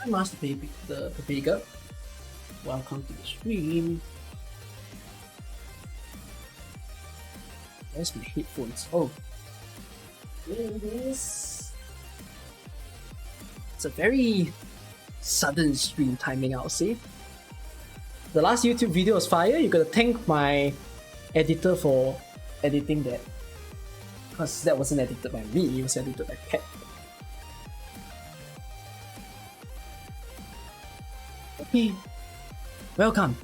Hi, Master the Vega. Welcome to the stream. Where's my headphones? Oh, here it is. It's a very sudden stream timing, I'll say. The last YouTube video was fire. You gotta thank my editor for editing that, because that wasn't edited by me, it was edited by Pet. Okay, welcome.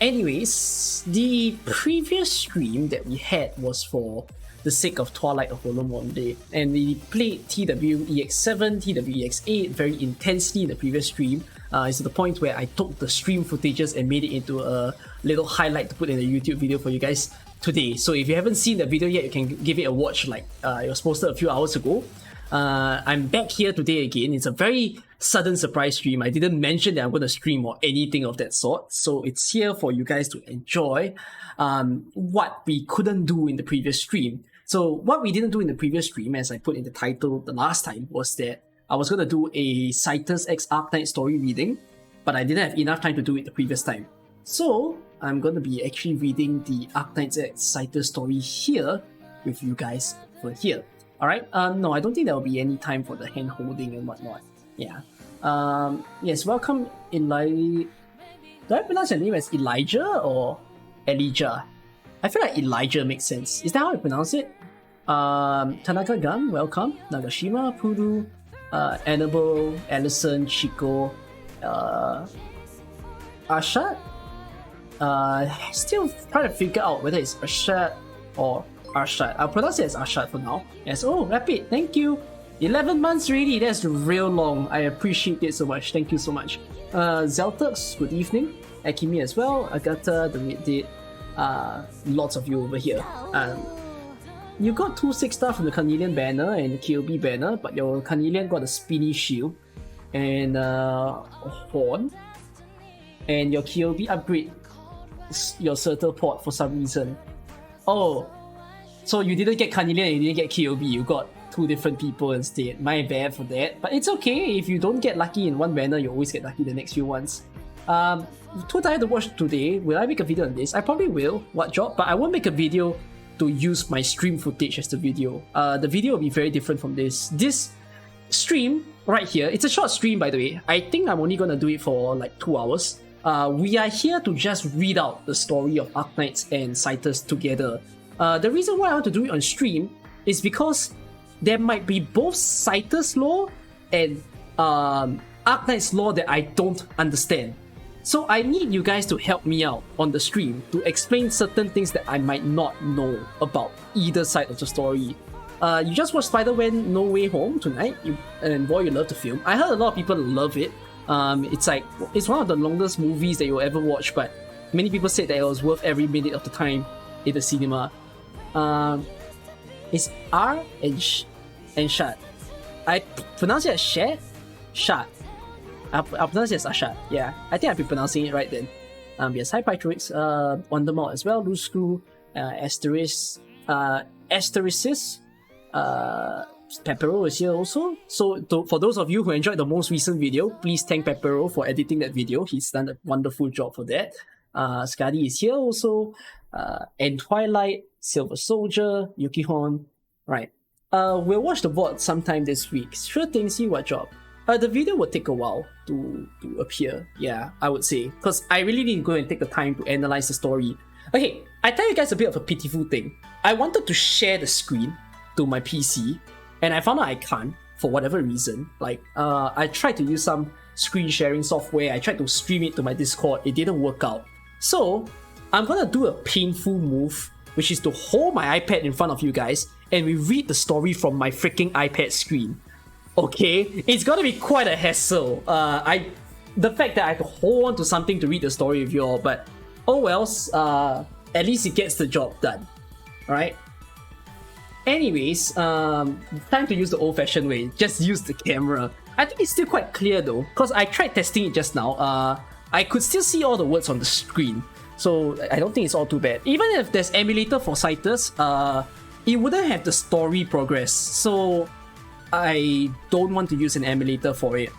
Anyways, the previous stream that we had was for the sake of Twilight of Volomonde, and we played TWEX7, TWEX8 very intensely in the previous stream. It's to the point where I took the stream footages and made it into a little highlight to put in a YouTube video for you guys today. So if you haven't seen the video yet, you can give it a watch. Like it was posted a few hours ago. I'm back here today again. It's a very sudden surprise stream. I didn't mention that I'm going to stream or anything of that sort, so it's here for you guys to enjoy what we couldn't do in the previous stream. So what we didn't do in the previous stream, as I put in the title the last time, was that I was going to do a Cytus X Arknights story reading, but I didn't have enough time to do it the previous time. So I'm going to be actually reading the Arknights X Cytus story here with you guys for here. Alright, no, I don't think there will be any time for the hand holding and whatnot. Yeah. Yes, welcome Do I pronounce your name as Elijah or Elijah? I feel like Elijah makes sense. Is that how I pronounce it? Tanaka Gun, welcome. Nagashima, Puru, Annabelle, Allison, Chico, Ashad? Still trying to figure out whether it's Ashad or Arshad. I'll pronounce it as Arshad for now. Yes, oh, Rapid, thank you. 11 months really, that's real long. I appreciate it so much. Thank you so much. Zeltux, good evening. Akimi as well. Agata, the Reddit. Lots of you over here. You got 2 6-star from the Carnelian banner and the KOB banner, but your Carnelian got a spinny shield and a horn. And your KOB upgrade your Surtur port for some reason. Oh, so you didn't get Carnelian and you didn't get KOB, you got 2 different people instead. My bad for that. But it's okay, if you don't get lucky in one banner, you always get lucky the next few ones. Too tired to watch today. Will I make a video on this? I probably will, what job? But I won't make a video to use my stream footage as the video. The video will be very different from this. This stream right here, it's a short stream by the way. I think I'm only gonna do it for like 2 hours. We are here to just read out the story of Arknights and Cytus together. The reason why I want to do it on stream is because there might be both Cytus lore and Arknights lore that I don't understand. So I need you guys to help me out on the stream to explain certain things that I might not know about either side of the story. You just watched Spider-Man No Way Home tonight, and boy, you love the film. I heard a lot of people love it. It's one of the longest movies that you'll ever watch, but many people said that it was worth every minute of the time in the cinema. It's R and Shad. I pronounce it as Shad? Shad. I'll pronounce it as Ashad. Yeah, I think I've been pronouncing it right then. Yes, hi Pytrix, Wondermalt as well, Loose Screw, Asterisk, Asterisys, Pepero is here also. So for those of you who enjoyed the most recent video, please thank Pepero for editing that video. He's done a wonderful job for that. Skadi is here also. And Twilight, Silver Soldier, Yukihon. Right. We'll watch the VOD sometime this week. Sure thing, see what job. The video will take a while to appear. Yeah, I would say. Because I really need to go and take the time to analyze the story. Okay, I tell you guys a bit of a pitiful thing. I wanted to share the screen to my PC, and I found out I can't for whatever reason. Like, I tried to use some screen sharing software. I tried to stream it to my Discord. It didn't work out. So, I'm gonna do a painful move, which is to hold my iPad in front of you guys and we read the story from my freaking iPad screen. Okay, it's gonna be quite a hassle. The fact that I have to hold on to something to read the story with you all, but oh wells, at least it gets the job done. Alright? Anyways, time to use the old-fashioned way. Just use the camera. I think it's still quite clear though, because I tried testing it just now. I could still see all the words on the screen, so I don't think it's all too bad. Even if there's emulator for Cytus, it wouldn't have the story progress, so I don't want to use an emulator for it.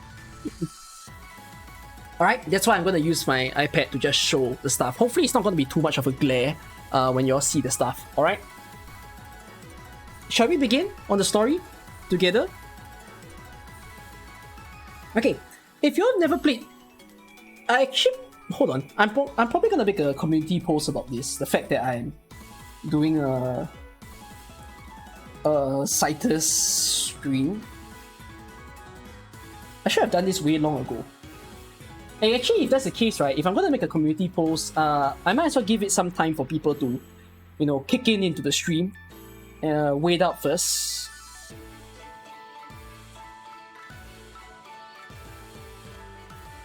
Alright, that's why I'm gonna use my iPad to just show the stuff. Hopefully it's not gonna be too much of a glare when you all see the stuff. Alright? Shall we begin on the story together? Okay, if you've never played... hold on. I'm probably gonna make a community post about this. The fact that I'm doing a Cytus stream. I should have done this way long ago. And actually, if that's the case, right, if I'm gonna make a community post, I might as well give it some time for people to, you know, kick into the stream. Wait out first.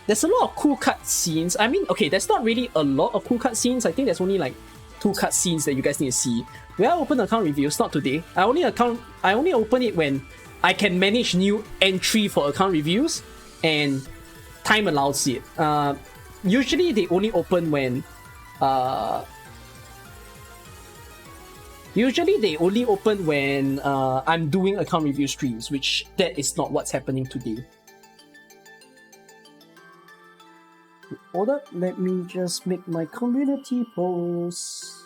There's a lot of cool cutscenes. I mean, okay, there's not really a lot of cool cutscenes. I think there's only like 2 cutscenes that you guys need to see. Will I open account reviews? Not today. I only open it when I can manage new entry for account reviews and time allows it. Usually they only open when I'm doing account review streams, which that is not what's happening today. Hold up, let me just make my community post.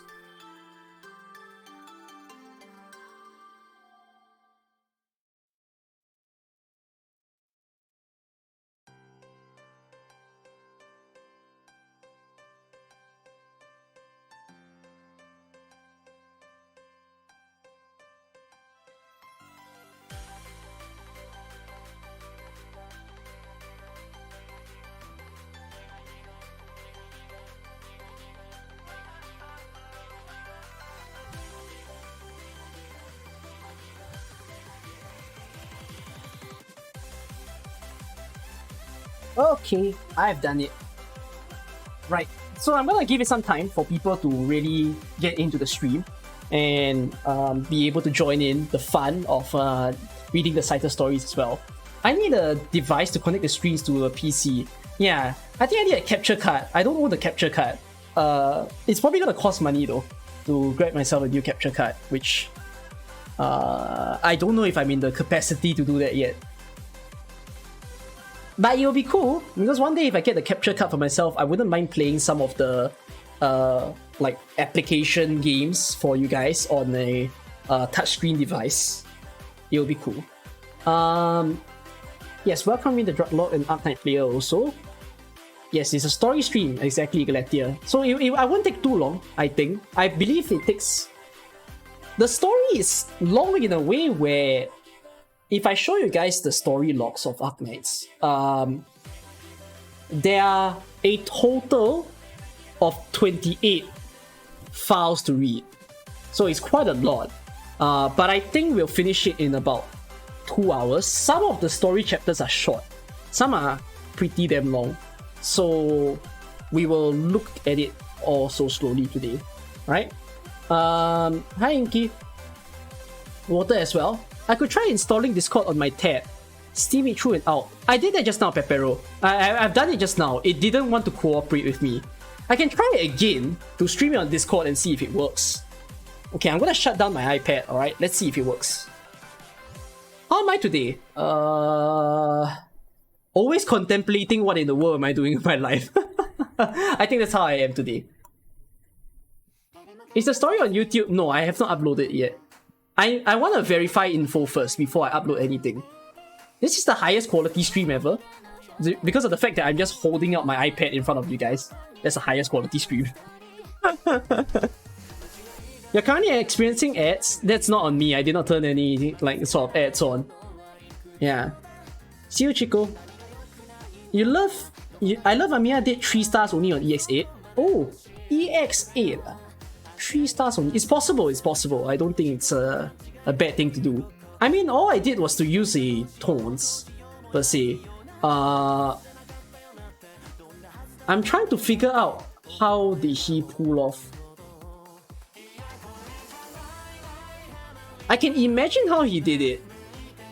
Okay, I've done it. Right, so I'm gonna give it some time for people to really get into the stream and be able to join in the fun of reading the Cytus stories as well. I need a device to connect the streams to a PC. Yeah, I think I need a capture card. I don't own the capture card. It's probably gonna cost money though to grab myself a new capture card, which I don't know if I'm in the capacity to do that yet. But it'll be cool, because one day if I get the capture card for myself, I wouldn't mind playing some of the like application games for you guys on a touchscreen device. It'll be cool. Yes, welcome in the Druglord and Arknight player also. Yes, it's a story stream, exactly, Galatia. So I won't take too long, I think. I believe it takes... The story is long in a way where if I show you guys the story logs of Arknights, there are a total of 28 files to read. So it's quite a lot. But I think we'll finish it in about 2 hours. Some of the story chapters are short. Some are pretty damn long. So we will look at it also slowly today. Right? Hi Inky. Water as well. I could try installing Discord on my tab. Steam it through and out. I did that just now, Pepero. I've done it just now. It didn't want to cooperate with me. I can try it again to stream it on Discord and see if it works. Okay, I'm gonna shut down my iPad, alright? Let's see if it works. How am I today? Always contemplating what in the world am I doing with my life. I think that's how I am today. Is the story on YouTube? No, I have not uploaded it yet. I want to verify info first before I upload anything. This is the highest quality stream ever. Because of the fact that I'm just holding out my iPad in front of you guys. That's the highest quality stream. You're currently experiencing ads? That's not on me. I did not turn any like sort of ads on. Yeah. See you, Chico. I love Amiya did 3 stars only on EX8. Oh, EX8. 3 stars only. It's possible. I don't think it's a bad thing to do. I mean, all I did was to use a tones, per se. I'm trying to figure out how did he pull off. I can imagine how he did it,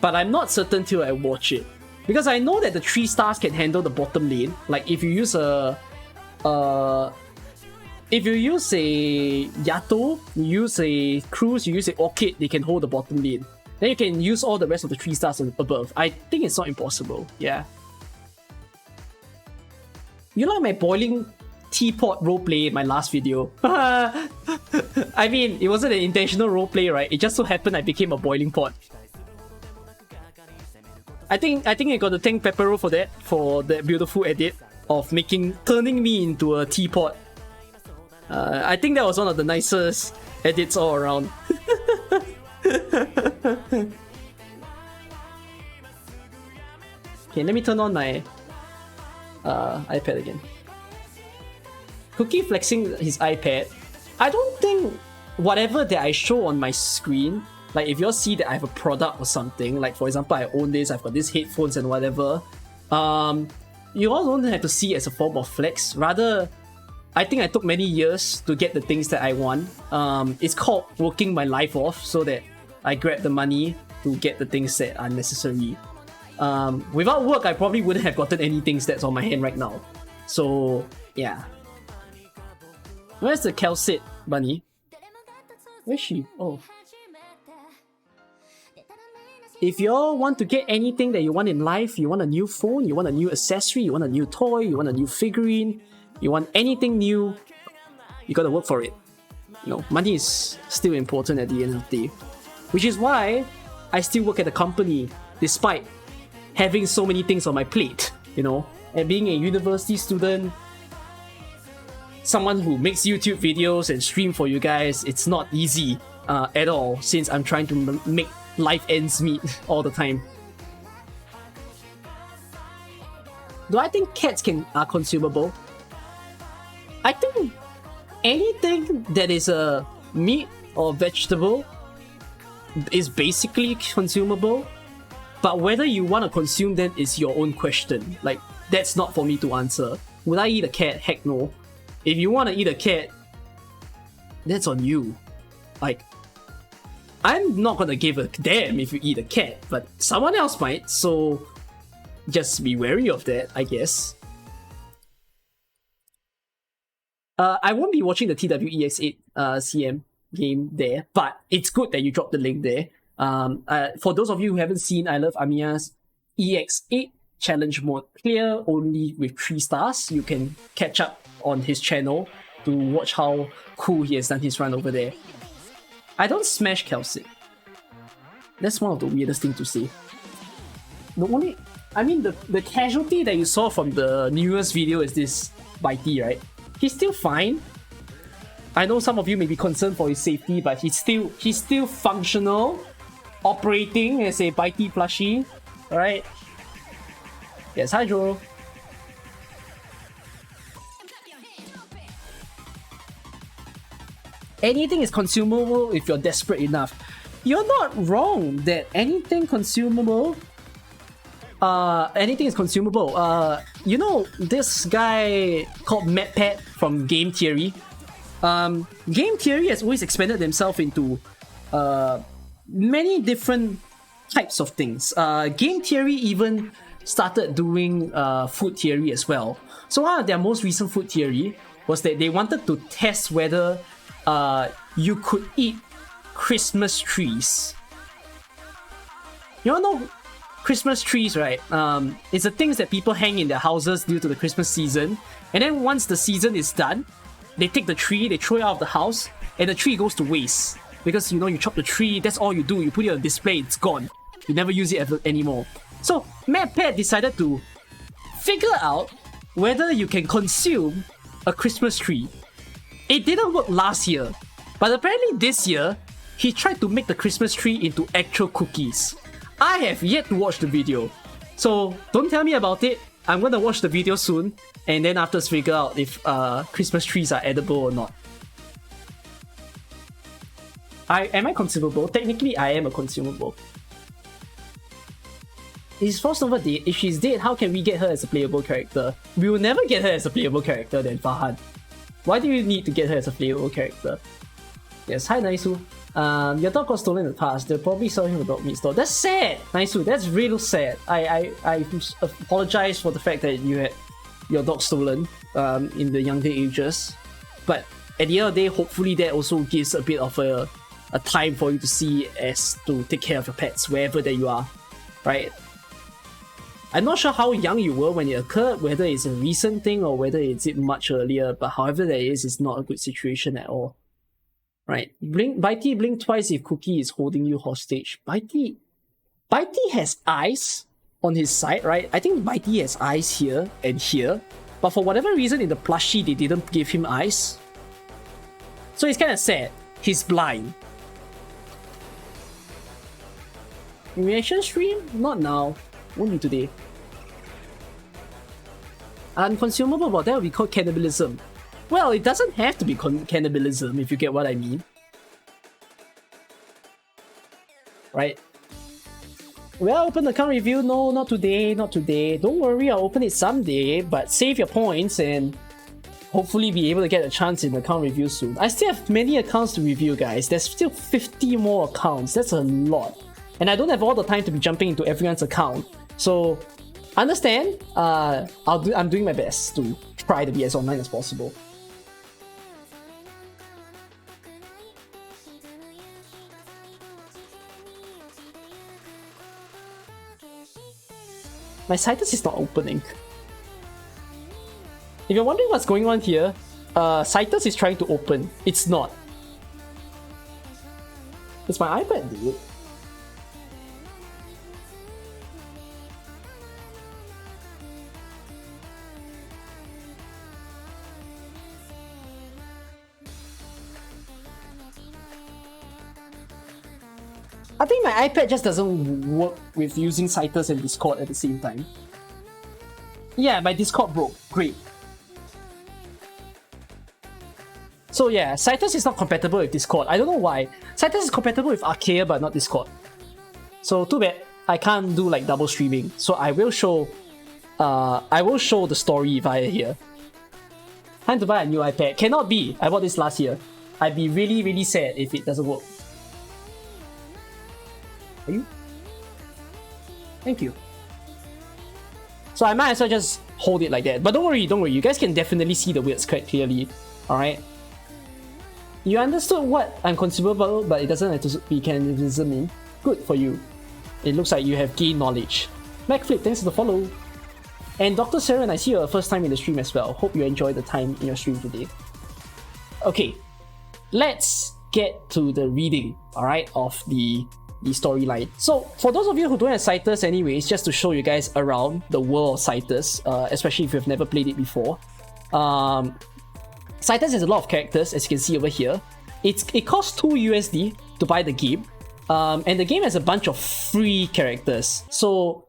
but I'm not certain till I watch it. Because I know that the 3 stars can handle the bottom lane. Like if you use a Yato, you use a Cruise, you use a Orchid, they can hold the bottom lane. Then you can use all the rest of the 3 stars above. I think it's not impossible, yeah. You like my boiling teapot roleplay in my last video? I mean, it wasn't an intentional roleplay, right? It just so happened I became a boiling pot. I think I got to thank Peppero for that beautiful edit of turning me into a teapot. I think that was one of the nicest edits all around. Okay, let me turn on my iPad again. Cookie flexing his iPad. I don't think whatever that I show on my screen, like if you all see that I have a product or something, like for example I own this, I've got these headphones and whatever, you all don't have to see it as a form of flex. Rather, I think I took many years to get the things that I want. It's called working my life off so that I grab the money to get the things that are necessary. Without work, I probably wouldn't have gotten any things that's on my hand right now. So, yeah. Where's the Calcit bunny? Where's she? Oh. If you all want to get anything that you want in life, you want a new phone, you want a new accessory, you want a new toy, you want a new figurine, you want anything new, you gotta work for it. You know, money is still important at the end of the day. Which is why I still work at a company despite having so many things on my plate, you know, and being a university student, someone who makes YouTube videos and stream for you guys, it's not easy at all since I'm trying to make life ends meet all the time. Do I think cats are consumable? I think anything that is a meat or vegetable is basically consumable, but whether you want to consume them is your own question. Like, that's not for me to answer. Would I eat a cat? Heck no. If you want to eat a cat, that's on you. Like, I'm not gonna give a damn if you eat a cat, but someone else might, so just be wary of that, I guess. I won't be watching the TWEX8 CM game there, but it's good that you dropped the link there. For those of you who haven't seen I Love Amiya's EX8 challenge mode clear only with 3 stars, you can catch up on his channel to watch how cool he has done his run over there. I don't smash Calcit. That's one of the weirdest things to say. The casualty that you saw from the newest video is this Bitey, right? He's still fine. I know some of you may be concerned for his safety, but he's still functional, operating as a Bitey plushie, right? Yes, hi Joro. Anything is consumable if you're desperate enough. You're not wrong that anything is consumable. You know, this guy called MadPat from Game Theory. Game Theory has always expanded themselves into many different types of things. Game Theory even started doing food theory as well. So one of their most recent food theory was that they wanted to test whether you could eat Christmas trees. You all know Christmas trees, right? It's the things that people hang in their houses due to the Christmas season. And then once the season is done, they take the tree, they throw it out of the house, and the tree goes to waste. Because, you know, you chop the tree, that's all you do. You put it on display, it's gone. You never use it ever anymore. So, MadPat decided to figure out whether you can consume a Christmas tree. It didn't work last year, but apparently this year, he tried to make the Christmas tree into actual cookies. I have yet to watch the video, so don't tell me about it. I'm gonna watch the video soon, and then after figure out if Christmas trees are edible or not. Am I consumable? Technically, I am a consumable. Is Frost Nova dead? If she's dead, how can we get her as a playable character? We will never get her as a playable character then, Farhan. Why do you need to get her as a playable character? Yes, hi Naisu. Your dog got stolen in the past. They'll probably sell him a dog meat store. That's sad, Naisu. That's real sad. I apologize for the fact that you had your dog stolen in the younger ages. But at the end of the day, hopefully that also gives a bit of a time for you to see as to take care of your pets wherever that you are, right? I'm not sure how young you were when it occurred, whether it's a recent thing or whether it's much earlier, but however that is, it's not a good situation at all. Right. Bitey, blink twice if Cookie is holding you hostage. Bitey has eyes on his side, right? I think Bitey has eyes here and here, but for whatever reason in the plushie, they didn't give him eyes. So it's kind of sad. He's blind. Reaction stream? Not now. Won't be today. Unconsumable, but that would be called cannibalism. Well, it doesn't have to be cannibalism, if you get what I mean. Right? Will I open the account review? No, not today, not today. Don't worry, I'll open it someday, but save your points and hopefully be able to get a chance in the account review soon. I still have many accounts to review, guys. There's still 50 more accounts. That's a lot. And I don't have all the time to be jumping into everyone's account. So, understand, I'm doing my best to try to be as online as possible. My Cytus is not opening. If you're wondering what's going on here, Cytus is trying to open. It's not. It's my iPad, dude. I think my iPad just doesn't work with using Cytus and Discord at the same time. Yeah, my Discord broke. Great. So yeah, Cytus is not compatible with Discord. I don't know why. Cytus is compatible with Archaea but not Discord. So too bad. I can't do like double streaming. So I will show the story via here. Time to buy a new iPad. Cannot be. I bought this last year. I'd be really, really sad if it doesn't work. Are you? Thank you. So I might as well just hold it like that. But don't worry, don't worry. You guys can definitely see the words quite clearly. Alright? You understood what unconsumable, but it doesn't have to be cannibalism mean. Good for you. It looks like you have gained knowledge. MacFlip, thanks for the follow. And Dr. Saren, I see you first time in the stream as well. Hope you enjoyed the time in your stream today. Okay. Let's get to the reading, alright, of the storyline. So, for those of you who don't have Cytus anyways, just to show you guys around the world of Cytus, especially if you've never played it before. Cytus has a lot of characters, as you can see over here. It costs 2 USD to buy the game. And the game has a bunch of free characters. So,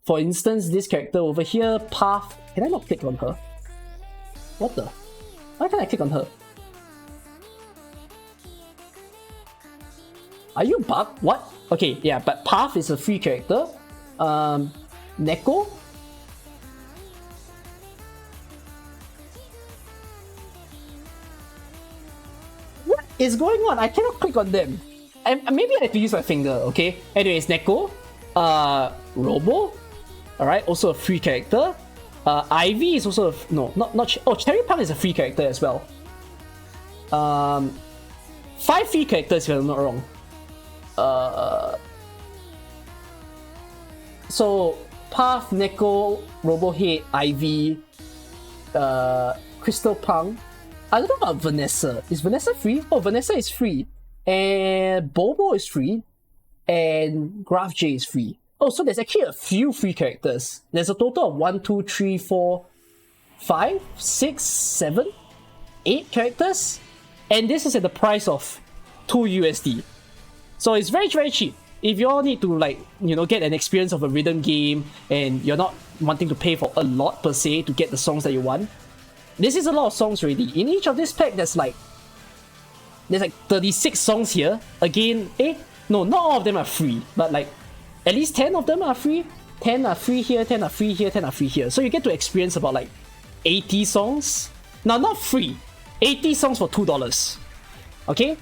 for instance, this character over here, Path. Can I not click on her? What the? Why can't I click on her? Are you bugged? What? Okay, yeah, but Path is a free character. Neko. What is going on? I cannot click on them. Maybe I have to use my finger, okay? Anyways, Neko. Robo. Alright, also a free character. Ivy is also Cherry Punk is a free character as well. 5 free characters if I'm not wrong. So Path, Neko, Robohead, Ivy, Crystal Punk. I don't know about Vanessa. Is Vanessa free? Oh, Vanessa is free. And Bobo is free. And Graph J is free. Oh, so there's actually a few free characters. There's a total of 1, 2, 3, 4, 5, 6, 7, 8 characters. And this is at the price of 2 USD. So it's very, very cheap. If you all need to, like, you know, get an experience of a rhythm game and you're not wanting to pay for a lot per se to get the songs that you want, this is a lot of songs already. In each of this pack, there's like 36 songs here. Again, no, not all of them are free, but like at least 10 of them are free. 10 are free here, 10 are free here, 10 are free here. So you get to experience about like 80 songs. Now, not free. 80 songs for $2. Okay?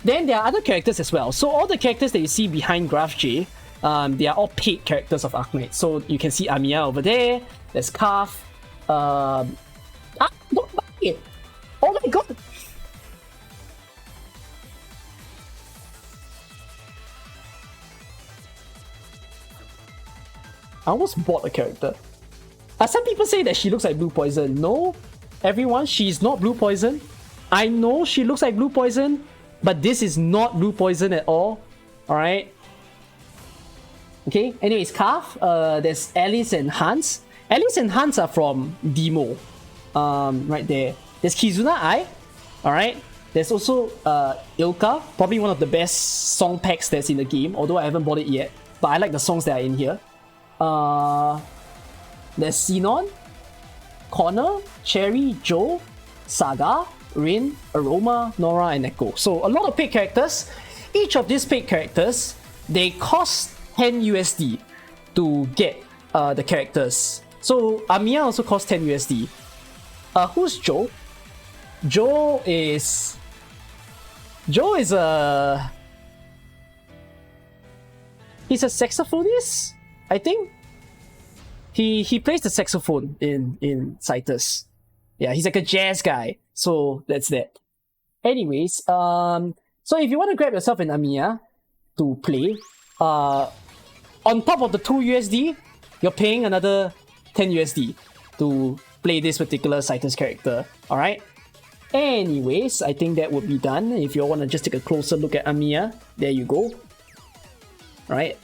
Then there are other characters as well. So all the characters that you see behind Graph J, they are all paid characters of Arknights. So you can see Amiya over there. There's Kaf. Don't buy it. Oh my god. I almost bought a character. Some people say that she looks like Blue Poison. No, everyone, she's not Blue Poison. I know she looks like Blue Poison, but this is not Blue Poison at all. Alright? Okay, anyways, Calf, there's Alice and Hans. Alice and Hans are from Demo. Right there. There's Kizuna Ai. Alright? There's also Ilka, probably one of the best song packs that's in the game, although I haven't bought it yet. But I like the songs that are in here. There's Xenon, Connor, Cherry, Joe, Saga, Rin, Aroma, Nora, and Echo. So a lot of paid characters. Each of these paid characters, they cost 10 USD to get the characters. So Amiya also costs 10 USD. Who's Joe? Joe is a... He's a saxophonist, I think. He plays the saxophone in Cytus. Yeah, he's like a jazz guy. So that's that. Anyways, so if you want to grab yourself an Amiya to play, on top of the 2 USD, you're paying another 10 USD to play this particular Cytus character. Alright? Anyways, I think that would be done. If you want to just take a closer look at Amiya, there you go. Right?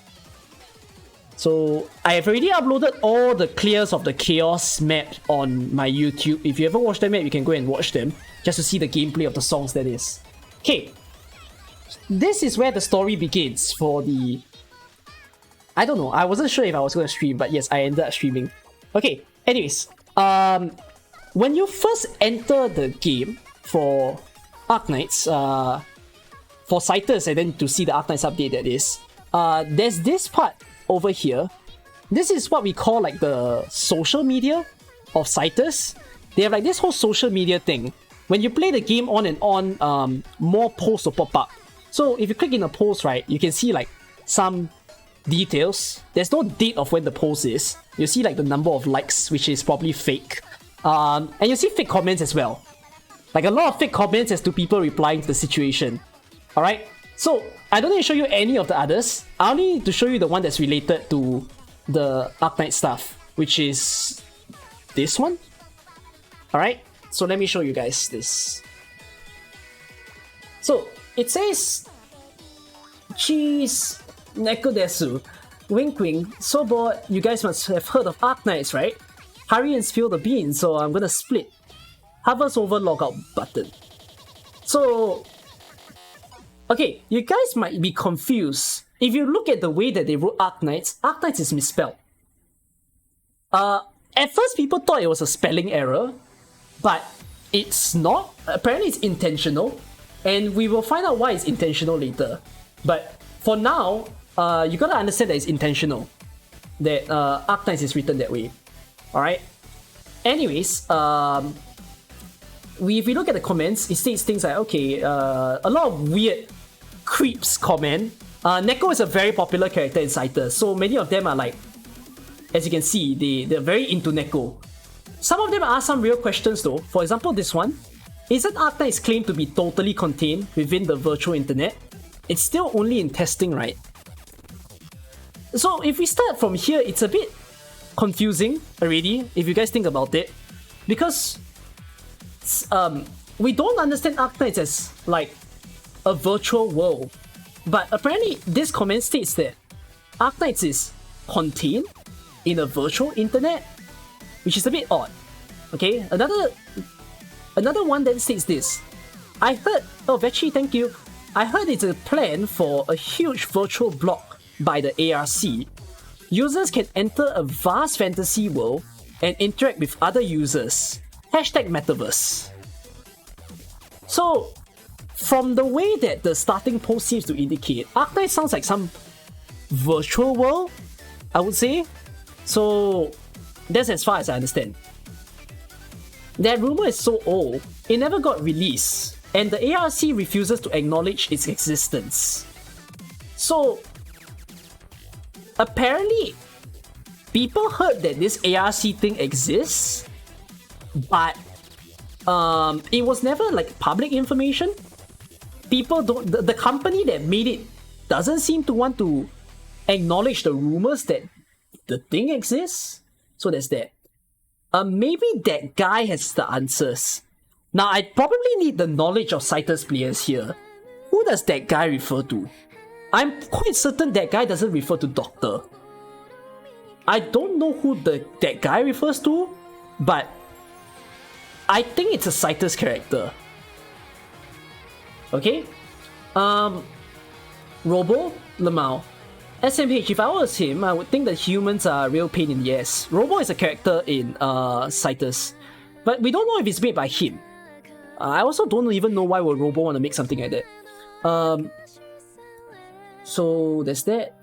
So I have already uploaded all the clears of the Chaos map on my YouTube. If you ever watched that map, you can go and watch them just to see the gameplay of the songs, that is. Okay, this is where the story begins for the... I don't know, I wasn't sure if I was going to stream, but yes, I ended up streaming. Okay, anyways, when you first enter the game for Arknights, for Cytus, and then to see the Arknights update, that is, there's this part over here. This is what we call like the social media of Cytus. They have like this whole social media thing. When you play the game on and on, more posts will pop up. So if you click in a post, right, you can see like some details. There's no date of when the post is. You see like the number of likes, which is probably fake. And you see fake comments as well. Like a lot of fake comments as to people replying to the situation. Alright? So, I don't need to show you any of the others. I only need to show you the one that's related to the Arknight stuff, which is this one. Alright? So let me show you guys this. So, it says... Cheese Nekodesu. Wink wink. So bored, you guys must have heard of Arknights, right? Hurry and spill the beans, so I'm gonna split. Hovers over logout button. So... Okay, you guys might be confused. If you look at the way that they wrote Arknights, Arknights is misspelled. At first people thought it was a spelling error, but it's not. Apparently it's intentional, and we will find out why it's intentional later. But for now, you gotta understand that it's intentional. That Arknights is written that way. Alright? Anyways, if we look at the comments, it states things like, okay, a lot of weird creeps comment. Neko is a very popular character in Cytus, so many of them are like, as you can see, they're very into Neko. Some of them ask some real questions though. For example, this one. Isn't Arknights claimed to be totally contained within the virtual internet? It's still only in testing, right? So if we start from here, it's a bit confusing already, if you guys think about it. Because we don't understand Arknights as like a virtual world, but apparently this comment states that Arknights is contained in a virtual internet, which is a bit odd. Okay, another one then states this. I heard, oh Vechi, thank you. I heard it's a plan for a huge virtual block by the ARC. Users can enter a vast fantasy world and interact with other users. Hashtag Metaverse. So, from the way that the starting post seems to indicate, Arknight sounds like some virtual world, I would say. So, that's as far as I understand. That rumor is so old, it never got released, and the ARC refuses to acknowledge its existence. So, apparently, people heard that this ARC thing exists, but it was never like public information. People don't, the company that made it doesn't seem to want to acknowledge the rumors that the thing exists. So there's that. Maybe that guy has the answers. Now, I probably need the knowledge of Cytus players here. Who does that guy refer to? I'm quite certain that guy doesn't refer to Doctor. I don't know who that guy refers to, but I think it's a Cytus character. Okay? Robo, Lamau. SMH, if I was him, I would think that humans are a real pain in the ass. Robo is a character in Cytus, but we don't know if it's made by him. I also don't even know why would Robo want to make something like that. So there's that.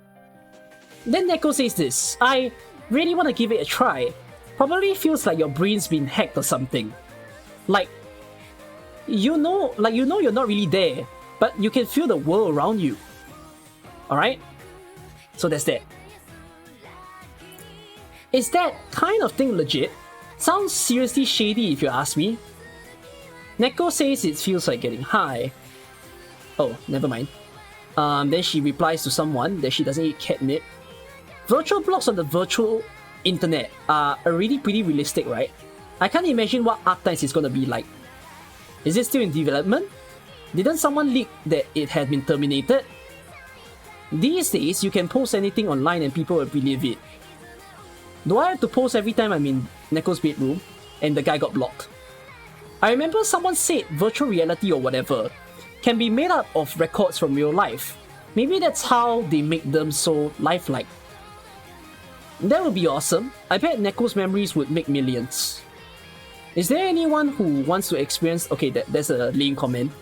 Then Neko says this, I really want to give it a try. Probably feels like your brain's been hacked or something. Like you know you're not really there, but you can feel the world around you. Alright? So that's that. Is that kind of thing legit? Sounds seriously shady if you ask me. Neko says it feels like getting high. Oh, never mind. Then she replies to someone that she doesn't eat catnip. Virtual blocks on the virtual internet are already pretty realistic, right? I can't imagine what Arknights is gonna be like. Is it still in development? Didn't someone leak that it had been terminated? These days, you can post anything online and people will believe it. Do I have to post every time I'm in Neko's bedroom and the guy got blocked? I remember someone said virtual reality or whatever can be made up of records from real life. Maybe that's how they make them so lifelike. That would be awesome. I bet Neko's memories would make millions. Is there anyone who wants to experience... Okay, there's a lame comment.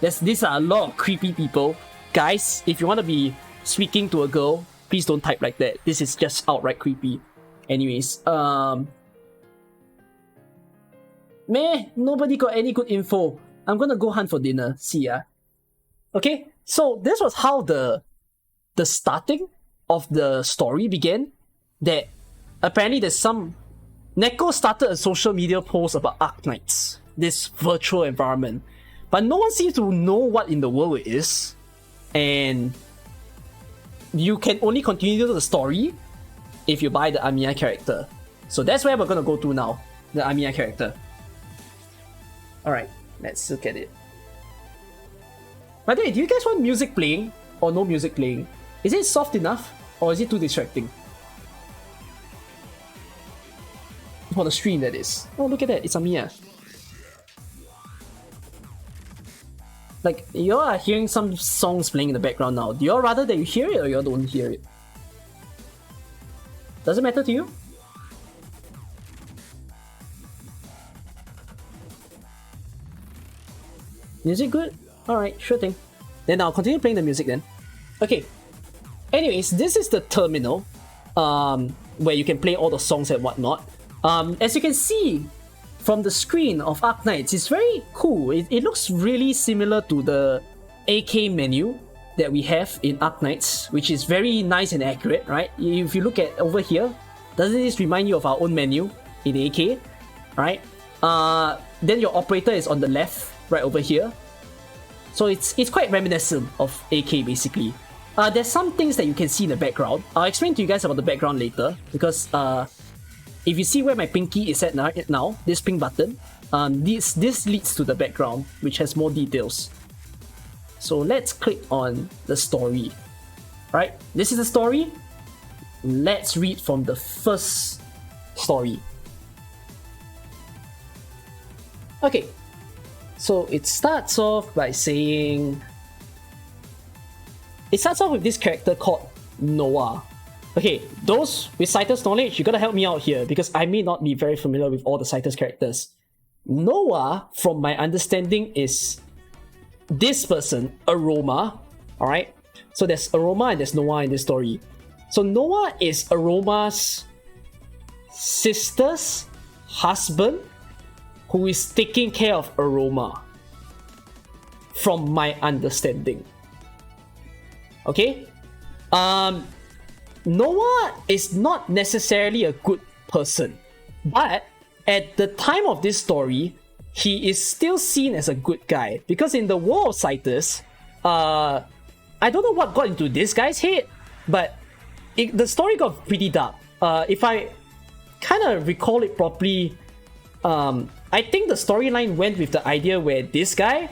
These are a lot of creepy people. Guys, if you want to be speaking to a girl, please don't type like that. This is just outright creepy. Anyways, meh, nobody got any good info. I'm gonna go hunt for dinner. See ya. Okay, so this was how the starting of the story began. That apparently there's some... Neko started a social media post about Arknights, this virtual environment. But no one seems to know what in the world it is. And you can only continue the story if you buy the Amiya character. So that's where we're gonna go to now. The Amiya character. Alright, let's look at it. By the way, do you guys want music playing or no music playing? Is it soft enough or is it too distracting? For the stream, that is. Oh, look at that, it's Amiya. Like, you all are hearing some songs playing in the background now. Do you all rather that you hear it or you all don't hear it? Does it matter to you? Music good? Alright, sure thing. Then I'll continue playing the music then. Okay. Anyways, this is the terminal. Where you can play all the songs and whatnot. As you can see from the screen of Arknights, it's very cool. It looks really similar to the AK menu that we have in Arknights, which is very nice and accurate, right? If you look at over here, doesn't this remind you of our own menu in AK, right? Then your operator is on the left, right over here. So it's quite reminiscent of AK basically. There's some things that you can see in the background. I'll explain to you guys about the background later, because if you see where my pinky is at now, this pink button, this leads to the background, which has more details. So let's click on the story. Right, this is the story. Let's read from the first story. Okay, so it starts off by saying... It starts off with this character called Noah. Okay, those with Cytus knowledge, you gotta help me out here because I may not be very familiar with all the Cytus characters. Noah, from my understanding, is this person, Aroma. Alright? So there's Aroma and there's Noah in this story. So Noah is Aroma's sister's husband who is taking care of Aroma. From my understanding. Okay? Noah is not necessarily a good person, but at the time of this story, he is still seen as a good guy because in the world of Cytus, I don't know what got into this guy's head, but the story got pretty dark. if I kind of recall it properly, I think the storyline went with the idea where this guy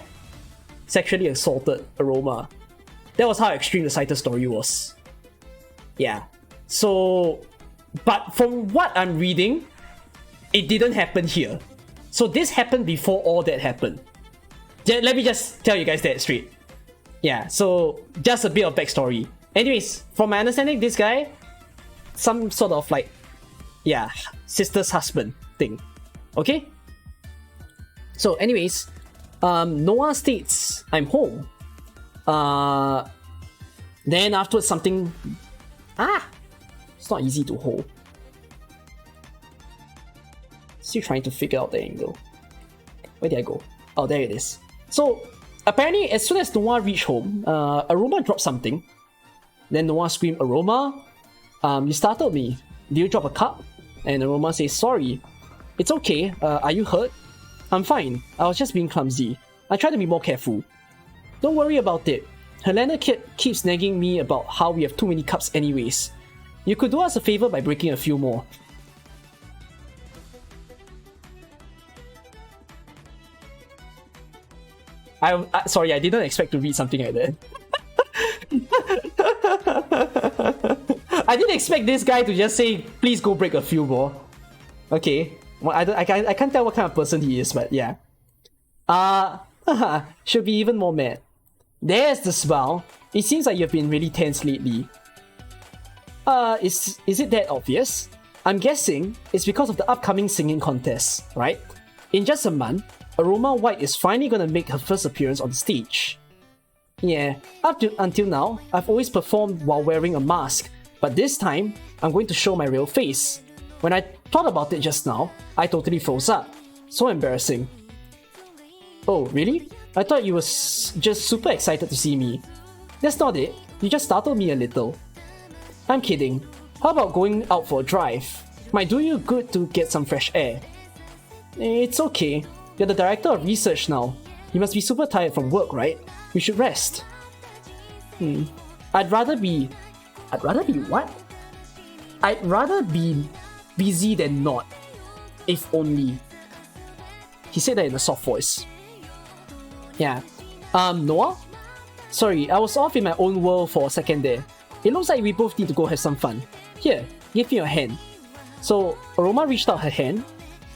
sexually assaulted Aroma. That was how extreme the Cytus story was. Yeah. So, but from what I'm reading, it didn't happen here. So this happened before all that happened. Let me just tell you guys that straight. Yeah, so just a bit of backstory. Anyways, from my understanding, this guy, some sort of like, yeah, sister's husband thing. Okay? So anyways, Noah states, I'm home. Then afterwards something... it's not easy to hold. Still trying to figure out the angle. Where did I go? Oh, there it is. So, apparently, as soon as Noah reached home, Aroma dropped something. Then Noah screamed, Aroma, you startled me. Did you drop a cup? And Aroma says, sorry. It's okay. Are you hurt? I'm fine. I was just being clumsy. I try to be more careful. Don't worry about it. Helena keeps nagging me about how we have too many cups anyways. You could do us a favor by breaking a few more. Sorry, I didn't expect to read something like that. I didn't expect this guy to just say, please go break a few more. Okay. Well, I can't tell what kind of person he is, but yeah. Should be even more mad. There's the smile. It seems like you've been really tense lately. Is it that obvious? I'm guessing it's because of the upcoming singing contest, right? In just a month, Aroma White is finally gonna make her first appearance on stage. Yeah, until now, I've always performed while wearing a mask, but this time, I'm going to show my real face. When I thought about it just now, I totally froze up. So embarrassing. Oh, really? I thought you were just super excited to see me. That's not it, you just startled me a little. I'm kidding. How about going out for a drive? Might do you good to get some fresh air. It's okay. You're the director of research now. You must be super tired from work, right? You should rest. I'd rather be what? I'd rather be busy than not. If only. He said that in a soft voice. Yeah. Noah? Sorry, I was off in my own world for a second there. It looks like we both need to go have some fun. Here, give me your hand. So, Aroma reached out her hand,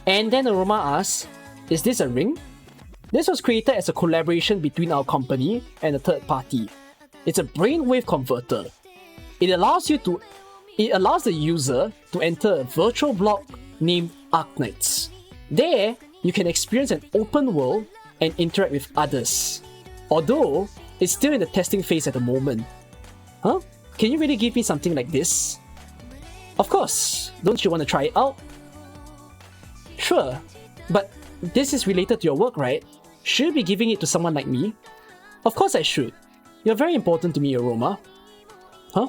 and then Aroma asked, is this a ring? This was created as a collaboration between our company and a third party. It's a brainwave converter. It allows the user to enter a virtual block named Arknights. There, you can experience an open world and interact with others. Although, it's still in the testing phase at the moment. Huh? Can you really give me something like this? Of course. Don't you want to try it out? Sure. But this is related to your work, right? Should you be giving it to someone like me? Of course I should. You're very important to me, Aroma. Huh?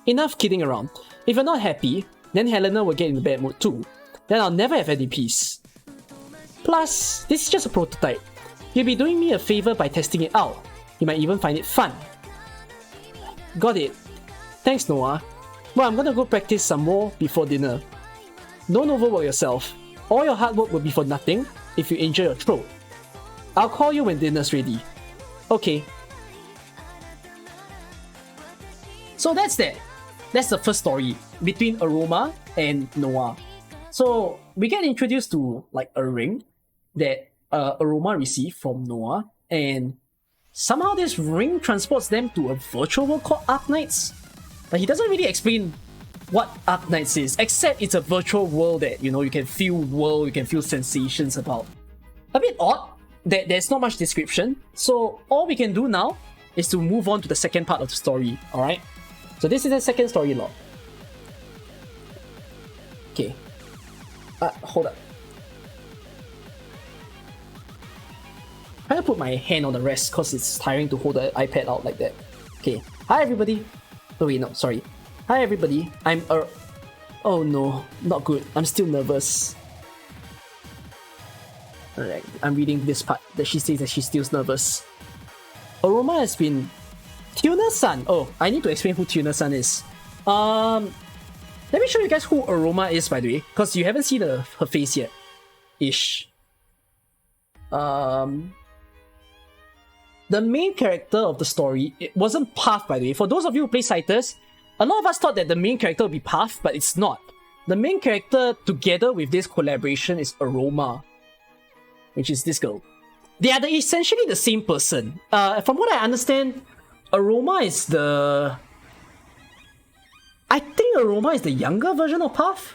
Enough kidding around. If you're not happy, then Helena will get in a bad mood too. Then I'll never have any peace. Plus, this is just a prototype. You'll be doing me a favor by testing it out. You might even find it fun. Got it. Thanks, Noah. Well, I'm gonna go practice some more before dinner. Don't overwork yourself. All your hard work will be for nothing if you injure your throat. I'll call you when dinner's ready. Okay. So that's that. That's the first story between Aroma and Noah. So we get introduced to like a ring that Aroma received from Noah, and somehow this ring transports them to a virtual world called Arknights. But he doesn't really explain what Arknights is, except it's a virtual world that, you know, you can feel you can feel sensations about. A bit odd that there's not much description, so all we can do now is to move on to the second part of the story, alright? So this is the second story log. Okay. Hold up. I'm gonna put my hand on the rest because it's tiring to hold the iPad out like that. Okay. Hi everybody. Oh wait, no, sorry. Hi everybody. Oh no, not good. I'm still nervous. Alright, I'm reading this part that she says that she's still nervous. Aroma has been... Tuna-san! Oh, I need to explain who Tuna-san is. Let me show you guys who Aroma is, by the way, because you haven't seen her face yet. Ish. The main character of the story, it wasn't Path, by the way. For those of you who play Cytus, a lot of us thought that the main character would be Path, but it's not. The main character, together with this collaboration, is Aroma, which is this girl. They are essentially the same person. From what I understand, Aroma is the... I think Aroma is the younger version of Path.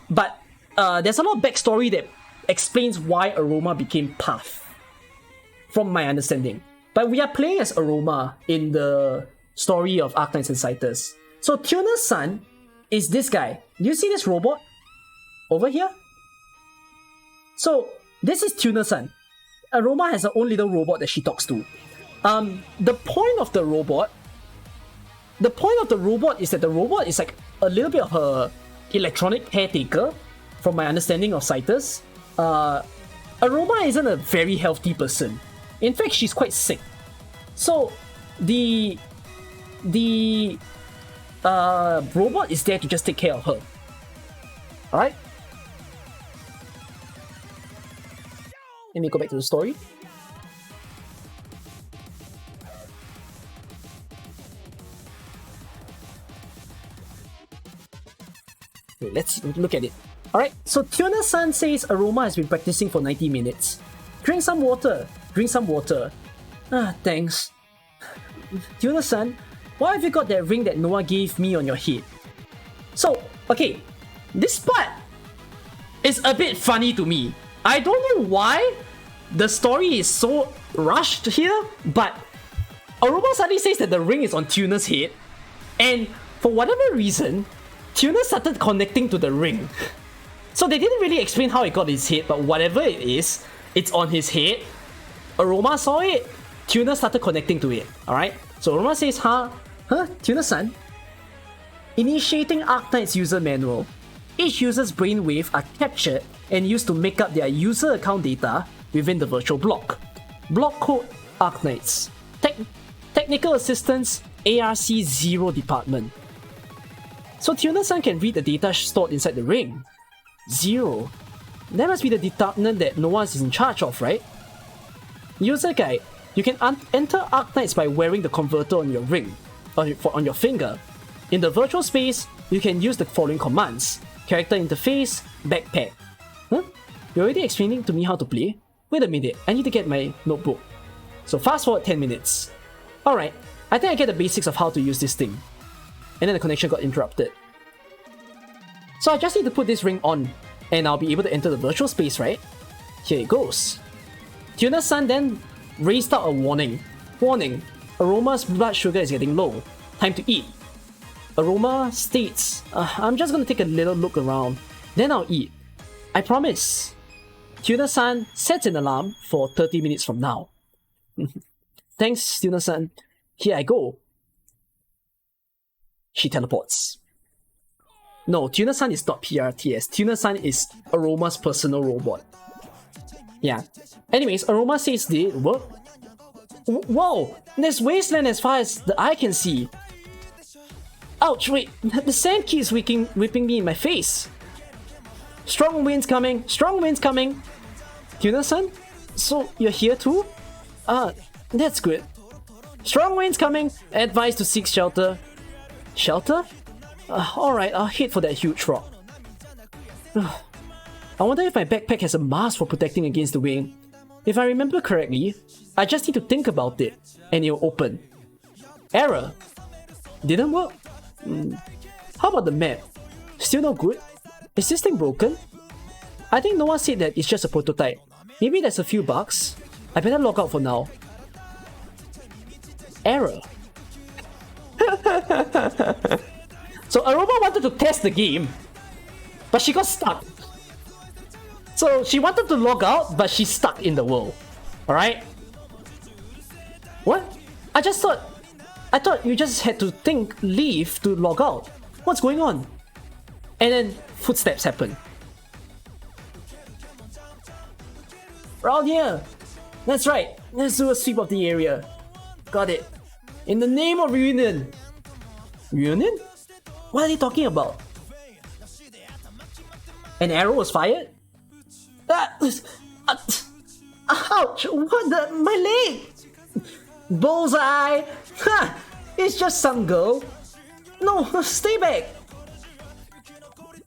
But there's a lot of backstory that explains why Aroma became Path, from my understanding. But we are playing as Aroma in the story of Arknights and Cytus. So Tuna's son is this guy. Do you see this robot? Over here? So this is Tuna's son. Aroma has her own little robot that she talks to. The point of the robot is that the robot is like a little bit of a electronic caretaker, from my understanding of Cytus. Aroma isn't a very healthy person. In fact, she's quite sick. So the robot is there to just take care of her. Alright? Let me go back to the story. Wait, let's look at it. Alright, so Tuna-san says Aroma has been practicing for 90 minutes. Drink some water. Drink some water. Ah, thanks. Tuna-san, why have you got that ring that Noah gave me on your head? So, okay, this part is a bit funny to me. I don't know why the story is so rushed here, but Aroma suddenly says that the ring is on Tuna's head, and for whatever reason, Tuna started connecting to the ring. So they didn't really explain how it got his head, but whatever it is, it's on his head. Aroma saw it, Tuna started connecting to it, alright? So Aroma says, Huh, Tuna-san? Initiating Arknights user manual. Each user's brainwave are captured and used to make up their user account data within the virtual block. Block code Arknights. Technical Assistance ARC0 Department. So Tuna-san can read the data stored inside the ring. 0. That must be the department that Noah is in charge of, right? User guide. You can enter Arknights by wearing the converter on your ring, on your finger. In the virtual space, you can use the following commands. Character interface, backpack. Huh? You're already explaining to me how to play? Wait a minute, I need to get my notebook. So fast forward 10 minutes. Alright, I think I get the basics of how to use this thing. And then the connection got interrupted. So I just need to put this ring on, and I'll be able to enter the virtual space, right? Here it goes. Tuna-san then raised out a warning. Warning, Aroma's blood sugar is getting low. Time to eat. Aroma states, I'm just gonna take a little look around, then I'll eat. I promise. Tuna-san sets an alarm for 30 minutes from now. Thanks, Tuna-san. Here I go. She teleports. No, Tuna-san is not PRTS. Tuna-san is Aroma's personal robot. Yeah. Anyways, Aroma says they work. Whoa! There's wasteland as far as the eye can see. Ouch, wait. The sand keeps whipping me in my face. Strong winds coming. Strong winds coming. Tuna-san? So, you're here too? That's good. Strong winds coming. Advised to seek shelter. Shelter? Alright, I'll head for that huge rock. I wonder if my backpack has a mask for protecting against the wind. If I remember correctly, I just need to think about it, and it'll open. Error. Didn't work? How about the map? Still no good? Is this thing broken? I think Noah said that it's just a prototype. Maybe there's a few bugs. I better log out for now. Error. So Aroma wanted to test the game, but she got stuck. So she wanted to log out, but she's stuck in the world. Alright? What? I thought you just had to leave to log out. What's going on? And then footsteps happen. Around here! That's right, let's do a sweep of the area. Got it. In the name of reunion. Reunion? What are they talking about? An arrow was fired? Ouch! What the? My leg! Bullseye! Ha! It's just some girl. No, stay back!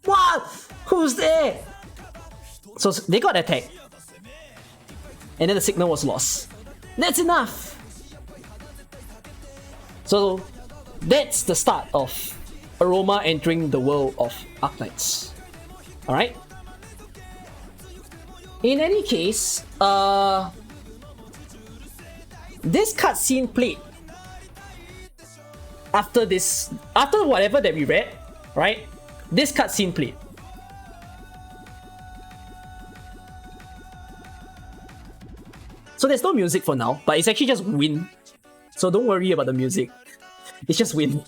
What? Who's there? So they got attacked. And then the signal was lost. That's enough! So that's the start of Aroma entering the world of Arknights. Alright? In any case, this cutscene played after whatever that we read, right? This cutscene played. So there's no music for now, but it's actually just wind. So don't worry about the music. It's just wind.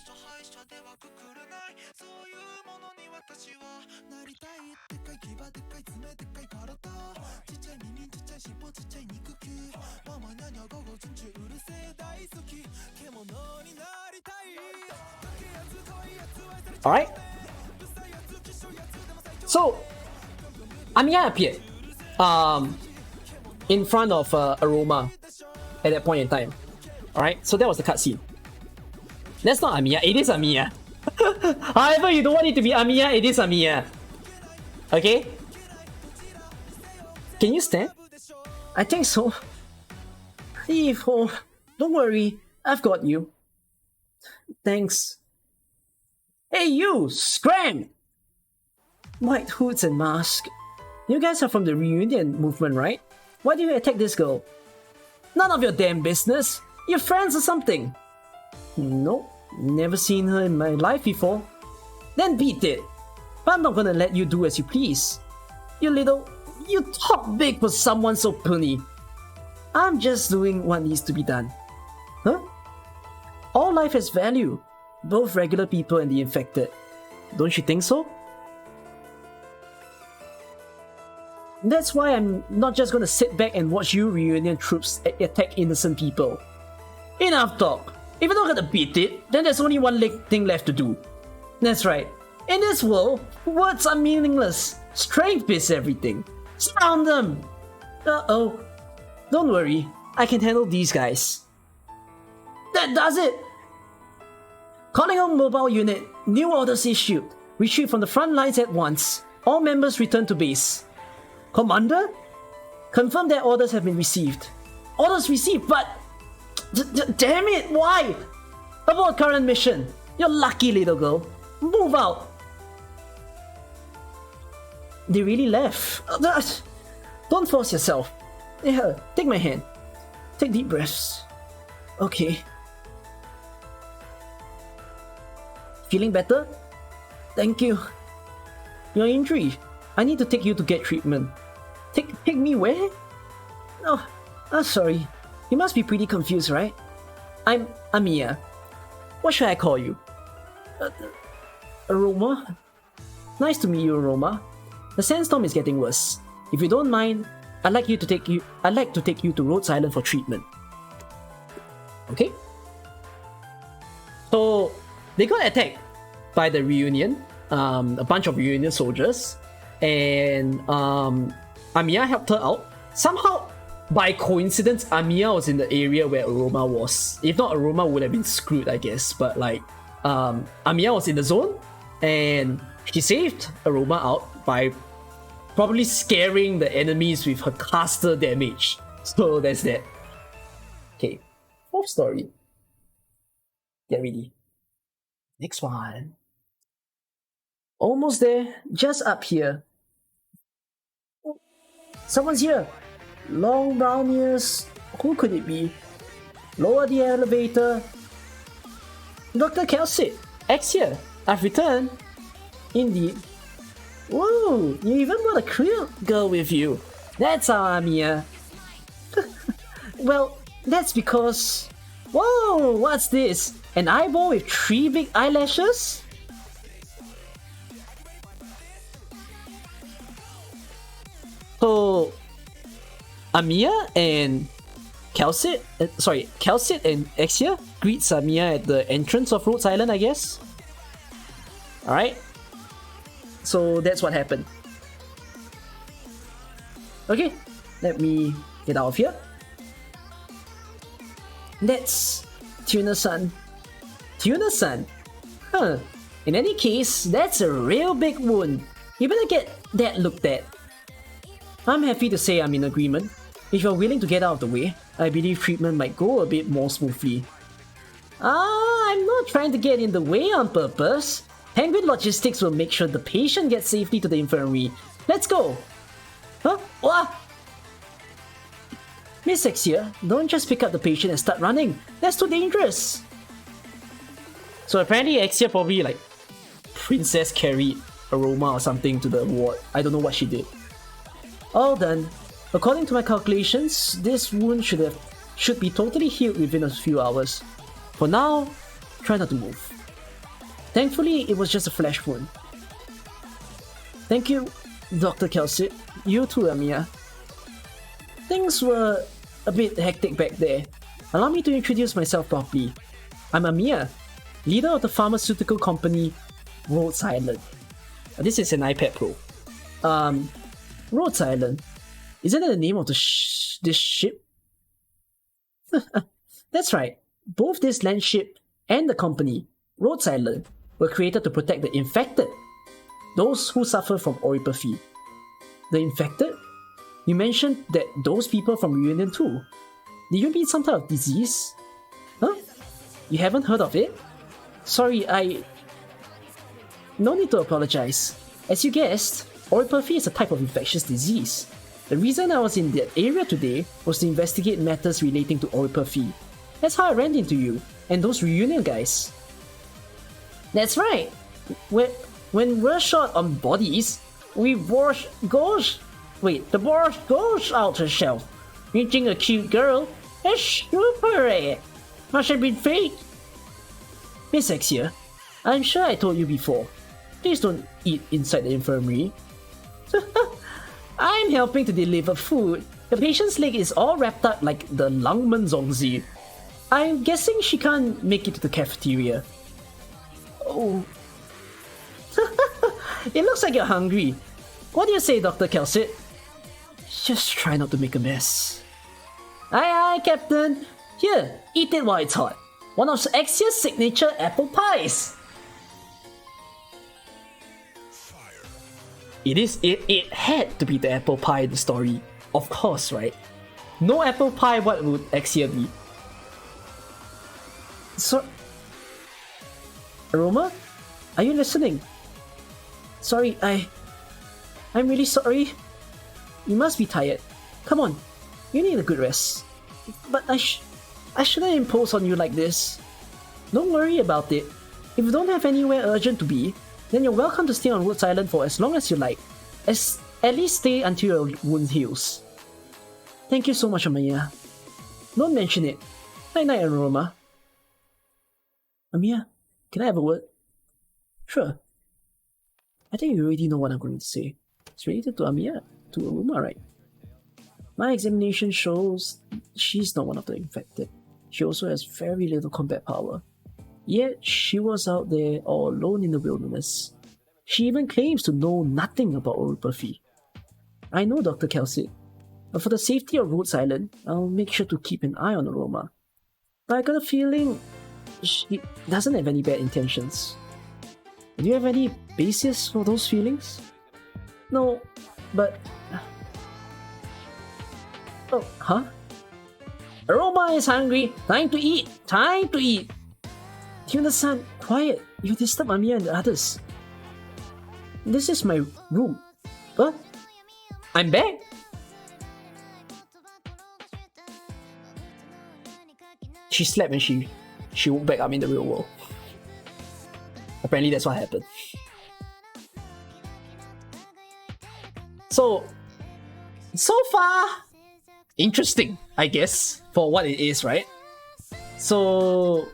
Alright? So, Amiya appeared in front of Aroma at that point in time. Alright, so that was the cutscene. That's not Amiya, it is Amiya. However, you don't want it to be Amiya, it is Amiya. Okay? Can you stand? I think so. Don't worry, I've got you. Thanks. Hey you, Scram! White hoods and mask. You guys are from the reunion movement, right? Why do you attack this girl? None of your damn business. You're friends or something. Nope, never seen her in my life before. Then beat it. But I'm not gonna let you do as you please. You talk big for someone so puny. I'm just doing what needs to be done. Huh? All life has value. Both regular people and the infected. Don't you think so? That's why I'm not just gonna sit back and watch you reunion troops attack innocent people. Enough talk. If you're not gonna beat it, then there's only one thing left to do. That's right. In this world, words are meaningless. Strength is everything. Surround them! Uh-oh. Don't worry, I can handle these guys. That does it! Calling on mobile unit, new orders issued. Retreat from the front lines at once. All members return to base. Commander? Confirm that orders have been received. Orders received, but... Damn it, why? Abort current mission. You're lucky, little girl. Move out. They really left. Don't force yourself. Yeah, take my hand. Take deep breaths. Okay. Feeling better? Thank you. Your injury. I need to take you to get treatment. Take me where? Oh, sorry. You must be pretty confused, right? I'm Amiya. What should I call you? Aroma? Nice to meet you, Aroma. The sandstorm is getting worse. If you don't mind, I'd like to take you to Rhodes Island for treatment. Okay? So they got attacked by the reunion, a bunch of reunion soldiers, and Amiya helped her out. Somehow, by coincidence, Amiya was in the area where Aroma was. If not, Aroma would have been screwed, I guess. But like, Amiya was in the zone, and she saved Aroma out by probably scaring the enemies with her caster damage. So that's that. Okay, fourth story. Get ready. Next one. Almost there, just up here. Someone's here. Long brown ears. Who could it be? Lower the elevator. Dr. Kelsit, X here. I've returned. Indeed. Whoa, you even brought a Krill girl with you. That's our Amiya. Well, that's because... Whoa, what's this? An eyeball with 3 big eyelashes? So, Amiya and Kelsit and Exia greets Amiya at the entrance of Rhodes Island, I guess. Alright? So that's what happened. Okay, let me get out of here. That's Tuna-san. Tuna-san? Huh. In any case, that's a real big wound. You better get that looked at. I'm happy to say I'm in agreement. If you're willing to get out of the way, I believe treatment might go a bit more smoothly. I'm not trying to get in the way on purpose. Penguin Logistics will make sure the patient gets safely to the infirmary. Let's go! Huh? What? Miss Exia, don't just pick up the patient and start running. That's too dangerous. So apparently Exia probably like princess carried Aroma or something to the ward. I don't know what she did. All done. According to my calculations, this wound should be totally healed within a few hours. For now, try not to move. Thankfully, it was just a flesh wound. Thank you, Dr. Kelsit. You too, Amiya. Things were a bit hectic back there. Allow me to introduce myself properly. I'm Amiya, leader of the pharmaceutical company Rhodes Island. This is an iPad Pro. Rhodes Island. Isn't that the name of this ship? That's right. Both this land ship and the company, Rhodes Island, were created to protect the infected, those who suffer from oropathy. The infected? You mentioned that those people from Reunion 2. Did you mean some type of disease? Huh? You haven't heard of it? Sorry, No need to apologize. As you guessed, oropathy is a type of infectious disease. The reason I was in that area today was to investigate matters relating to oropathy. That's how I ran into you, and those Reunion guys. That's right! When we're short on bodies, the boss goes out herself. Meeting a cute girl, that's super rare. Must have been fate. Miss Exia, I'm sure I told you before. Please don't eat inside the infirmary. I'm helping to deliver food. The patient's leg is all wrapped up like the Langmen Zongzi. I'm guessing she can't make it to the cafeteria. Oh. It looks like you're hungry. What do you say, Dr. Kelsit? Just try not to make a mess. Aye, Captain. Here, eat it while it's hot. One of Exia's signature apple pies. It had to be the apple pie in the story. Of course, right? No apple pie, what would Exia be? So... Aroma? Are you listening? Sorry, I'm really sorry. You must be tired. Come on, you need a good rest. But I shouldn't impose on you like this. Don't worry about it. If you don't have anywhere urgent to be, then you're welcome to stay on Rhodes Island for as long as you like. At least stay until your wound heals. Thank you so much, Amiya. Don't mention it. Night-night, Aroma. Amiya, can I have a word? Sure. I think you already know what I'm going to say. It's related to Amiya, to Aroma, right? My examination shows she's not one of the infected. She also has very little combat power. Yet, she was out there all alone in the wilderness. She even claims to know nothing about oropathy. I know, Dr. Kelsit, but for the safety of Rhodes Island, I'll make sure to keep an eye on Aroma. But I got a feeling she doesn't have any bad intentions. Do you have any basis for those feelings? No, but... Oh, huh? Aroma is hungry! Time to eat! Time to eat! Tuna-san, quiet! You disturb Amiya and the others. This is my room. What? I'm back? She slept and she woke back up in the real world. Apparently that's what happened. So far, interesting, I guess, for what it is, right? So,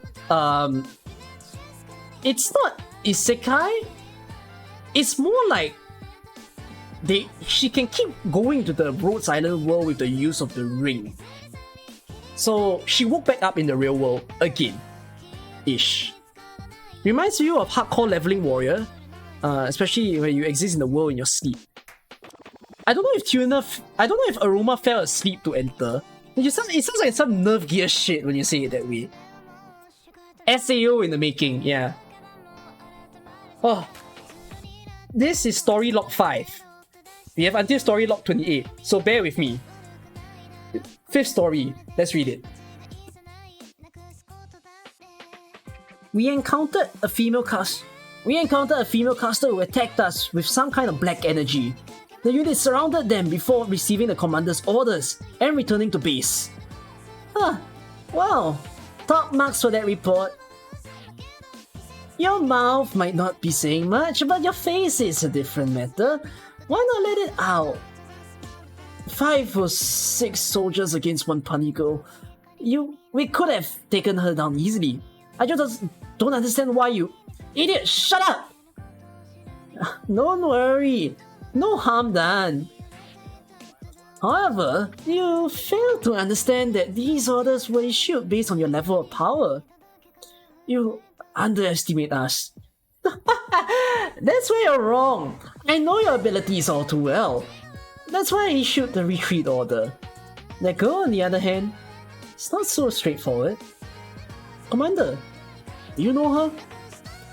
it's not isekai. It's more like she can keep going to the Rhodes Island world with the use of the ring. So she woke back up in the real world again, ish. Reminds you of Hardcore Leveling Warrior, especially when you exist in the world in your sleep. I don't know if Aroma fell asleep to enter. It sounds like some Nerve Gear shit when you say it that way. SAO in the making, yeah. Oh, this is story log 5. We have until story log 28, so bear with me. 5th story, let's read it. We encountered a female caster who attacked us with some kind of black energy. The unit surrounded them before receiving the commander's orders and returning to base. Well, top marks for that report. Your mouth might not be saying much, but your face is a different matter. Why not let it out? 5 or 6 soldiers against 1 punny girl. We could have taken her down easily. I just don't understand why you... Idiot, shut up! Don't worry. No harm done. However, you fail to understand that these orders were issued based on your level of power. You underestimate us. That's where you're wrong. I know your abilities all too well. That's why I issued the retreat order. That girl, on the other hand, it's not so straightforward. Commander, do you know her?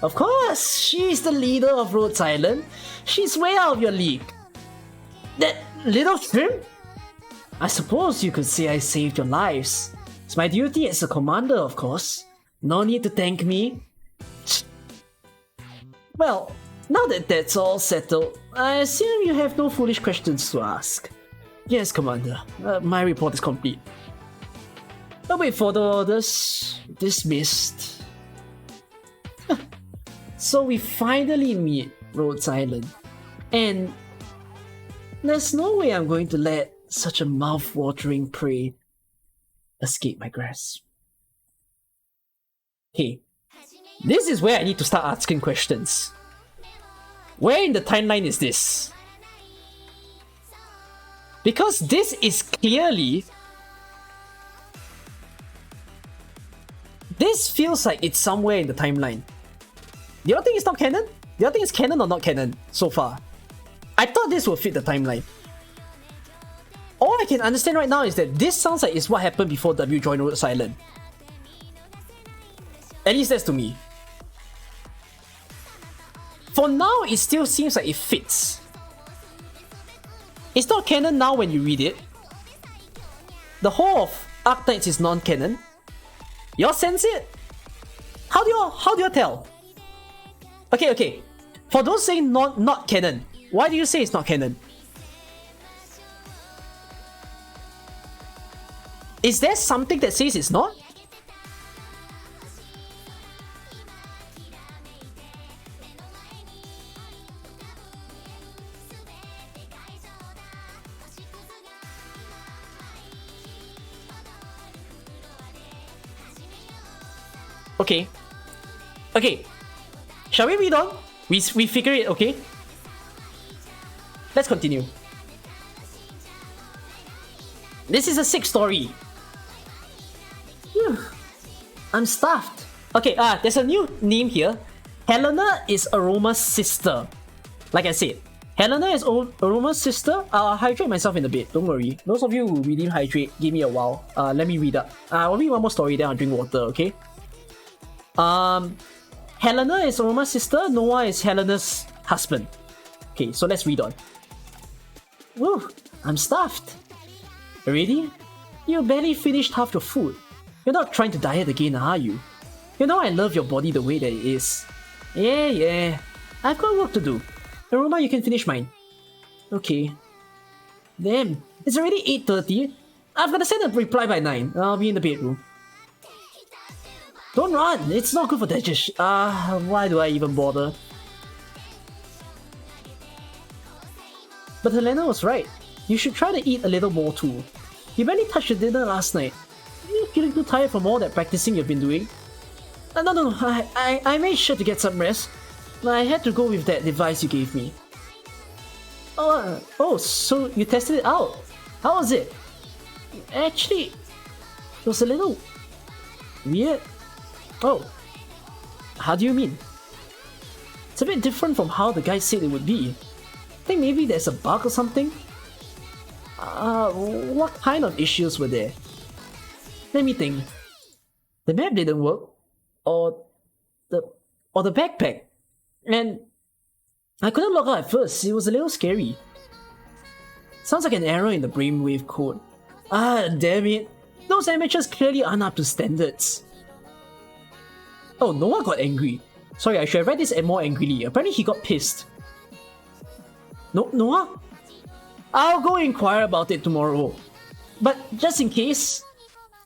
Of course, she's the leader of Rhodes Island. She's way out of your league. That little shrimp? I suppose you could say I saved your lives. It's my duty as a commander, of course. No need to thank me. Well, now that that's all settled, I assume you have no foolish questions to ask. Yes, Commander. My report is complete. I'll wait for the orders. Dismissed. So we finally meet Rhodes Island. And there's no way I'm going to let such a mouth-watering prey escape my grasp. Hey, this is where I need to start asking questions. Where in the timeline is this? Because this is clearly... This feels like it's somewhere in the timeline. Do you think it's not canon? Do you think it's canon or not canon so far? I thought this would fit the timeline. All I can understand right now is that this sounds like it's what happened before W joined Rhodes Island. At least that's to me. For now, it still seems like it fits. It's not canon now when you read it. The whole of Arknights is non-canon. Y'all sense it? How do you tell? Okay. For those saying not canon, why do you say it's not canon? Is there something that says it's not? Okay. Shall we read on? We figure it, okay? Let's continue. This is a 6th story. I'm stuffed. Okay, there's a new name here. Helena is Aroma's sister. Like I said, Helena is Aroma's sister. I'll hydrate myself in a bit, don't worry. Those of you who redeem hydrate, give me a while. Let me read up. I'll read one more story, then I'll drink water, okay? Helena is Aroma's sister, Noah is Helena's husband. Okay, so let's read on. Woo, I'm stuffed. Already? You barely finished half your food. You're not trying to diet again, are you? You know I love your body the way that it is. Yeah. I've got work to do. Aroma, you can finish mine. Okay. Damn, it's already 8:30. I've got to send a reply by 9. I'll be in the bedroom. Don't run! It's not good for digestion. Why do I even bother? But Helena was right. You should try to eat a little more too. You barely touched your dinner last night. You're feeling too tired from all that practicing you've been doing? No. I made sure to get some rest. I had to go with that device you gave me. Oh, so you tested it out. How was it? Actually, it was a little weird. Oh, how do you mean? It's a bit different from how the guy said it would be. I think maybe there's a bug or something? What kind of issues were there? Let me think. The map didn't work, or the backpack, and I couldn't log out at first. It was a little scary. Sounds like an error in the brainwave code. Ah, damn it! Those amateurs clearly aren't up to standards. Oh, Noah got angry. Sorry, I should have read this more angrily. Apparently, he got pissed. No, Noah? I'll go inquire about it tomorrow. But just in case,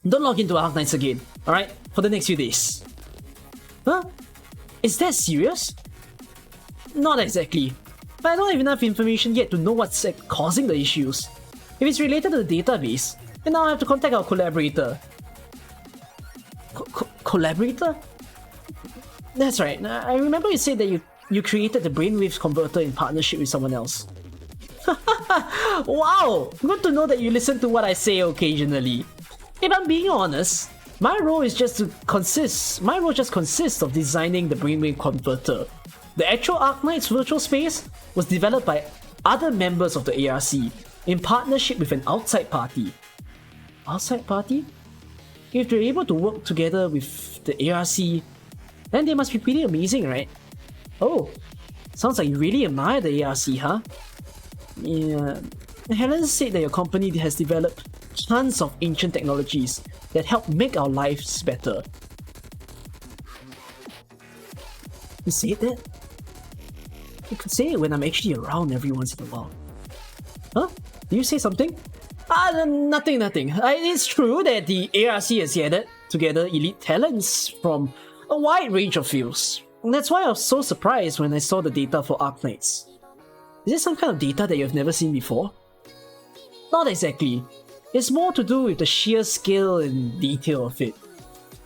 don't log into Arknights again, alright? For the next few days. Huh? Is that serious? Not exactly. But I don't have enough information yet to know what's causing the issues. If it's related to the database, then I'll have to contact our collaborator. Collaborator? That's right. I remember you said that you created the brainwaves converter in partnership with someone else. Wow! Good to know that you listen to what I say occasionally. If I'm being honest, my role just consists of designing the brainwave converter. The actual Arknights virtual space was developed by other members of the ARC in partnership with an outside party. Outside party? If they're able to work together with the ARC, then they must be pretty amazing, right? Oh, sounds like you really admire the ARC, huh? Yeah, Helen said that your company has developed tons of ancient technologies that help make our lives better. You said that? You could say it when I'm actually around every once in a while. Huh? Did you say something? Nothing. It's true that the ARC has gathered together elite talents from a wide range of fields. And that's why I was so surprised when I saw the data for Arknights. Is this some kind of data that you've never seen before? Not exactly. It's more to do with the sheer scale and detail of it.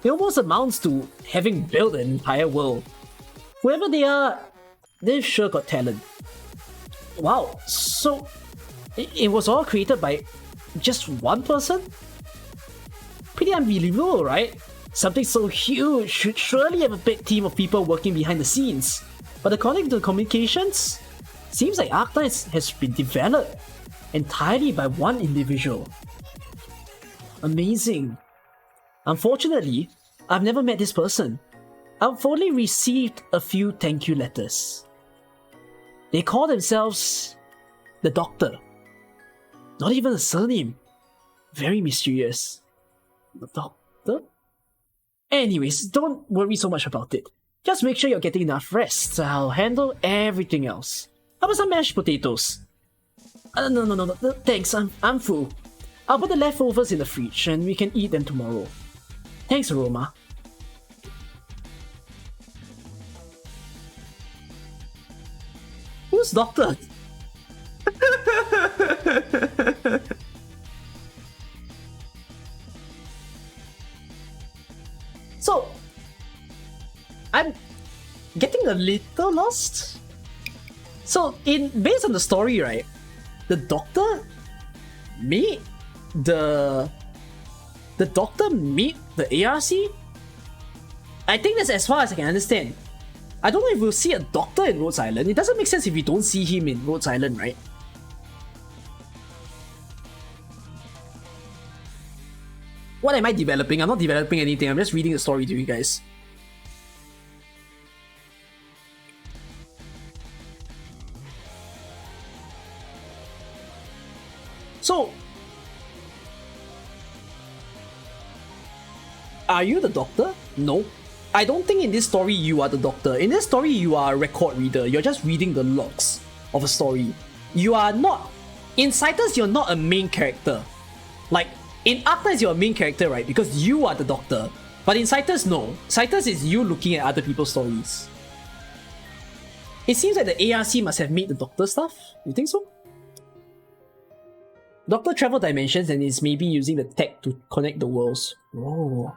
It almost amounts to having built an entire world. Whoever they are, they've sure got talent. Wow, so it was all created by just one person? Pretty unbelievable, right? Something so huge should surely have a big team of people working behind the scenes. But according to the communications, seems like Arknights has been developed entirely by one individual. Amazing. Unfortunately, I've never met this person. I've only received a few thank you letters. They call themselves the Doctor. Not even a surname. Very mysterious. The Doctor? Anyways, don't worry so much about it. Just make sure you're getting enough rest. I'll handle everything else. How about some mashed potatoes? No, thanks, I'm full. I'll put the leftovers in the fridge and we can eat them tomorrow. Thanks, Aroma. Who's Doctor? So, I'm getting a little lost. So, based on the story, right, the Doctor meet the Doctor meet the ARC? I think that's as far as I can understand. I don't know if we'll see a Doctor in Rhodes Island. It doesn't make sense if we don't see him in Rhodes Island, right? What am I developing? I'm not developing anything. I'm just reading the story to you guys. So, are you the Doctor? No. I don't think in this story you are the Doctor. In this story, you are a record reader. You're just reading the logs of a story. You are not... In Cytus, you're not a main character. Like, in Arknights, you're a main character, right? Because you are the Doctor. But in Cytus, no. Cytus is you looking at other people's stories. It seems like the ARC must have made the Doctor stuff. You think so? Doctor travel dimensions and is maybe using the tech to connect the worlds. Oh.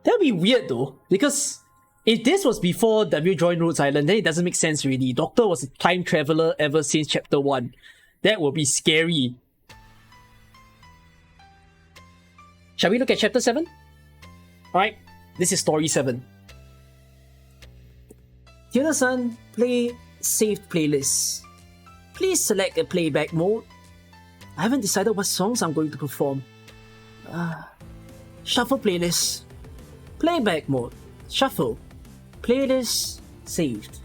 That'd be weird though, because if this was before W joined Rhodes Island, then it doesn't make sense really. Doctor was a time traveler ever since chapter 1. That would be scary. Shall we look at chapter 7? Alright, this is story 7. Tuna-san, play saved playlist. Please select a playback mode. I haven't decided what songs I'm going to perform. Shuffle playlist. Playback mode. Shuffle. Playlist saved.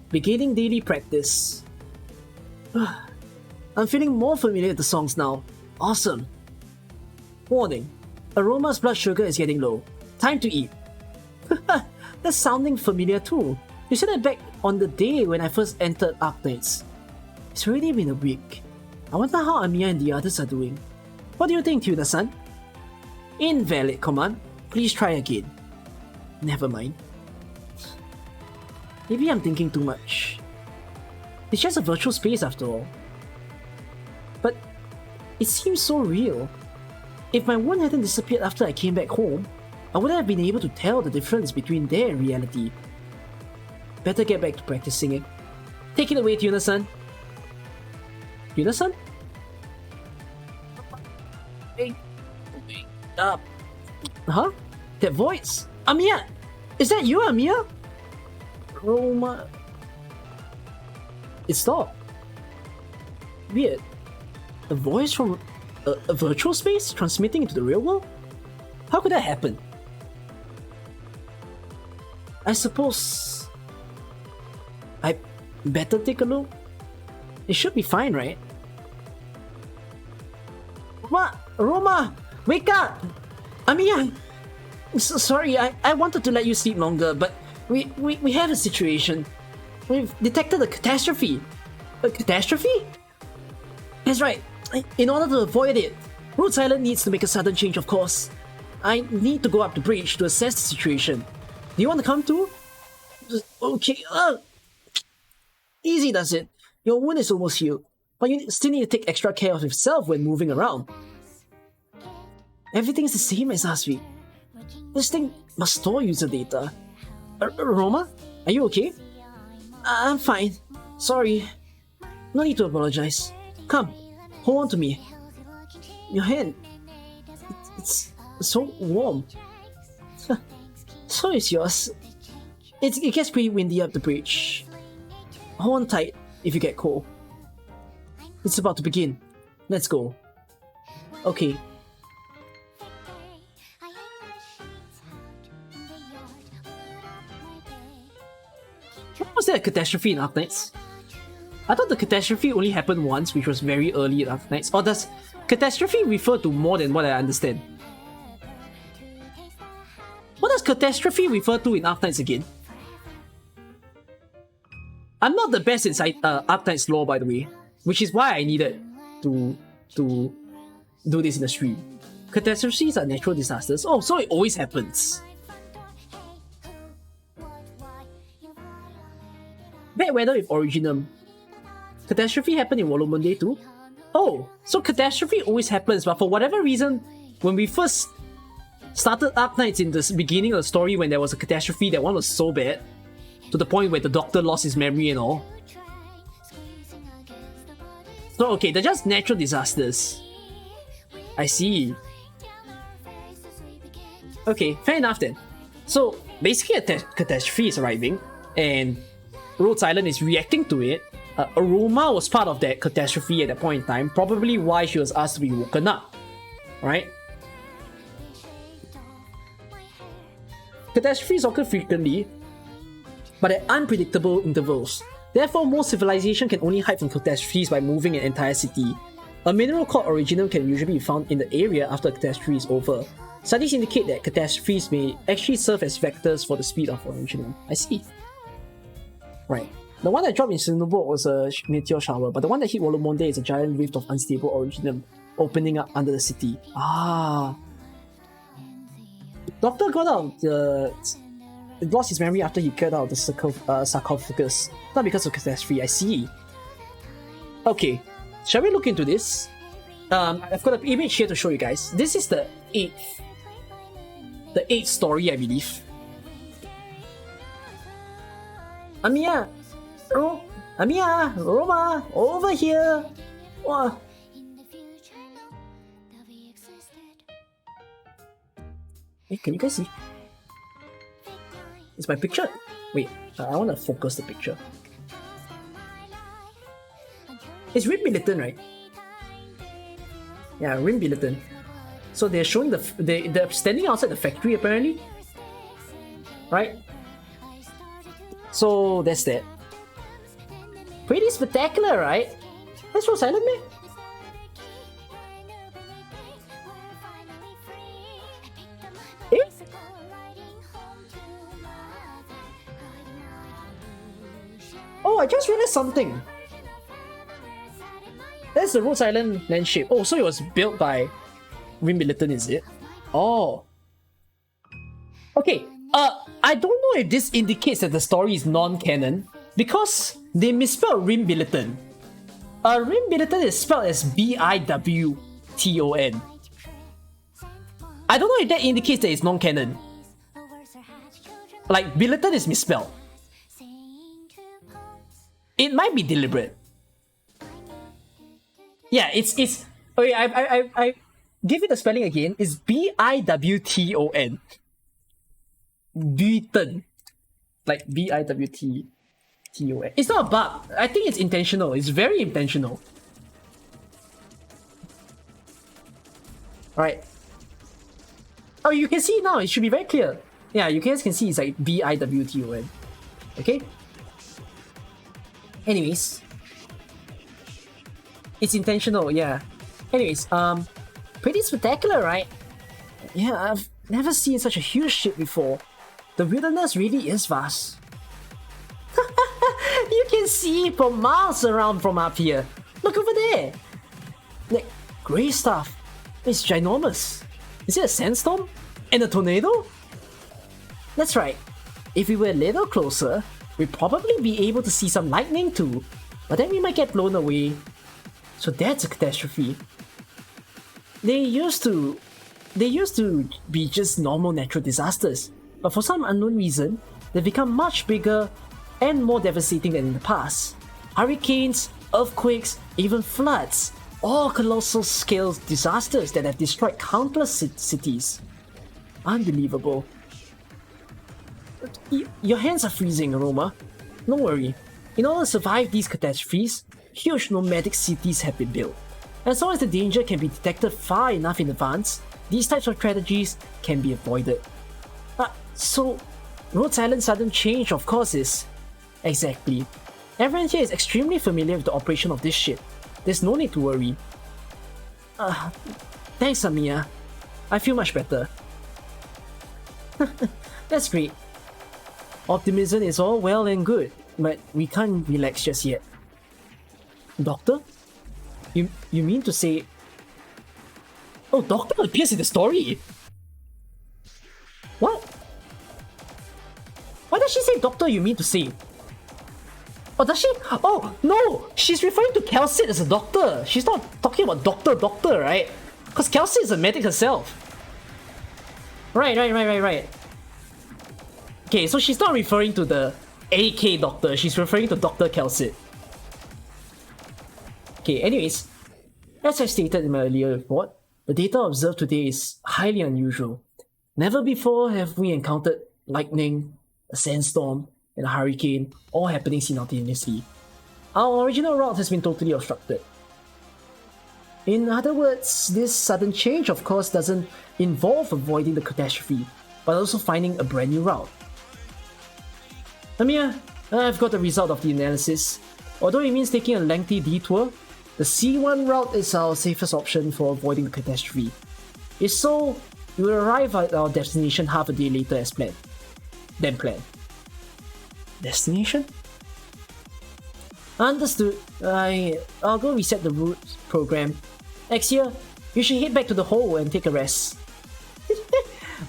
Beginning daily practice. I'm feeling more familiar with the songs now. Awesome. Warning. Aroma's blood sugar is getting low. Time to eat. That's sounding familiar too. You said that back on the day when I first entered Arknights. It's already been a week. I wonder how Amiya and the others are doing. What do you think, Tuna-san? Invalid command. Please try again. Never mind. Maybe I'm thinking too much. It's just a virtual space after all. But it seems so real. If my wound hadn't disappeared after I came back home, I wouldn't have been able to tell the difference between their reality. Better get back to practicing it. Take it away, Tuna-san. Tuna-san? Wake up. Huh? That voice? Amiya! Is that you, Amiya? Roma... It stopped. Weird. A voice from a virtual space transmitting into the real world? How could that happen? I suppose... I better take a look? It should be fine, right? Roma! Wake up! Amiya! Sorry, I wanted to let you sleep longer, but we have a situation. We've detected a catastrophe. A catastrophe? That's right. In order to avoid it, Rhodes Island needs to make a sudden change, of course. I need to go up the bridge to assess the situation. Do you want to come too? Okay. Easy does it. Your wound is almost healed, but you still need to take extra care of yourself when moving around. Everything is the same as last week. This thing must store user data. Roma? Are you okay? I'm fine. Sorry. No need to apologize. Come, hold on to me. Your hand. It's so warm. So is yours. It gets pretty windy up the bridge. Hold on tight if you get cold. It's about to begin. Let's go. Okay. What was that a catastrophe in Arknights? I thought the catastrophe only happened once, which was very early in Arknights. Or does catastrophe refer to more than what I understand? What does catastrophe refer to in Arknights again? I'm not the best in Arknights lore, by the way, which is why I needed to do this in the stream. Catastrophes are natural disasters. Oh, so it always happens. Bad weather with Originum. Catastrophe happened in Wolomonde too? Oh, so catastrophe always happens, but for whatever reason, when we first started Arknights in the beginning of the story, when there was a catastrophe, that one was so bad, to the point where the doctor lost his memory and all. So okay, they're just natural disasters. I see. Okay, fair enough then. So basically a catastrophe is arriving, and Rhodes Island is reacting to it. Aroma was part of that catastrophe at that point in time, probably why she was asked to be woken up, right? Catastrophes occur frequently, but at unpredictable intervals. Therefore, most civilization can only hide from catastrophes by moving an entire city. A mineral called Originum can usually be found in the area after a catastrophe is over. Studies indicate that catastrophes may actually serve as vectors for the speed of Originum. I see. Right. The one that dropped in Sinnobo was a meteor shower, but the one that hit Wolomonde is a giant rift of unstable Originum opening up under the city. Ah. Doctor got out lost his memory after he cleared out the sarcophagus. Not because of catastrophe, I see. Okay, shall we look into this? I've got an image here to show you guys. This is the 8th story, I believe. Amiya! Amiya! Roma! Over here! Wow. Hey, can you guys see? It's my picture. Wait, I want to focus the picture. It's Rim Billiton, right? Yeah, Rim Billiton. So they're showing they're standing outside the factory apparently, right? So that's that. Pretty spectacular, right? That's Rhode Island, man. Oh, I just realized something. That's the Rhode Island landscape. Oh, so it was built by Rim Billiton, is it? Oh. Okay, I don't know if this indicates that the story is non-canon because they misspelled Rim Billiton. Rim Billiton is spelled as B-I-W-T-O-N. I don't know if that indicates that it's non-canon. Like, Billiton is misspelled. It might be deliberate. Yeah, it's okay, I give it the spelling again. It's B-I-W-T-O-N. Beaten. Like B-I-W-T-T-O-N. It's not a bug. I think it's intentional. It's very intentional. Alright. Oh, you can see now. It should be very clear. Yeah, you guys can see it's like B-I-W-T-O-N. Okay? Anyways. It's intentional, yeah. Anyways, pretty spectacular, right? Yeah, I've never seen such a huge ship before. The wilderness really is vast. You can see it for miles around from up here. Look over there. Like, grey stuff. It's ginormous. Is it a sandstorm? And a tornado? That's right. If we were a little closer, we'd probably be able to see some lightning too. But then we might get blown away. So that's a catastrophe. They used to be just normal natural disasters, but for some unknown reason, they've become much bigger and more devastating than in the past. Hurricanes, earthquakes, even floods, all colossal scale disasters that have destroyed countless cities. Unbelievable. Your hands are freezing, Aroma. Don't worry. In order to survive these catastrophes, huge nomadic cities have been built. As long as the danger can be detected far enough in advance, these types of tragedies can be avoided. So, Rhode Island's sudden change of course is... Exactly. Everyone here is extremely familiar with the operation of this ship. There's no need to worry. Thanks, Amiya. I feel much better. That's great. Optimism is all well and good, but we can't relax just yet. Doctor? You mean to say... Oh, Doctor appears in the story! What? Why does she say Doctor, you mean to say? Oh, does she? Oh, no! She's referring to Kelsey as a doctor! She's not talking about doctor, right? Because Kelsey is a medic herself. Right. Okay, so she's not referring to the AK doctor, she's referring to Dr. Kelsey. Okay, anyways, as I stated in my earlier report, the data observed today is highly unusual. Never before have we encountered lightning, a sandstorm, and a hurricane all happening simultaneously. Our original route has been totally obstructed. In other words, this sudden change of course doesn't involve avoiding the catastrophe, but also finding a brand new route. Amiya, I've got the result of the analysis. Although it means taking a lengthy detour, the C1 route is our safest option for avoiding the catastrophe. If so, we will arrive at our destination half a day later as planned. Then planned. Destination? Understood. I'll go reset the route program. Exia, you should head back to the hole and take a rest.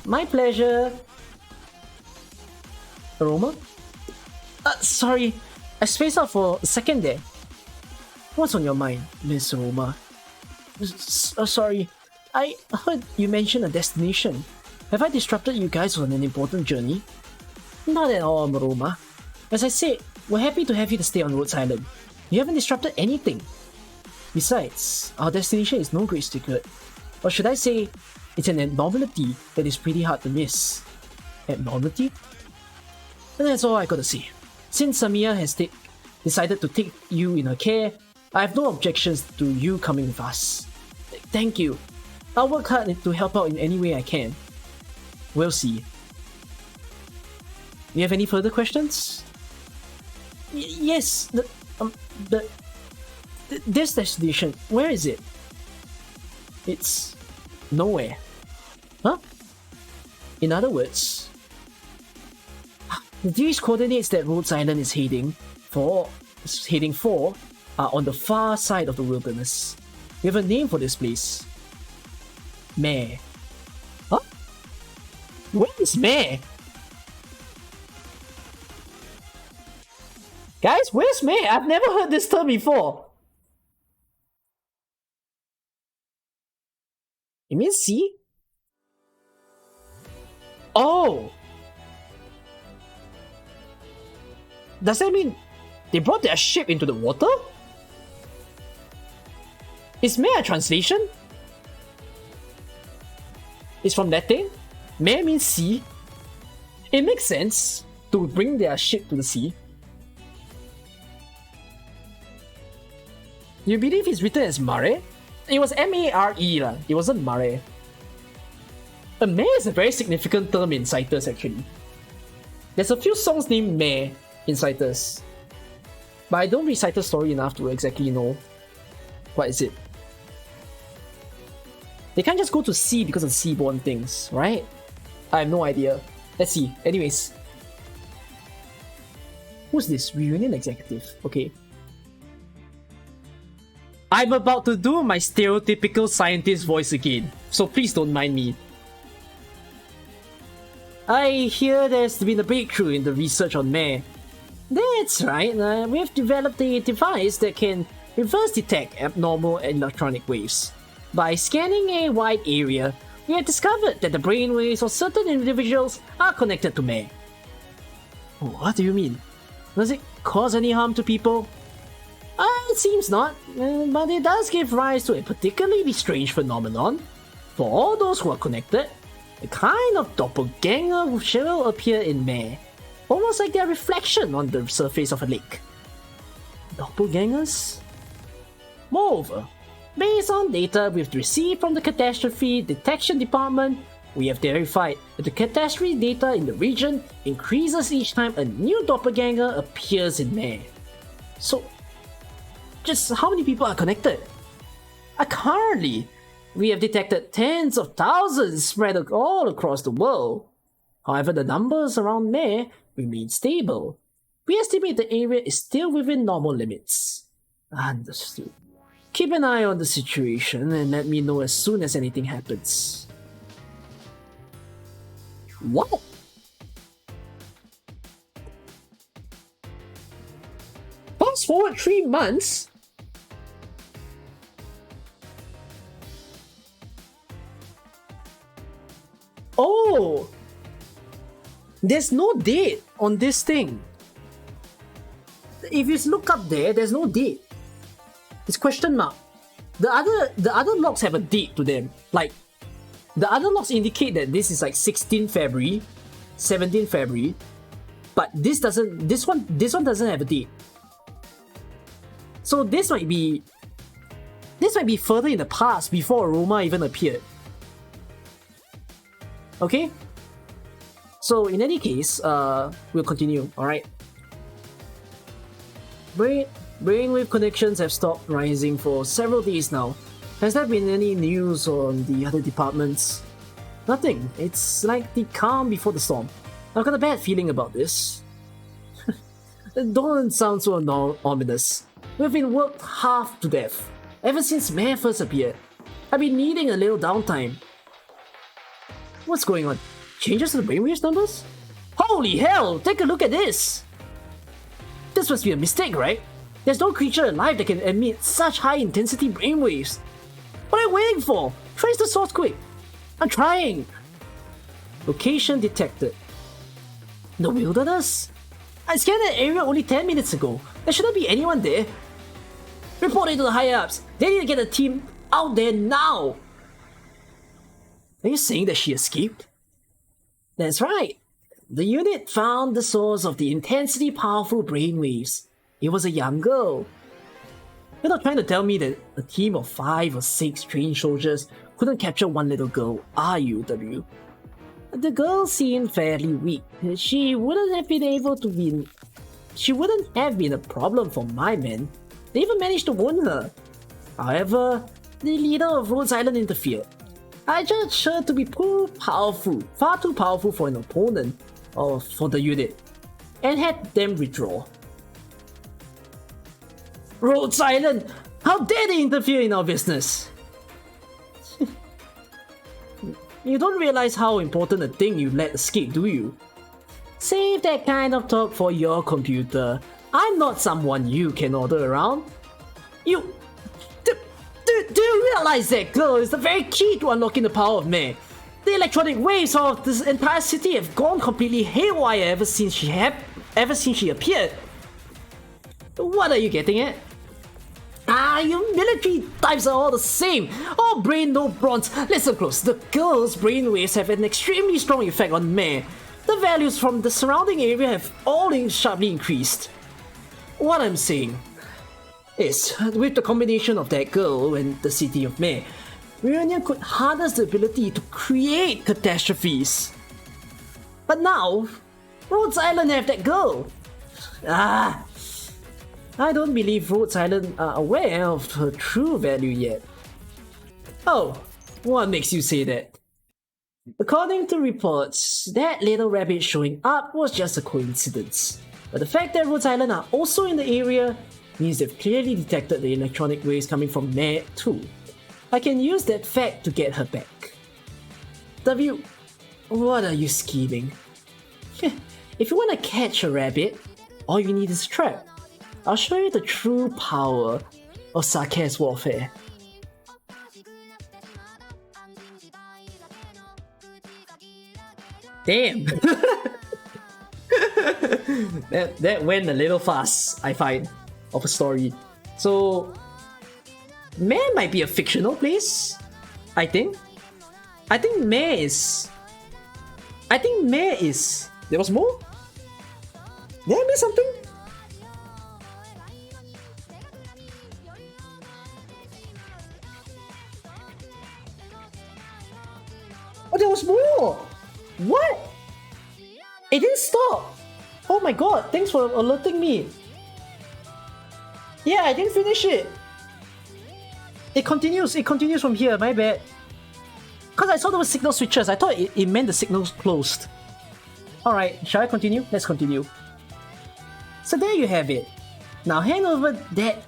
My pleasure. Aroma? Sorry, I spaced out for a second there. What's on your mind, Miss Aroma? Sorry, I heard you mention a destination. Have I disrupted you guys on an important journey? Not at all, Aroma. As I said, we're happy to have you to stay on Rhode Island. You haven't disrupted anything. Besides, our destination is no great secret. Or should I say, it's an abnormality that is pretty hard to miss. Abnormality? And that's all I gotta say. Since Samia has decided to take you in her care, I have no objections to you coming with us. Thank you. I'll work hard to help out in any way I can. We'll see. You have any further questions? Yes. This destination, where is it? It's nowhere. Huh? In other words, these coordinates that Rhodes Island is heading for are on the far side of the wilderness. We have a name for this place. Mare. Huh? Where is Mare? Guys, where's Mare? I've never heard this term before. You mean sea? Oh! Does that mean they brought their ship into the water? Is Mare a translation? It's from that thing? Mare means sea. It makes sense to bring their ship to the sea. You believe it's written as Mare? It was M-A-R-E lah. It wasn't Mare. A mare is a very significant term in Cytus actually. There's a few songs named Mare in Cytus. But I don't read Cytus story enough to exactly know what is it. They can't just go to sea because of seaborne things, right? I have no idea. Let's see. Anyways. Who's this? Reunion executive. Okay. I'm about to do my stereotypical scientist voice again, so please don't mind me. I hear there's been a breakthrough in the research on Mare. That's right, we've developed a device that can reverse detect abnormal electronic waves. By scanning a wide area, we have discovered that the brainwaves of certain individuals are connected to Mare. What do you mean? Does it cause any harm to people? It seems not, but it does give rise to a particularly strange phenomenon. For all those who are connected, a kind of doppelganger will appear in Mare, almost like their reflection on the surface of a lake. Doppelgangers? Moreover, based on data we've received from the Catastrophe Detection Department, we have verified that the catastrophe data in the region increases each time a new doppelganger appears in Mare. So, just how many people are connected? Currently, we have detected tens of thousands spread all across the world. However, the numbers around Mare remain stable. We estimate the area is still within normal limits. Understood. Keep an eye on the situation and let me know as soon as anything happens. What? Fast forward 3 months? Oh! There's no date on this thing. If you look up there, there's no date. It's question mark. The other logs have a date to them. Like, the other logs indicate that this is like 16 February, 17 February, but this one doesn't have a date. So this might be further in the past before Aroma even appeared. Okay? So in any case, we'll continue, alright? Brainwave connections have stopped rising for several days now. Has there been any news on the other departments? Nothing. It's like the calm before the storm. I've got a bad feeling about this. Don't sound so ominous. We've been worked half to death. Ever since Mare first appeared. I've been needing a little downtime. What's going on? Changes to the brainwaves numbers? Holy hell! Take a look at this! This must be a mistake, right? There's no creature alive that can emit such high-intensity brainwaves. What are you waiting for? Trace the source quick! I'm trying! Location detected. The wilderness? I scanned that area only 10 minutes ago. There shouldn't be anyone there. Report it to the higher-ups. They need to get a team out there now! Are you saying that she escaped? That's right. The unit found the source of the intensely powerful brainwaves. It was a young girl. You're not trying to tell me that a team of 5 or 6 trained soldiers couldn't capture one little girl, are you, W? The girl seemed fairly weak. She wouldn't have been a problem for my men. They even managed to wound her. However, the leader of Rhodes Island interfered. I judged her to be far too powerful for an opponent, or for the unit, and had them withdraw. Rhodes Island! How dare they interfere in our business? You don't realize how important a thing you let escape, do you? Save that kind of talk for your computer. I'm not someone you can order around. You... Do you realize that girl is the very key to unlocking the power of Mei? The electronic waves of this entire city have gone completely haywire ever since she appeared. What are you getting at? You military types are all the same. All brain, no bronze. Listen close. The girl's brainwaves have an extremely strong effect on Mei. The values from the surrounding area have all sharply increased. What I'm saying is, with the combination of that girl and the city of Mei, Reunion could harness the ability to create catastrophes. But now, Rhodes Island have that girl. I don't believe Rhodes Island are aware of her true value yet. Oh, what makes you say that? According to reports, that little rabbit showing up was just a coincidence. But the fact that Rhodes Island are also in the area means they've clearly detected the electronic waves coming from Mei too. I can use that fact to get her back. W, what are you scheming? If you want to catch a rabbit, all you need is a trap. I'll show you the true power of sarcasm warfare. Damn! that went a little fast, I find, of a story. So, Mei might be a fictional place, I think. I think Mei is... There was more? Did I miss something? Oh, there was more! What? It didn't stop! Oh my god, thanks for alerting me. Yeah, I didn't finish it. It continues from here, my bad. Because I saw there were signal switches, I thought it meant the signal's closed. Alright, shall I continue? Let's continue. So there you have it. Now hand over that...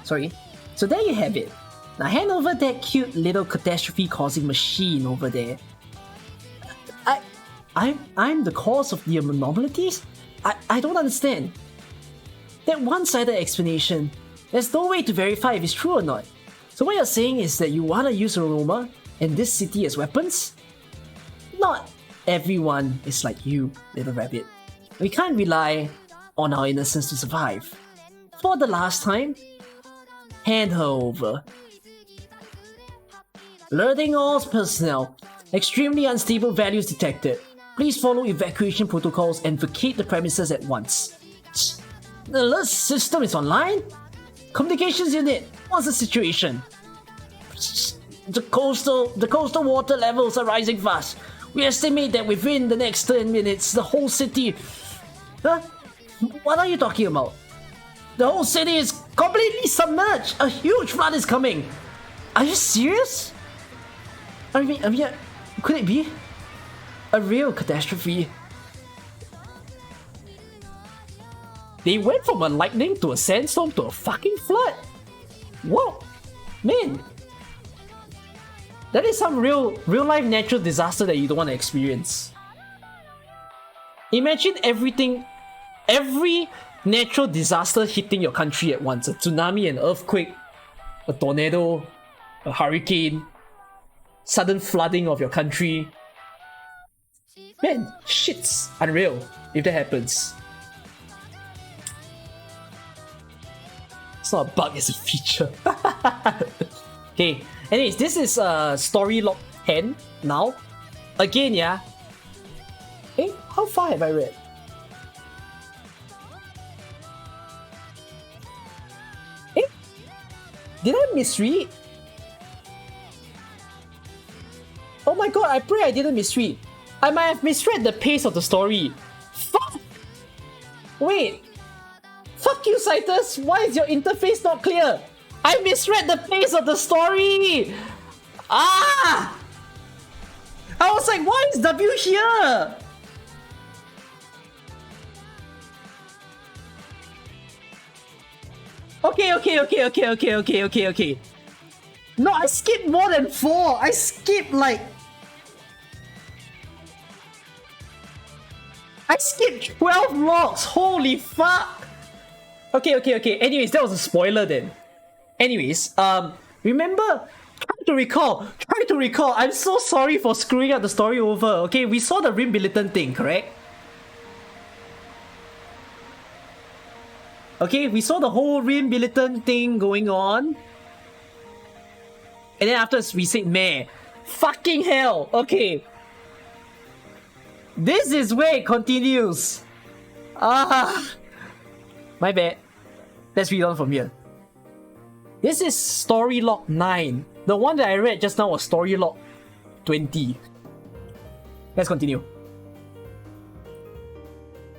Sorry. So there you have it. Now hand over that cute little catastrophe-causing machine over there. I'm the cause of the anomalies? I don't understand. That one-sided explanation, there's no way to verify if it's true or not. So what you're saying is that you want to use Aroma and this city as weapons? Not everyone is like you, little rabbit. We can't rely on our innocence to survive. For the last time, hand her over. Alerting all personnel. Extremely unstable values detected. Please follow evacuation protocols and vacate the premises at once. The alert system is online? Communications unit, what's the situation? The coastal water levels are rising fast. We estimate that within the next 10 minutes, the whole city... Huh? What are you talking about? The whole city is completely submerged! A huge flood is coming! Are you serious? I mean, could it be a real catastrophe? They went from a lightning to a sandstorm to a fucking flood. Whoa, man, that is some real life natural disaster that you don't want to experience. Imagine every natural disaster hitting your country at once: a tsunami, an earthquake, a tornado, a hurricane, sudden flooding of your country. Man, shit's unreal if that happens. It's not a bug, it's a feature. Okay, anyways, this is story log 10 now. Again, yeah, How far have I read? Eh? Did I misread? Oh my god, I pray I didn't misread. I might have misread the pace of the story. Fuck! Wait! Fuck you, Cytus! Why is your interface not clear? I misread the pace of the story! Ah! I was like, why is W here? Okay. No, I skipped more than 4. I skipped like... I skipped 12 logs. Holy fuck. Okay. Anyways, that was a spoiler then. Anyways, remember... Try to recall. I'm so sorry for screwing up the story over. Okay, we saw the Rim Biliton thing, correct? Okay, we saw the whole Rim Biliton thing going on. And then afterwards we said meh. Fucking hell. Okay. This is where it continues. My bad. Let's read on from here. This is story log 9. The one that I read just now was story log 20. Let's continue.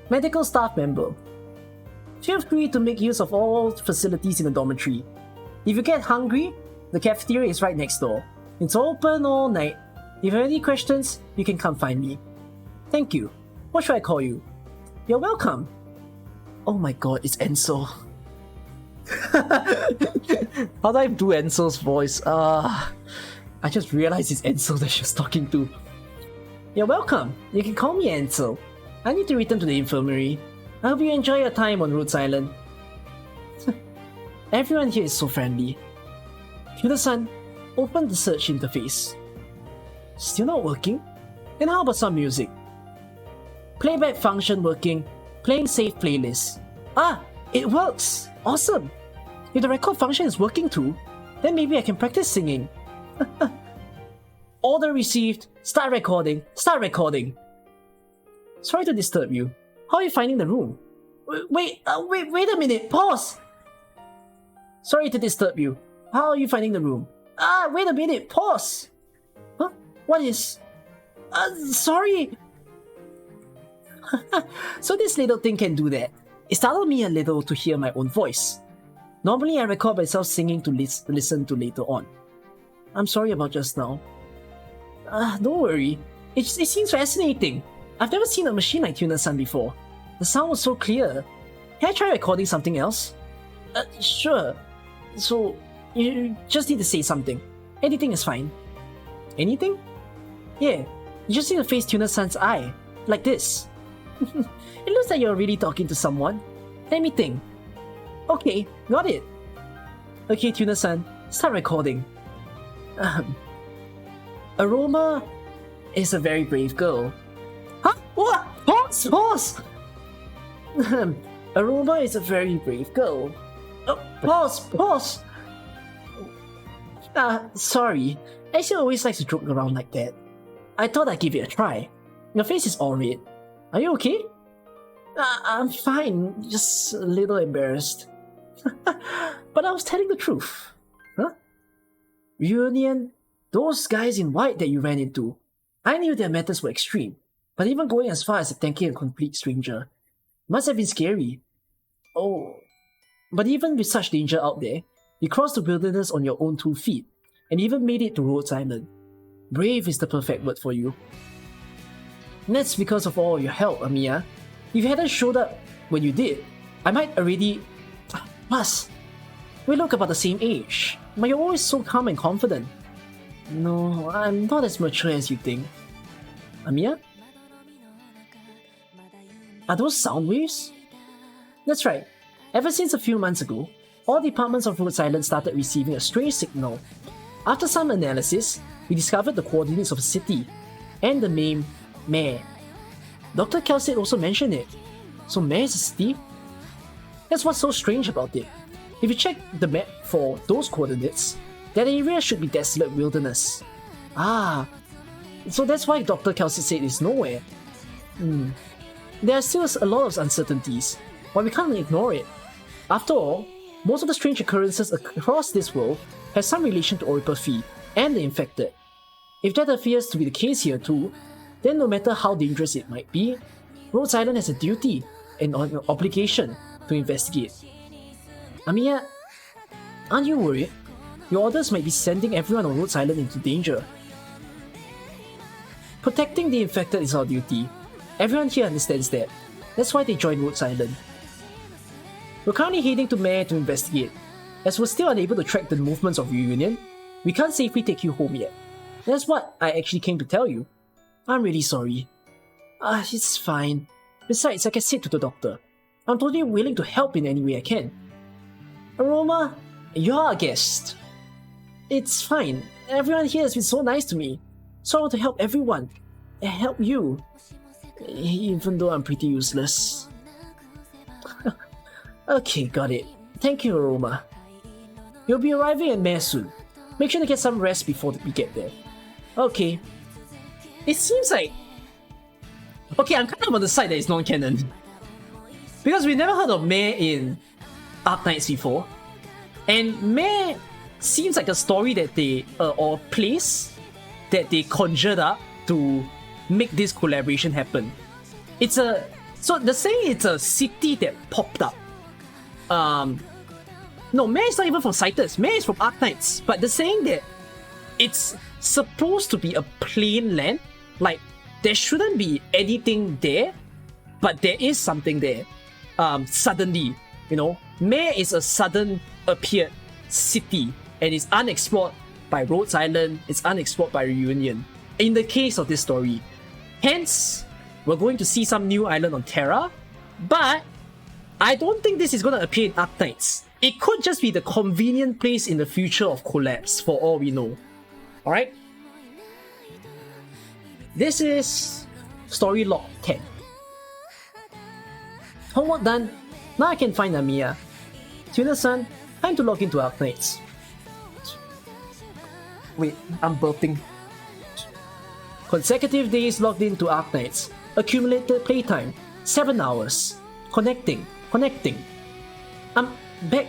Medical staff member. Feel free to make use of all facilities in the dormitory. If you get hungry, the cafeteria is right next door. It's open all night. If you have any questions, you can come find me. Thank you. What should I call you? You're welcome. Oh my god, it's Enso. How do I do Enso's voice? I just realized it's Enso that she's talking to. You're welcome. You can call me Enso. I need to return to the infirmary. I hope you enjoy your time on Rhodes Island. Everyone here is so friendly. Hyuna-san, open the search interface. Still not working? Then how about some music? Playback function working. Playing save playlist. Ah, it works! Awesome! If the record function is working too, then maybe I can practice singing. Order received. Start recording. Sorry to disturb you. How are you finding the room? Wait a minute. Pause! Sorry to disturb you. How are you finding the room? Wait a minute. Pause! Huh? What is... sorry! So this little thing can do that. It startled me a little to hear my own voice. Normally I record myself singing to listen to later on. I'm sorry about just now. Don't worry. It seems fascinating. I've never seen a machine like Hyuna-san before. The sound was so clear. Can I try recording something else? Sure. So, you just need to say something. Anything is fine. Anything? Yeah, you just need to face Hyuna-san's eye. Like this. It looks like you're really talking to someone. Let me think. Okay, got it. Okay, Hyuna-san, start recording. Aroma is a very brave girl. Huh? What? Pause! Aroma is a very brave girl. Pause! Sorry. Actually, always likes to joke around like that. I thought I'd give it a try. Your face is all red. Are you okay? I'm fine, just a little embarrassed. But I was telling the truth. Huh? Reunion? Those guys in white that you ran into. I knew their methods were extreme, but even going as far as attacking a complete stranger must have been scary. Oh, but even with such danger out there, you crossed the wilderness on your own 2 feet, and even made it to Rhodes Island. Brave is the perfect word for you. And that's because of all your help, Amiya. If you hadn't showed up when you did, I might already... Plus, we look about the same age, but you're always so calm and confident. No, I'm not as mature as you think. Amiya? Are those sound waves? That's right. Ever since a few months ago, all departments of Rhodes Island started receiving a strange signal. After some analysis, we discovered the coordinates of a city, and the name Mare. Dr. Kelsit also mentioned it. So Mare is a city? That's what's so strange about it. If you check the map for those coordinates, that area should be desolate wilderness. So that's why Dr. Kelsit said it's nowhere. There are still a lot of uncertainties, but we can't ignore it. After all, most of the strange occurrences across this world have some relation to Oripa Phi and the infected. If that appears to be the case here too, then no matter how dangerous it might be, Rhodes Island has a duty and an obligation to investigate. Amiya, aren't you worried? Your orders might be sending everyone on Rhodes Island into danger. Protecting the infected is our duty. Everyone here understands that. That's why they joined Rhodes Island. We're currently heading to Mare to investigate. As we're still unable to track the movements of Reunion, we can't safely take you home yet. That's what I actually came to tell you. I'm really sorry. It's fine. Besides, like I said to the doctor, I'm totally willing to help in any way I can. Aroma, you're a guest. It's fine. Everyone here has been so nice to me. So I want to help everyone. And help you. Even though I'm pretty useless. Okay, got it. Thank you, Aroma. You'll be arriving at Mare soon. Make sure to get some rest before we get there. Okay. It seems like... Okay, I'm kind of on the side that it's non-canon. Because we never heard of Mare in Arknights before. And Mare seems like a story that they... or a place that they conjured up to make this collaboration happen. It's a... So they're saying it's a city that popped up. No, Mare is not even from Cytus. Mare is from Arknights. But they're saying that it's supposed to be a plain land. Like, there shouldn't be anything there, but there is something there. Suddenly, you know, Mare is a sudden appeared city and it's unexplored by Rhodes Island, it's unexplored by Reunion. In the case of this story. Hence, we're going to see some new island on Terra, but I don't think this is going to appear in Arknights. It could just be the convenient place in the future of Collapse, for all we know. Alright? This is story log 10. Homework done. Now I can find Amiya. Tuna-san, time to log into Arknights. Wait, I'm burping. Consecutive days logged into Arknights. Accumulated playtime, 7 hours. Connecting. I'm back.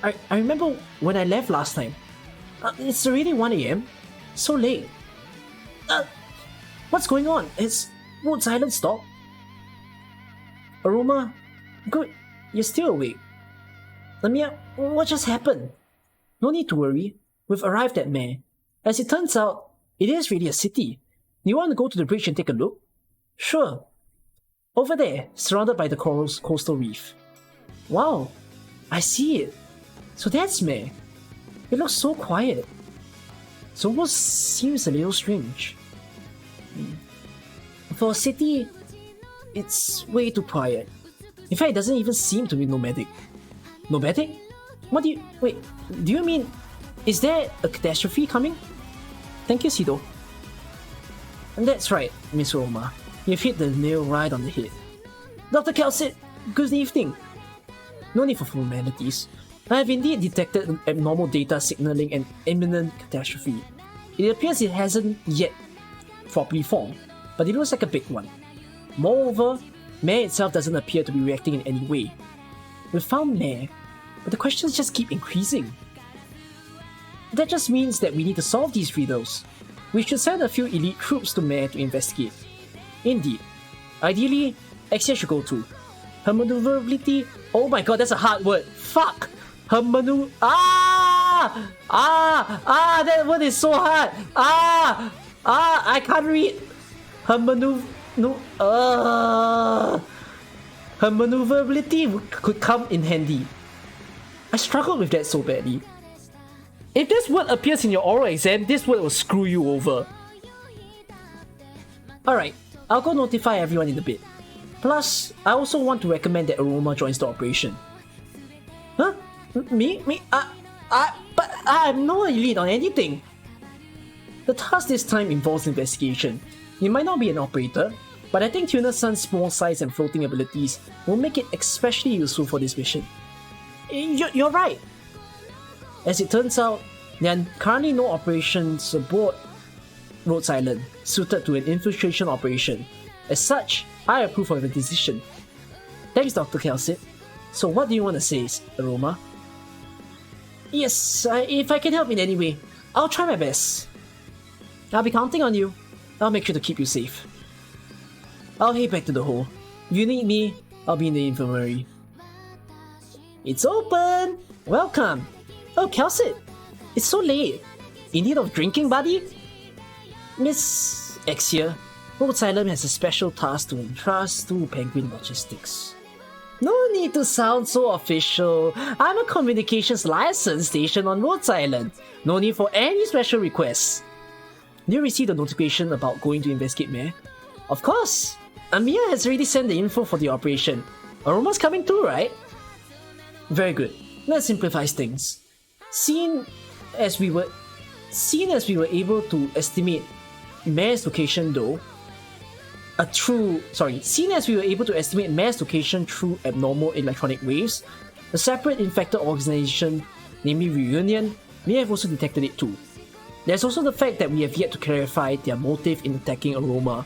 I remember when I left last time. It's already 1 AM. So late. What's going on? Is Rhodes Island stopped? Aroma? Good. You're still awake. Amiya, what just happened? No need to worry. We've arrived at Mare. As it turns out, it is really a city. You want to go to the bridge and take a look? Sure. Over there, surrounded by the coastal reef. Wow, I see it. So that's Mare. It looks so quiet. It almost seems a little strange. For a city, it's way too quiet. In fact, it doesn't even seem to be nomadic. Nomadic? What do you... Wait, do you mean... Is there a catastrophe coming? Thank you, Sido. And that's right, Miss Roma. You've hit the nail right on the head. Dr. Kelsit, good evening. No need for formalities. I have indeed detected abnormal data signaling an imminent catastrophe. It appears it hasn't yet properly formed, but it looks like a big one. Moreover, Mare itself doesn't appear to be reacting in any way. We found Mare, but the questions just keep increasing. That just means that we need to solve these riddles. We should send a few elite troops to Mare to investigate. Indeed. Ideally, Exia should go too. Her maneuverability... Oh my god, that's a hard word. Fuck! Her that word is so hard! I can't read! Her Her maneuverability could come in handy. I struggled with that so badly. If this word appears in your oral exam, this word will screw you over. Alright, I'll go notify everyone in a bit. Plus, I also want to recommend that Aroma joins the operation. Huh? Me? But I'm no elite on anything. The task this time involves investigation. You might not be an operator, but I think Tuna-san's small size and floating abilities will make it especially useful for this mission. You're right. As it turns out, there are currently no operations aboard Rhodes Island suited to an infiltration operation. As such, I approve of the decision. Thanks, Dr. Kelsit. So what do you want to say, Aroma? Yes, if I can help in any way, I'll try my best. I'll be counting on you. I'll make sure to keep you safe. I'll head back to the hole. If you need me, I'll be in the infirmary. It's open! Welcome! Oh, Kelsit! It's so late. In need of drinking, buddy? Miss X here. Rhode Island has a special task to entrust to Penguin Logistics. No need to sound so official. I'm a communications license station on Rhode Island. No need for any special requests. Did you receive the notification about going to investigate Mare? Of course! Amir has already sent the info for the operation. Aroma's coming too, right? Very good. Let's simplify things. Seeing as we were able to estimate Mare's location through abnormal electronic waves, a separate infected organization, namely Reunion, may have also detected it too. There's also the fact that we have yet to clarify their motive in attacking Aroma.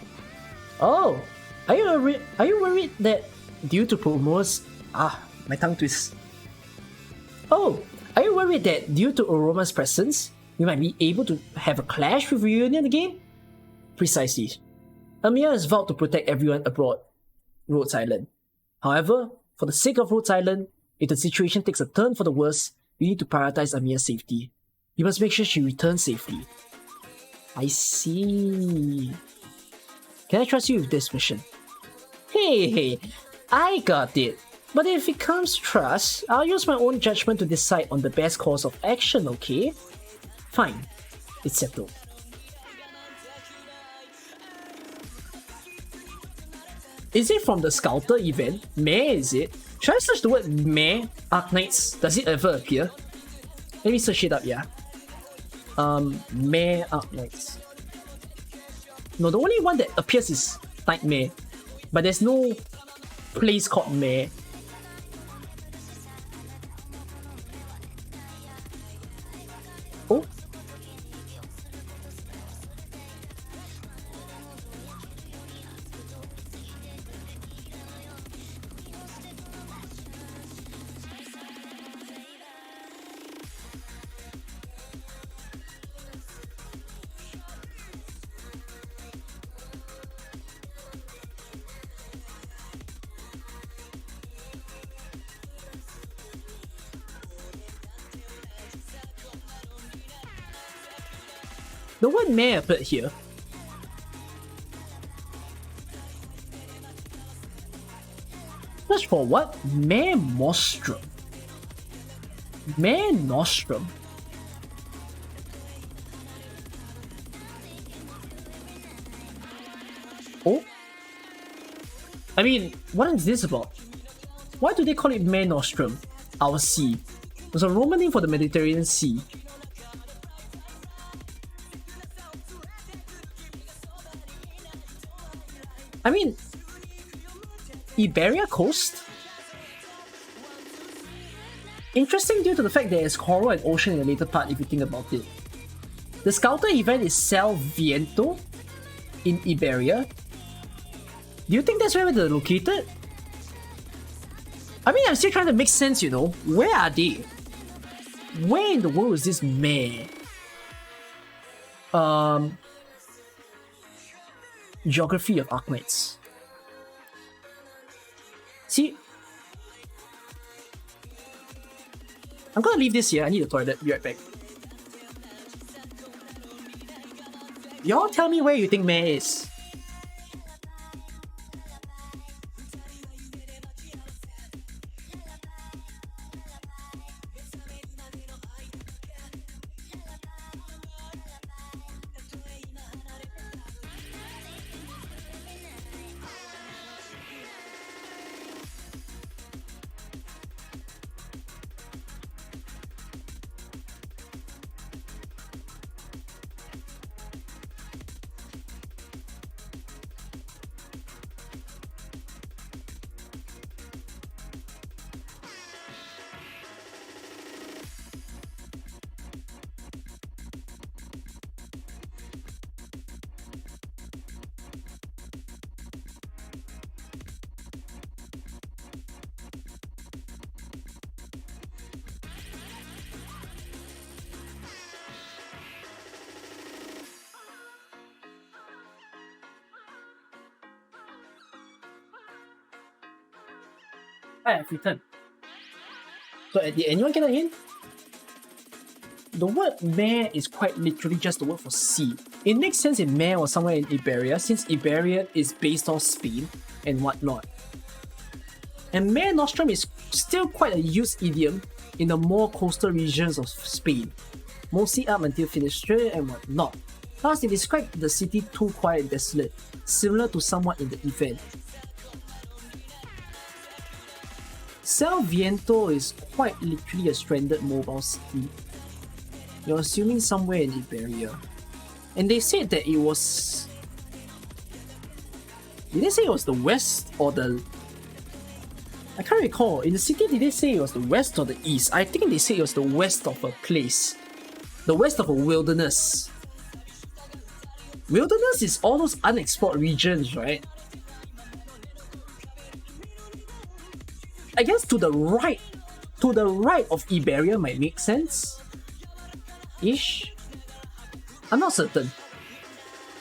Oh, are you worried that due to promos... my tongue twists. Oh, are you worried that due to Aroma's presence, we might be able to have a clash with Reunion again? Precisely. Amir has vowed to protect everyone aboard Rhode Island. However, for the sake of Rhode Island, if the situation takes a turn for the worse, we need to prioritize Amir's safety. We must make sure she returns safely. I see. Can I trust you with this mission? Hey, I got it. But if it comes to trust, I'll use my own judgment to decide on the best course of action, okay? Fine. It's settled. Is it from the Scouter event? Mare, is it? Should I search the word Mare Arknights? Does it ever appear? Let me search it up, yeah. Mare Arknights. No, the only one that appears is Nightmare. But there's no place called Mare. Oh? The word Mare appeared here. Search for what? Mare Nostrum. Mare Nostrum. Oh? I mean, what is this about? Why do they call it Mare Nostrum? Our sea. It was a Roman name for the Mediterranean Sea. I mean, Iberia coast? Interesting due to the fact there is coral and ocean in the later part if you think about it. The Scouter event is Sal Viento in Iberia. Do you think that's where they're located? I mean, I'm still trying to make sense, you know. Where are they? Where in the world is this Mare? Geography of Arknights. See, I'm gonna leave this here. I need a toilet. Be right back. Y'all tell me where you think Mare is. I have returned. So did anyone get a hint? The word mare is quite literally just the word for sea. It makes sense if mare was somewhere in Iberia, since Iberia is based on Spain and whatnot. And mare nostrum is still quite a used idiom in the more coastal regions of Spain, mostly up until Finisterre and whatnot. Thus, they describe the city too quiet and desolate, similar to somewhat in the event. Salviento is quite literally a stranded mobile city. You're assuming somewhere in Iberia. And they said that it was... Did they say it was the west or the... I can't recall. In the city, did they say it was the west or the east? I think they said it was the west of a place. The west of a wilderness. Wilderness is all those unexplored regions, right? I guess to the right of Iberia might make sense. Ish? I'm not certain.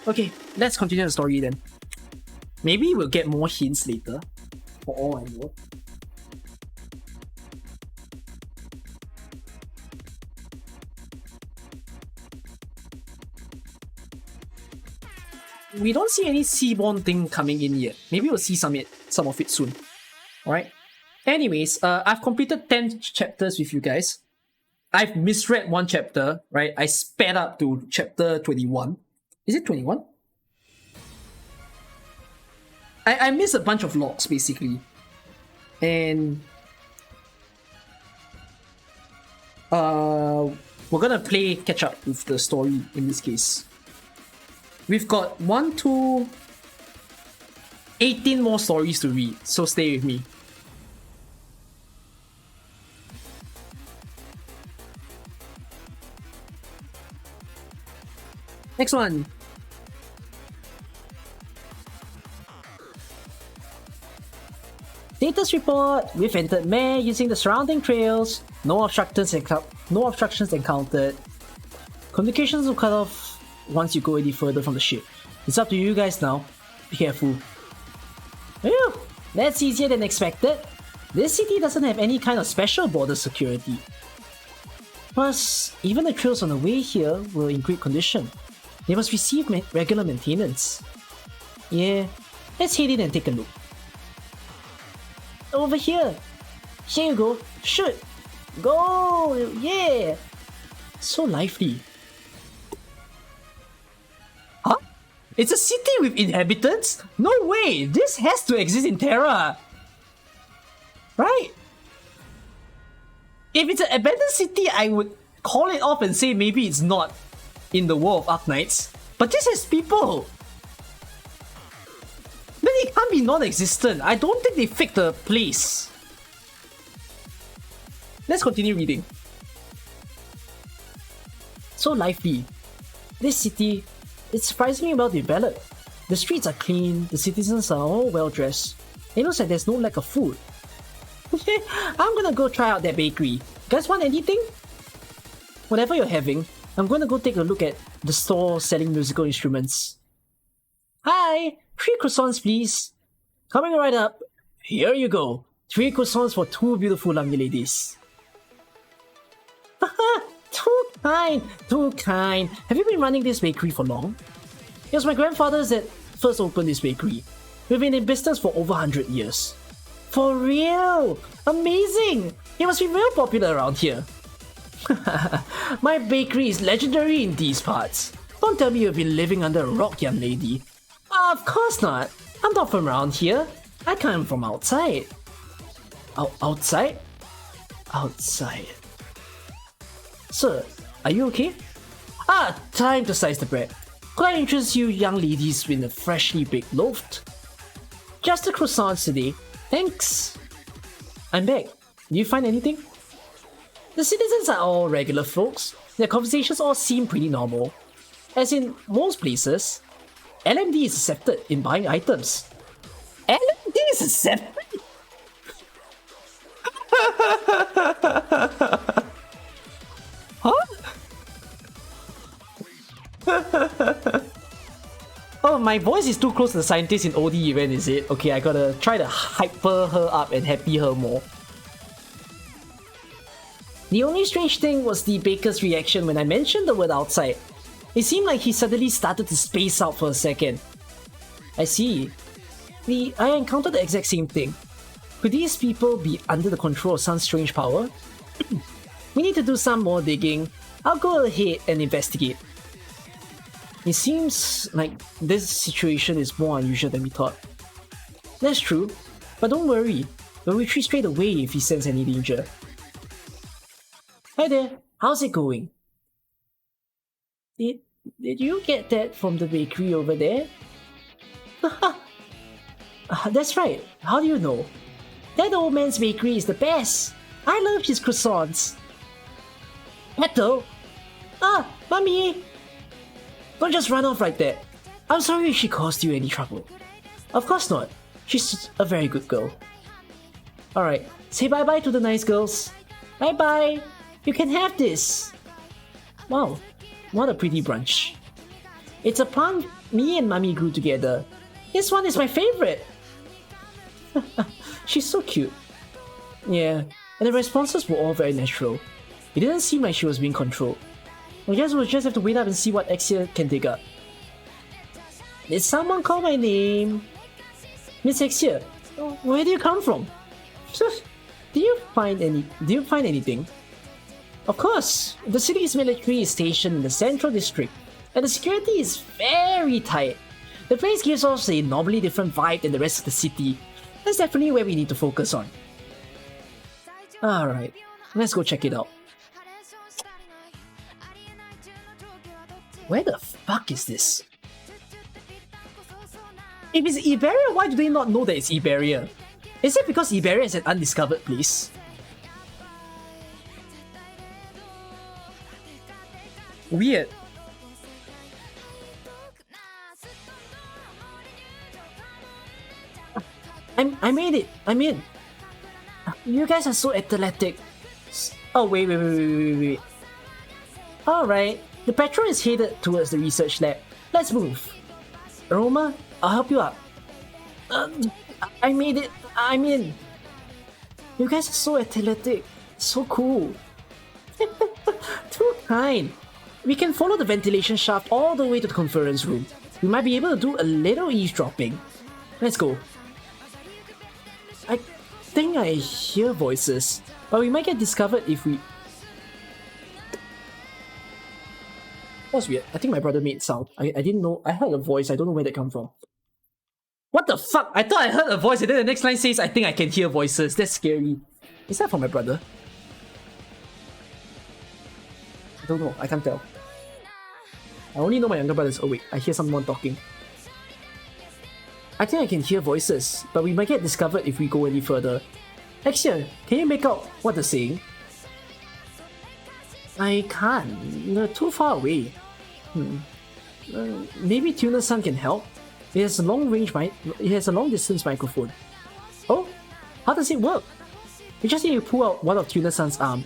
Okay, let's continue the story then. Maybe we'll get more hints later, for all I know. We don't see any seaborne thing coming in yet. Maybe we'll see some of it soon. Alright? Anyways, I've completed 10 chapters with you guys. I've misread one chapter, right? I sped up to chapter 21. Is it 21? I missed a bunch of logs, basically. And... we're gonna play catch up with the story in this case. We've got 18 more stories to read, so stay with me. Next one. Status report. We've entered Mare using the surrounding trails. No obstructions encountered. Communications will cut off once you go any further from the ship. It's up to you guys now. Be careful. Phew, that's easier than expected. This city doesn't have any kind of special border security. Plus, even the trails on the way here were in great condition. They must receive regular maintenance. Yeah, let's head in and take a look. Over here! Here you go! Shoot! Go! Yeah! So lively. Huh? It's a city with inhabitants? No way! This has to exist in Terra! Right? If it's an abandoned city, I would call it off and say maybe it's not in the world of Arknights. But this has people! Then it can't be non-existent. I don't think they faked the place. Let's continue reading. So lively. This city is surprisingly well developed. The streets are clean, the citizens are all well dressed. It looks like there's no lack of food. I'm gonna go try out that bakery. Guys want anything? Whatever you're having, I'm gonna go take a look at the store selling musical instruments. Hi! 3 croissants please. Coming right up. Here you go. 3 croissants for 2 beautiful lovely ladies. Haha! Too kind. Have you been running this bakery for long? It was my grandfather's that first opened this bakery. We've been in business for over 100 years. For real! Amazing! It must be real popular around here. My bakery is legendary in these parts. Don't tell me you've been living under a rock, young lady. Of course not. I'm not from around here. I come from outside. Outside? Outside. Sir, are you okay? Time to slice the bread. Could I interest you young ladies with a freshly baked loaf? Just the croissants today. Thanks. I'm back. Did you find anything? The citizens are all regular folks. Their conversations all seem pretty normal. As in most places, LMD is accepted in buying items. LMD is accepted? Huh? Oh my voice is too close to the scientist in OD event, is it? Okay, I gotta try to hyper her up and happy her more. The only strange thing was the baker's reaction when I mentioned the word outside. It seemed like he suddenly started to space out for a second. I see. I encountered the exact same thing. Could these people be under the control of some strange power? We need to do some more digging. I'll go ahead and investigate. It seems like this situation is more unusual than we thought. That's true, but don't worry. We'll retreat straight away if he senses any danger. Hi there, how's it going? Did you get that from the bakery over there? That's right, how do you know? That old man's bakery is the best! I love his croissants! What though? Ah, Mummy! Don't just run off like that. I'm sorry if she caused you any trouble. Of course not. She's a very good girl. Alright, say bye-bye to the nice girls. Bye-bye! You can have this! Wow, what a pretty brunch. It's a plant me and Mummy grew together. This one is my favorite! She's so cute. Yeah, and the responses were all very natural. It didn't seem like she was being controlled. I guess we'll just have to wait up and see what Exia can dig up. Did someone call my name? Miss Exia, where do you come from? Did you find anything? Of course, the city's military is stationed in the central district, and the security is very tight. The place gives off a normally different vibe than the rest of the city. That's definitely where we need to focus on. Alright, let's go check it out. Where the fuck is this? If it's Iberia, why do they not know that it's Iberia? Is it because Iberia is an undiscovered place? Weird. I made it! I'm in! You guys are so athletic. Oh, wait. Alright, the patrol is headed towards the research lab. Let's move. Aroma, I'll help you up. I made it! I'm in! You guys are so athletic. So cool. Too kind. We can follow the ventilation shaft all the way to the conference room. We might be able to do a little eavesdropping. Let's go. I think I hear voices, but we might get discovered if we... That's weird. I think my brother made sound. I didn't know. I heard a voice. I don't know where that come from. What the fuck? I thought I heard a voice and then the next line says, I think I can hear voices. That's scary. Is that from my brother? I don't know. I can't tell. I only know my younger brothers. Oh wait, I hear someone talking. I think I can hear voices, but we might get discovered if we go any further. Exia, can you make out what they're saying? I can't. They're too far away. Maybe Tuner-san can help. It has a long distance microphone. Oh, how does it work? We just need to pull out one of Tuner-san's arm,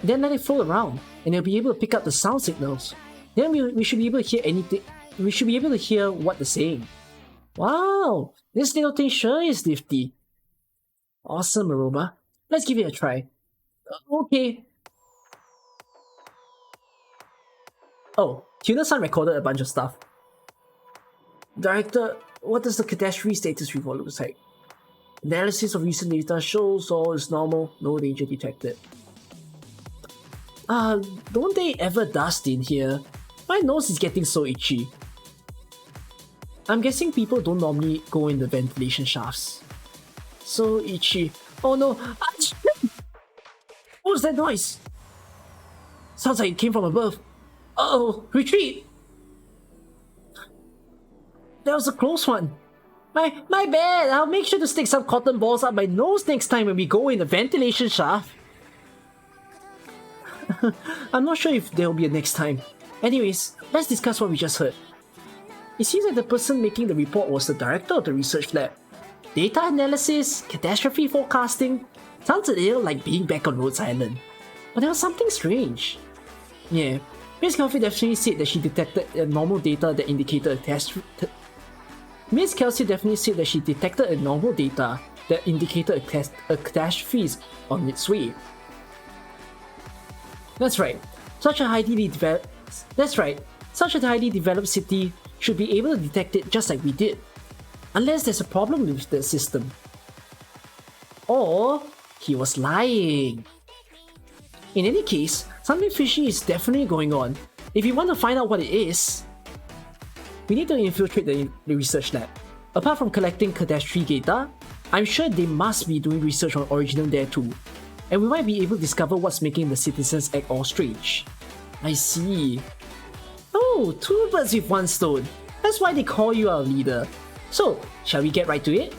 then let it float around, and it'll be able to pick up the sound signals. Then we should be able to hear anything. We should be able to hear what they're saying. Wow, this little thing sure is nifty. Awesome, Aroma. Let's give it a try. Okay. Oh, Tuner-san recorded a bunch of stuff. Director, what does the catastrophe status report look like? Analysis of recent data shows all is normal, no danger detected. Don't they ever dust in here? My nose is getting so itchy. I'm guessing people don't normally go in the ventilation shafts. So itchy. Oh no! What was that noise? Sounds like it came from above. Uh-oh! Retreat! That was a close one. My bad! I'll make sure to stick some cotton balls up my nose next time when we go in the ventilation shaft. I'm not sure if there'll be a next time. Anyways, let's discuss what we just heard. It seems like the person making the report was the director of the research lab. Data analysis, catastrophe forecasting. Sounds a little like being back on Rhodes Island. But there was something strange. Yeah, Miss Coffee definitely said that she detected abnormal data that indicated Miss Kelsey definitely said that she detected abnormal data that indicated a catastrophe is on its way. That's right. Such a highly developed city should be able to detect it just like we did. Unless there's a problem with the system. Or he was lying. In any case, something fishy is definitely going on. If you want to find out what it is, we need to infiltrate the research lab. Apart from collecting catastrophe data, I'm sure they must be doing research on Originum there too. And we might be able to discover what's making the citizens act all strange. I see. Oh, 2 birds with 1 stone. That's why they call you our leader. So, shall we get right to it?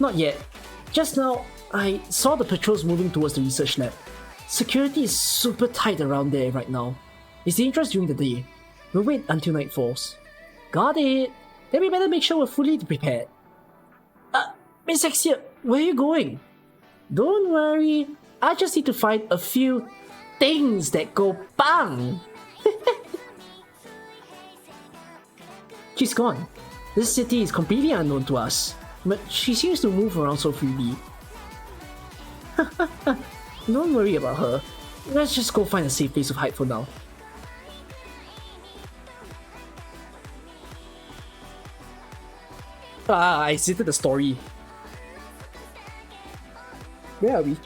Not yet. Just now, I saw the patrols moving towards the research lab. Security is super tight around there right now. It's dangerous during the day. We'll wait until night falls. Got it! Then we better make sure we're fully prepared. Miss Exia, where are you going? Don't worry, I just need to find a few things that go bang! She's gone. This city is completely unknown to us, but she seems to move around so freely. Don't worry about her. Let's just go find a safe place to hide for now. I exited the story. Where are we?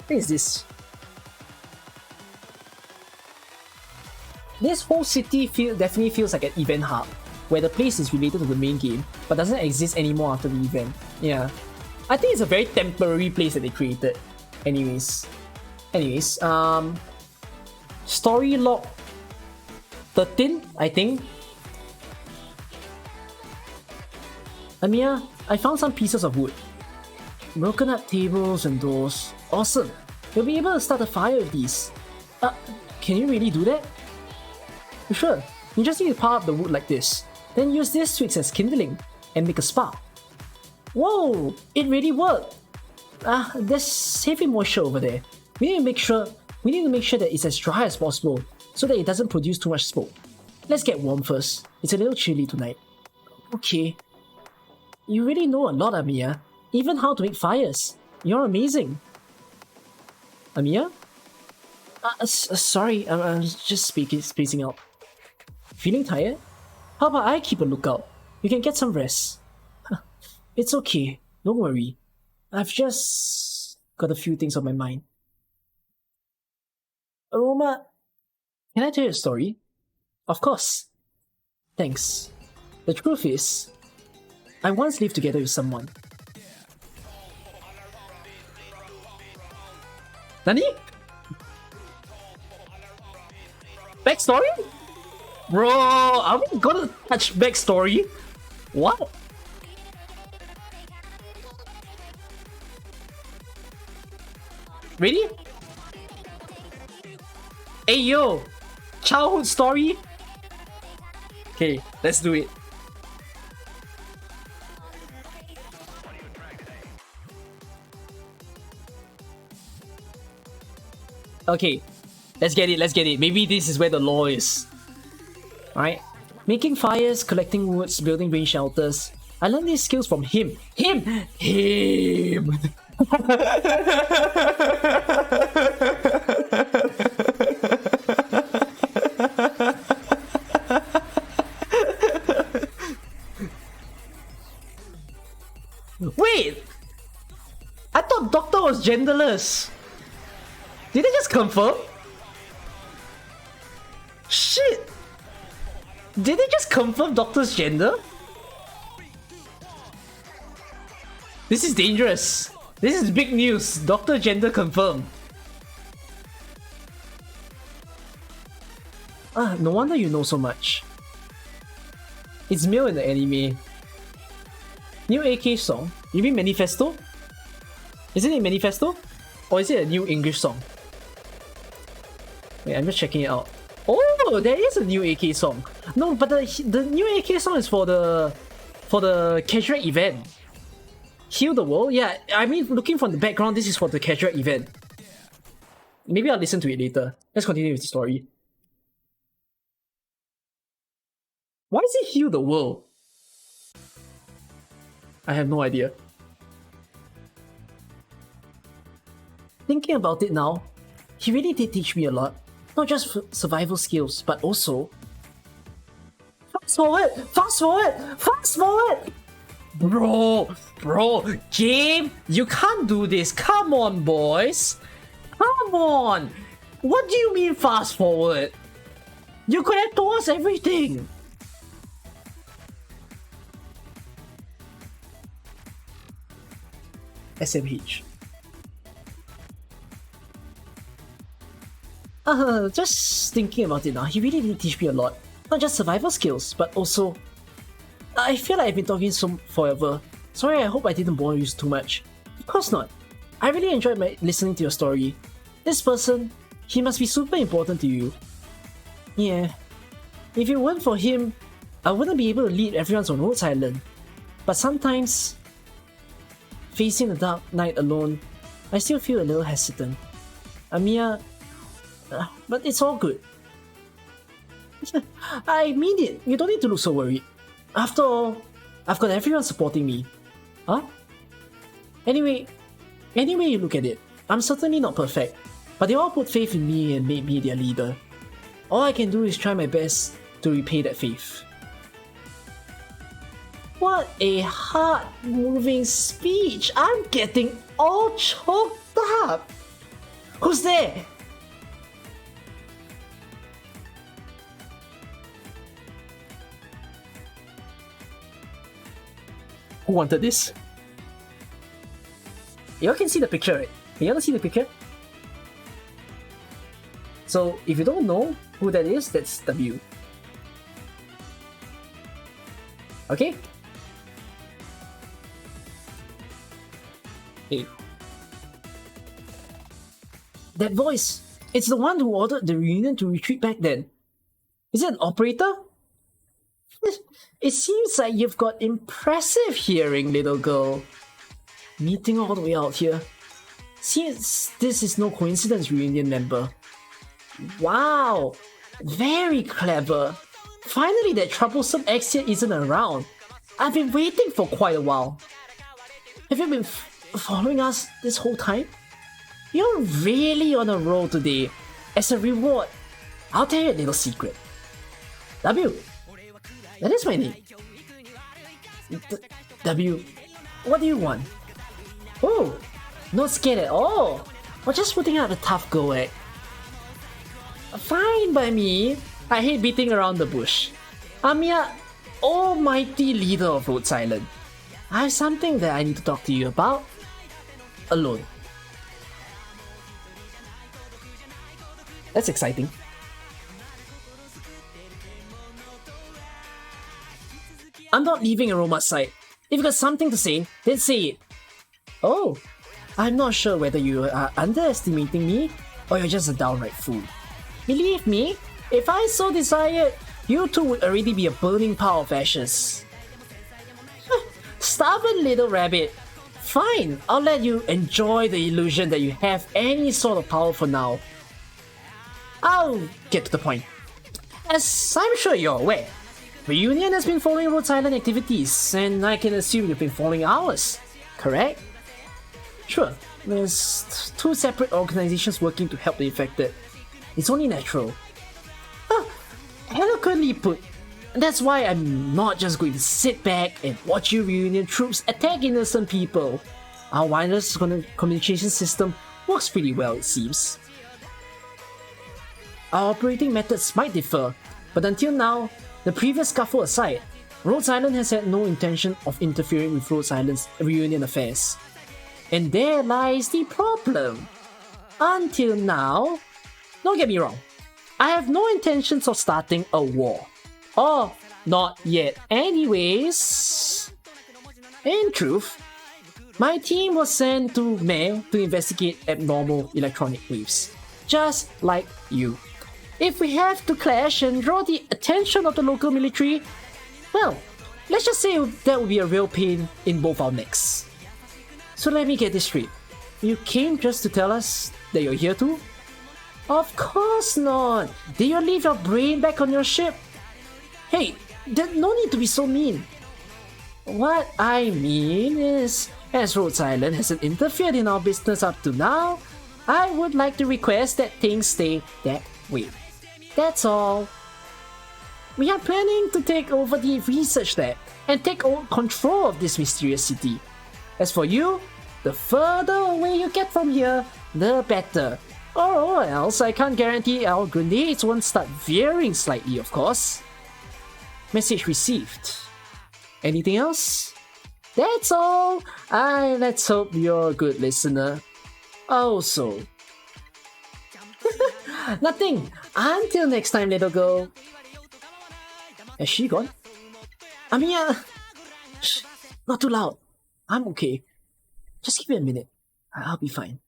What is this? This whole city definitely feels like an event hub, where the place is related to the main game, but doesn't exist anymore after the event. Yeah. I think it's a very temporary place that they created. Anyways, story log 13, I think. Amiya, I found some pieces of wood. Broken up tables and doors. Awesome. You'll be able to start a fire with these. Can you really do that? Sure. You just need to power up the wood like this. Then use this to act as kindling and make a spark. Whoa! It really worked! There's heavy moisture over there. We need to make sure that it's as dry as possible so that it doesn't produce too much smoke. Let's get warm first. It's a little chilly tonight. Okay. You really know a lot, Amiya. Even how to make fires. You're amazing. Amiya? Sorry, I'm just spacing out. Feeling tired? How about I keep a lookout? You can get some rest. It's okay, don't worry. I've just got a few things on my mind. Aroma, can I tell you a story? Of course. Thanks. The truth is, I once lived together with someone. Nani? Backstory? Bro, are we gonna touch backstory? What? Really? Hey yo! Childhood story? Okay, let's do it. Okay, let's get it. Maybe this is where the lore is. Alright. Making fires, collecting woods, building rain shelters. I learned these skills from him. Him! Wait! I thought Doctor was genderless. Did they just confirm? Shit! Did they just confirm Doctor's gender? This is dangerous. This is big news. Doctor gender confirmed. No wonder you know so much. It's male in the anime. New AK song? You mean Manifesto? Isn't it Manifesto? Or is it a new English song? Wait, I'm just checking it out. Oh, there is a new AK song. No, but the new AK song is for the casual event. Heal the world? Yeah, I mean, looking from the background, this is for the casual event. Maybe I'll listen to it later. Let's continue with the story. Why does he heal the world? I have no idea. Thinking about it now, he really did teach me a lot. Not just survival skills, but also... Fast forward! Fast forward! Fast forward! Bro, game, you can't do this. Come on, boys. Come on. What do you mean fast forward? You could have told us everything. SMH. Just thinking about it now, he really did teach me a lot. Not just survival skills, but also... I feel like I've been talking forever. Sorry, I hope I didn't bore you too much. Of course not. I really enjoyed listening to your story. This person, he must be super important to you. Yeah. If it weren't for him, I wouldn't be able to lead everyone on Rhodes Island. But sometimes, facing the dark night alone, I still feel a little hesitant. Amiya... but it's all good. I mean it. You don't need to look so worried. After all, I've got everyone supporting me. Huh? Anyway you look at it, I'm certainly not perfect, but they all put faith in me and made me their leader. All I can do is try my best to repay that faith. What a heart-moving speech! I'm getting all choked up! Who's there? Who wanted this? You all can see the picture, right? Can you all see the picture? So, if you don't know who that is, that's W. Okay? Hey. That voice! It's the one who ordered the reunion to retreat back then. Is it an operator? It seems like you've got impressive hearing, little girl. Meeting all the way out here. Seems this is no coincidence, reunion member. Wow! Very clever. Finally, that troublesome ex here isn't around. I've been waiting for quite a while. Have you been following us this whole time? You're really on a roll today. As a reward, I'll tell you a little secret. W. That is my name. W. What do you want? Oh, not scared at all. We're just putting out a tough go act. Fine by me. I hate beating around the bush. Amiya, almighty leader of Rhodes Island. I have something that I need to talk to you about. Alone. That's exciting. I'm not leaving Aroma's side. If you got something to say, then say it. Oh, I'm not sure whether you are underestimating me or you're just a downright fool. Believe me, if I so desired, you two would already be a burning pile of ashes. Stubborn little rabbit. Fine, I'll let you enjoy the illusion that you have any sort of power for now. I'll get to the point. As I'm sure you're aware, Reunion has been following Rhodes Island activities, and I can assume you've been following ours, correct? Sure, there's two separate organizations working to help the infected. It's only natural. Eloquently put. That's why I'm not just going to sit back and watch you Reunion troops attack innocent people. Our wireless communication system works pretty well, it seems. Our operating methods might differ, but until now, the previous scuffle aside, Rhodes Island has had no intention of interfering with Rhodes Island's Reunion affairs. And there lies the problem. Until now, don't get me wrong, I have no intentions of starting a war. Or, not yet anyways. In truth, my team was sent to Mare to investigate abnormal electronic waves, just like you. If we have to clash and draw the attention of the local military, well, let's just say that would be a real pain in both our necks. So let me get this straight. You came just to tell us that you're here too? Of course not! Did you leave your brain back on your ship? Hey, there's no need to be so mean. What I mean is, as Rhodes Island hasn't interfered in our business up to now, I would like to request that things stay that way. That's all. We are planning to take over the research lab and take control of this mysterious city. As for you, the further away you get from here, the better. Or else I can't guarantee our grenades won't start veering slightly, of course. Message received. Anything else? That's all. Let's hope you're a good listener. Also, nothing. Until next time, little girl. Has she gone? Amiya! Shh, not too loud. I'm okay. Just give me a minute. I'll be fine.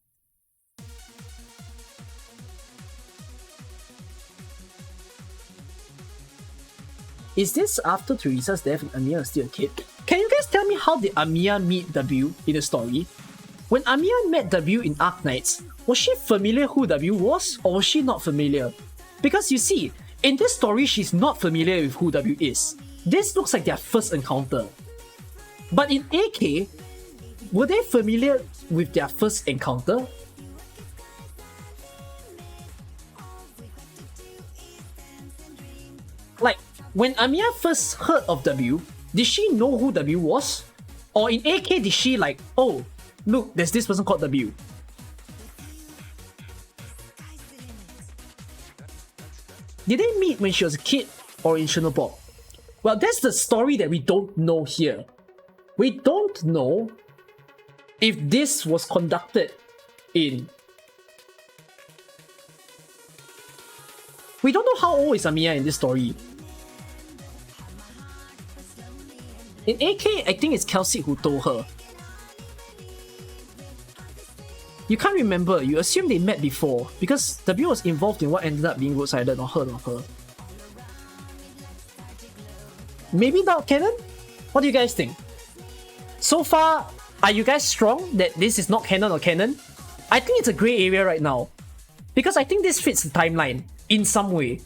Is this after Teresa's death and Amiya was still a kid? Can you guys tell me how did Amiya meet W in the story? When Amiya met W in Arknights, was she familiar who W was, or was she not familiar? Because you see, in this story she's not familiar with who W is. This looks like their first encounter. But in AK, were they familiar with their first encounter? Like, when Amiya first heard of W, did she know who W was? Or in AK, did she like, oh, look, there's this person called W? Did they meet when she was a kid or in Chernobyl? Well, that's the story that we don't know here. We don't know if this was conducted in... We don't know how old is Amiya in this story. In AK, I think it's Kelsey who told her. You can't remember, you assume they met before, because W was involved in what ended up being Rhodes Island or heard of her. Maybe not canon? What do you guys think? So far, are you guys strong that this is not canon or canon? I think it's a grey area right now. Because I think this fits the timeline in some way.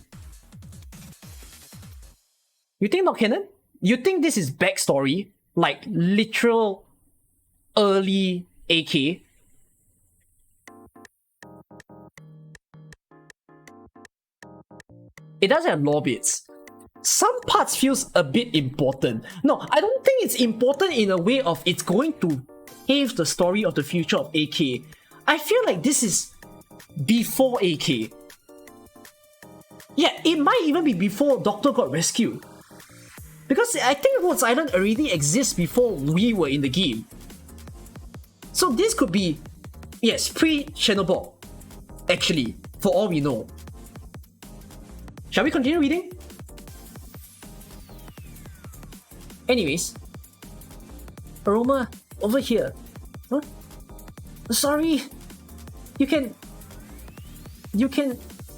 You think not canon? You think this is backstory? Like literal early AK? It does have lore bits. Some parts feels a bit important. No, I don't think it's important in a way of it's going to pave the story of the future of AK. I feel like this is before AK. Yeah, it might even be before Doctor got rescued. Because I think Rhodes Island already exists before we were in the game. So this could be, yes, pre-Chernobyl. Actually, for all we know. Shall we continue reading? Anyways. Aroma, over here. Huh? Sorry. You can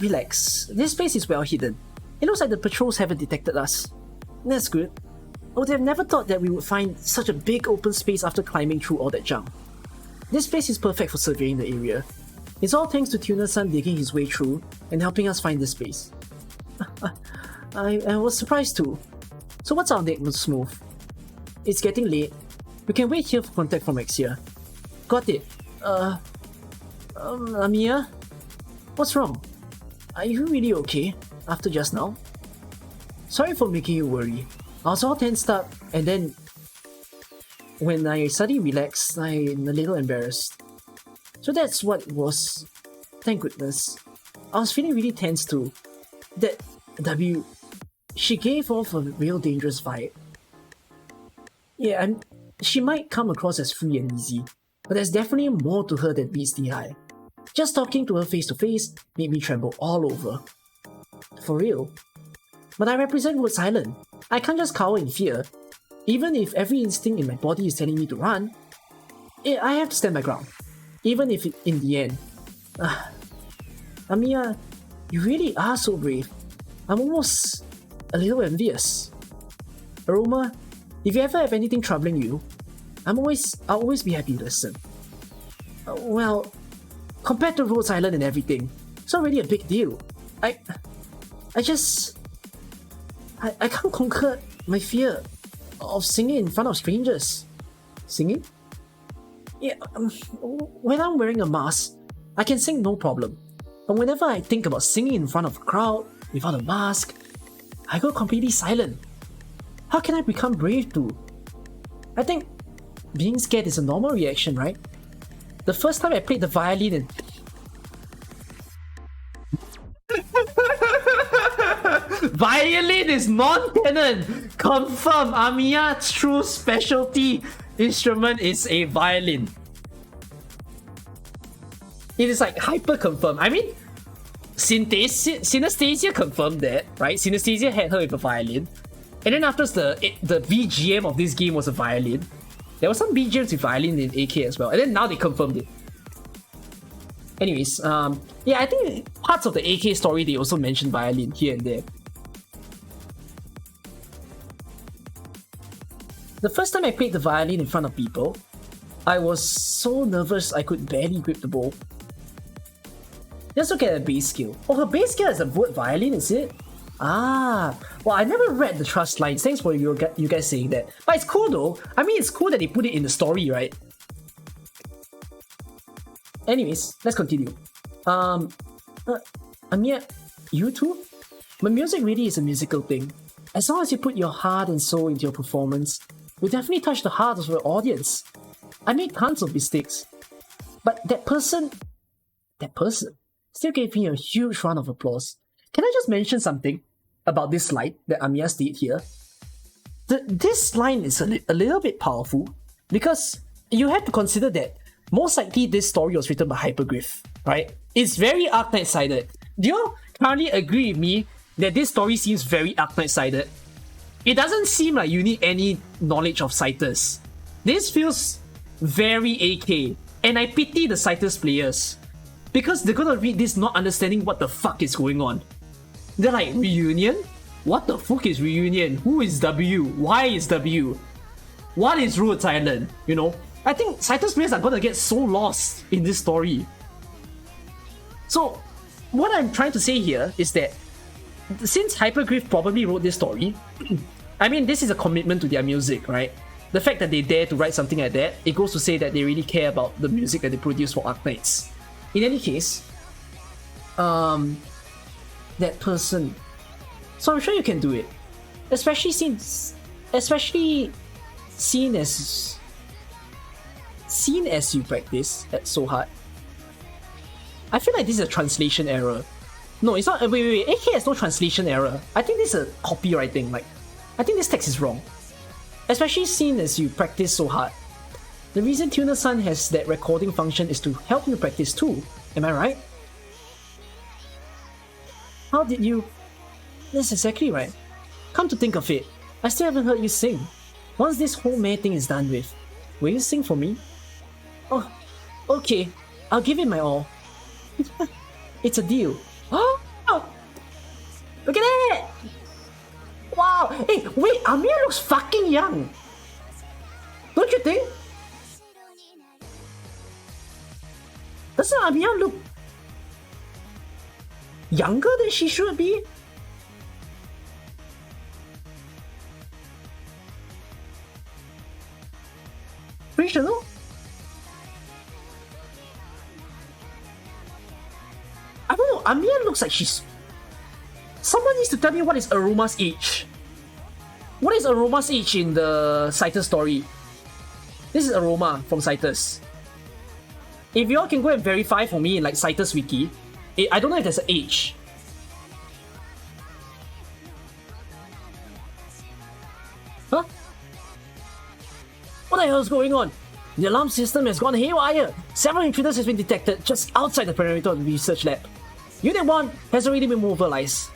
relax. This place is well hidden. It looks like the patrols haven't detected us. That's good. I would have never thought that we would find such a big open space after climbing through all that junk. This place is perfect for surveying the area. It's all thanks to Tuner-san digging his way through and helping us find this space. I was surprised too. So what's our next move? It's getting late. We can wait here for contact from Exia. Got it. Amiya? What's wrong? Are you really okay after just now? Sorry for making you worry. I was all tensed up and then when I suddenly relaxed, I'm a little embarrassed. So that's what it was. Thank goodness. I was feeling really tense too. That W, she gave off a real dangerous vibe. Yeah, she might come across as free and easy, but there's definitely more to her than meets the eye. Just talking to her face to face made me tremble all over. For real. But I represent Rhodes Island. I can't just cower in fear. Even if every instinct in my body is telling me to run, I have to stand my ground. Even if in the end... Amiya, you really are so brave. I'm almost a little envious. Aroma, if you ever have anything troubling you, I'll always be happy to listen. Well, compared to Rhodes Island and everything, it's not really a big deal. I can't conquer my fear of singing in front of strangers. Singing? Yeah, when I'm wearing a mask, I can sing no problem. But whenever I think about singing in front of a crowd without a mask, I go completely silent. How can I become brave too? I think being scared is a normal reaction, right? The first time I played the violin and... Violin is non-canon! Confirm, Amiya's true specialty instrument is a violin. It is like hyper confirmed. I mean, Synesthesia confirmed that, right? Synesthesia had her with a violin. And then after the BGM of this game was a violin. There was some BGMs with violin in AK as well. And then now they confirmed it. Anyways, yeah, I think parts of the AK story they also mentioned violin here and there. The first time I played the violin in front of people, I was so nervous I could barely grip the bow. Let's look at her bass skill. Oh, her bass skill is a wood violin, is it? Ah, well, I never read the trust lines. Thanks for you guys saying that. But it's cool though. I mean, it's cool that they put it in the story, right? Anyways, let's continue. Amiya, you too? But music really is a musical thing. As long as you put your heart and soul into your performance, you definitely touch the heart of your audience. I made tons of mistakes, but that person still gave me a huge round of applause. Can I just mention something about this line that Amiya stated here? This line is a little bit powerful because you have to consider that most likely this story was written by Hyperglyph, right? It's very Arknight-sided. Do you currently agree with me that this story seems very Arknight-sided? It doesn't seem like you need any knowledge of Cytus. This feels very AK, and I pity the Cytus players because they're gonna read this not understanding what the fuck is going on. They're like, reunion? What the fuck is reunion? Who is W? Why is W? What is Rhodes Island? You know? I think Cytus players are gonna get so lost in this story. So, what I'm trying to say here is that since Hyperglyph probably wrote this story, I mean, this is a commitment to their music, right? The fact that they dare to write something like that, it goes to say that they really care about the music that they produce for Arknights. In any case, that person. So I'm sure you can do it, especially seen as you practice so hard. I feel like this is a translation error. No, it's not. Wait. AK has no translation error. I think this is a copywriting. Like, I think this text is wrong. Especially seen as you practice so hard. The reason Tuner-san has that recording function is to help you practice too. Am I right? How did you... That's exactly right. Come to think of it, I still haven't heard you sing. Once this whole meh thing is done with, will you sing for me? Oh, okay. I'll give it my all. It's a deal. Oh! Look at that! Wow! Hey, wait, Amiya looks fucking young! Don't you think? Doesn't Amiya look younger than she should be? Pretty sure, no? I don't know, Amiya looks like she's... Someone needs to tell me what is Aroma's age. What is Aroma's age in the Cytus story? This is Aroma from Cytus. If y'all can go and verify for me in like Cytus wiki, I don't know if there's an age. Huh? What the hell is going on? The alarm system has gone haywire. Several intruders have been detected just outside the perimeter of the research lab. Unit 1 has already been mobilized.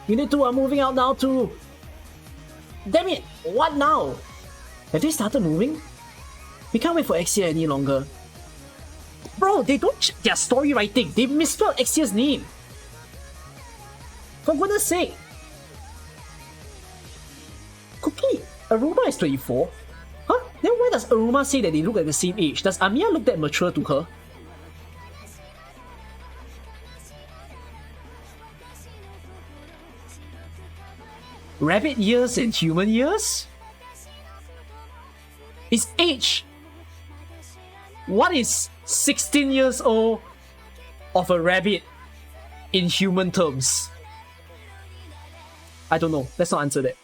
Unit 2 are moving out now too. Damn it! What now? Have they started moving? We can't wait for Exia any longer. Bro, they don't check their story writing. They misspelled Exia's name. For goodness sake. Cookie, Aroma is 24. Huh? Then why does Aruma say that they look at the same age? Does Amiya look that mature to her? Rabbit years and human years? Is age... What is 16 years old of a rabbit in human terms? I don't know. Let's not answer that.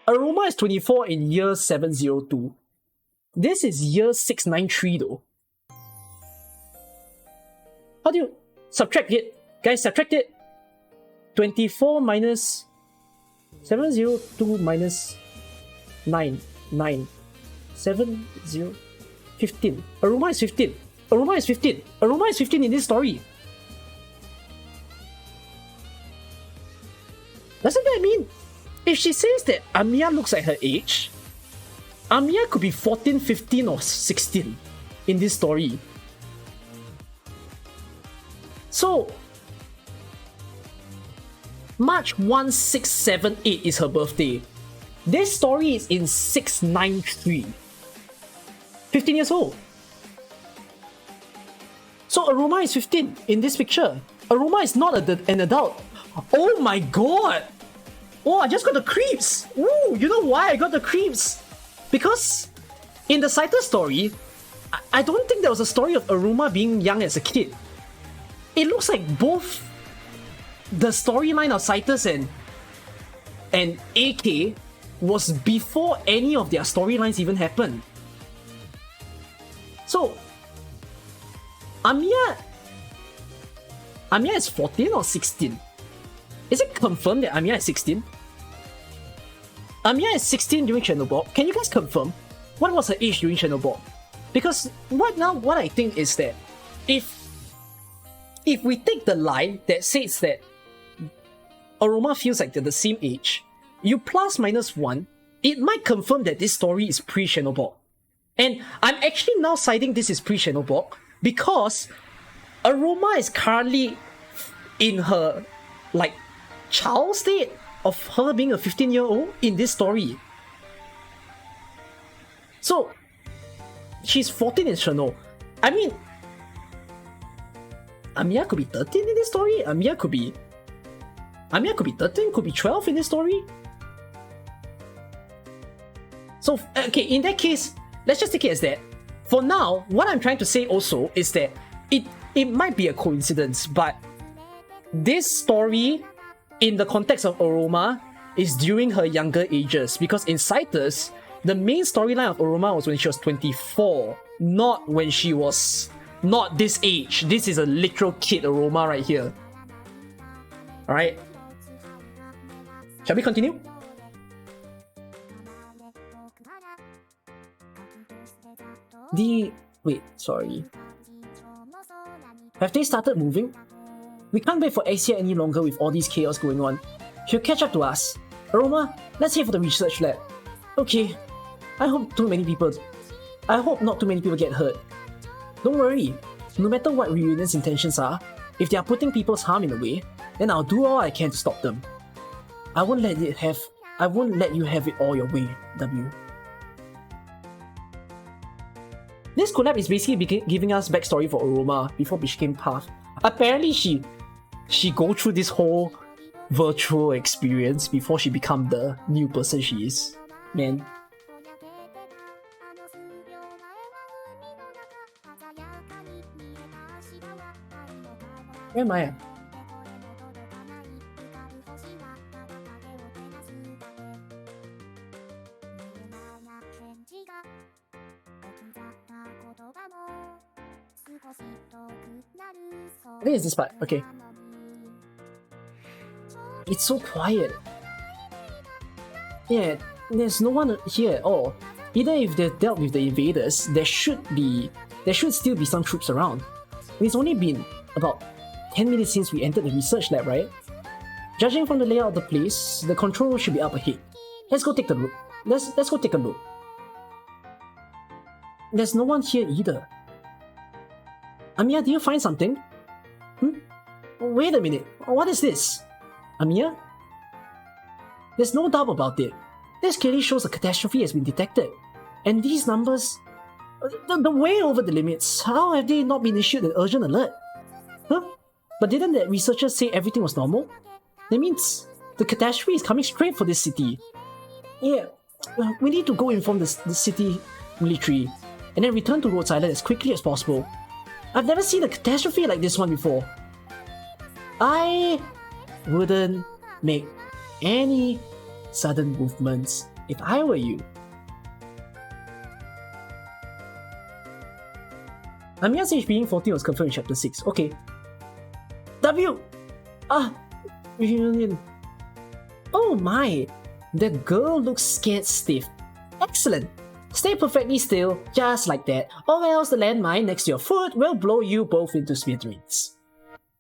Aruma is 24 in year 702. This is year 693 though. How do you subtract it? Guys, subtract it. 24 minus 702 minus 9. 7, 0, 15. Aruma is 15. Aruma is 15. Aruma is 15 in this story. Doesn't that mean if she says that Amiya looks like her age, Amiya could be 14, 15 or 16 in this story. So March 1678 is her birthday. This story is in 693. 15 years old. So Aruma is 15 in this picture. Aruma is not an adult. Oh my god! Oh, I just got the creeps! Ooh, you know why I got the creeps? Because in the Cytus story, I don't think there was a story of Aruma being young as a kid. It looks like both the storyline of Cytus and AK was before any of their storylines even happened. So, Amiya is 14 or 16? Is it confirmed that Amiya is 16? Amiya is 16 during Chernobyl. Can you guys confirm what was her age during Chernobyl? Because right now, what I think is that if we take the line that says that Aruma feels like they're the same age, you plus minus 1, it might confirm that this story is pre-Chernobyl. And I'm actually now citing this is pre-Chernobyl because Aruma is currently in her, like, child state of her being a 15-year-old in this story. So, she's 14 in Chernobyl. I mean, Amiya could be 13 in this story. Amiya could be 13, could be 12 in this story. So, okay, in that case, let's just take it as that. For now, what I'm trying to say also is that it might be a coincidence, but this story, in the context of Aruma, is during her younger ages. Because in Cytus, the main storyline of Aruma was when she was 24, not when she was not this age. This is a literal kid Aruma right here. Alright. Shall we continue? Wait, sorry. Have they started moving? We can't wait for Asia any longer with all this chaos going on. She'll catch up to us. Aroma, let's head for the research lab. Okay. I hope not too many people get hurt. Don't worry. No matter what Reunion's intentions are, if they are putting people's harm in the way, then I'll do all I can to stop them. I won't let you have it all your way, W. This collab is basically giving us backstory for Aruma before she became Path. Apparently she go through this whole virtual experience before she become the new person she is. Man. Where am I? I think it's this part. Okay. It's so quiet. Yeah, there's no one here at all. Even if they've dealt with the invaders, there should still be some troops around. It's only been about 10 minutes since we entered the research lab, right? Judging from the layout of the place, the control room should be up ahead. Let's go take a look. Let's go take a look. There's no one here either. Amiya, did you find something? Wait a minute. What is this? Amiya? There's no doubt about it. This clearly shows a catastrophe has been detected. And these numbers, they're way over the limits. How have they not been issued an urgent alert? Huh? But didn't the researchers say everything was normal? That means the catastrophe is coming straight for this city. Yeah, we need to go inform the city military and then return to Rhodes Island as quickly as possible. I've never seen a catastrophe like this one before. I wouldn't make any sudden movements if I were you. Amiya's age being 14 was confirmed in Chapter 6. Okay. W! Reunion. Oh my! That girl looks scared stiff. Excellent! Stay perfectly still, just like that, or else the landmine next to your foot will blow you both into smithereens.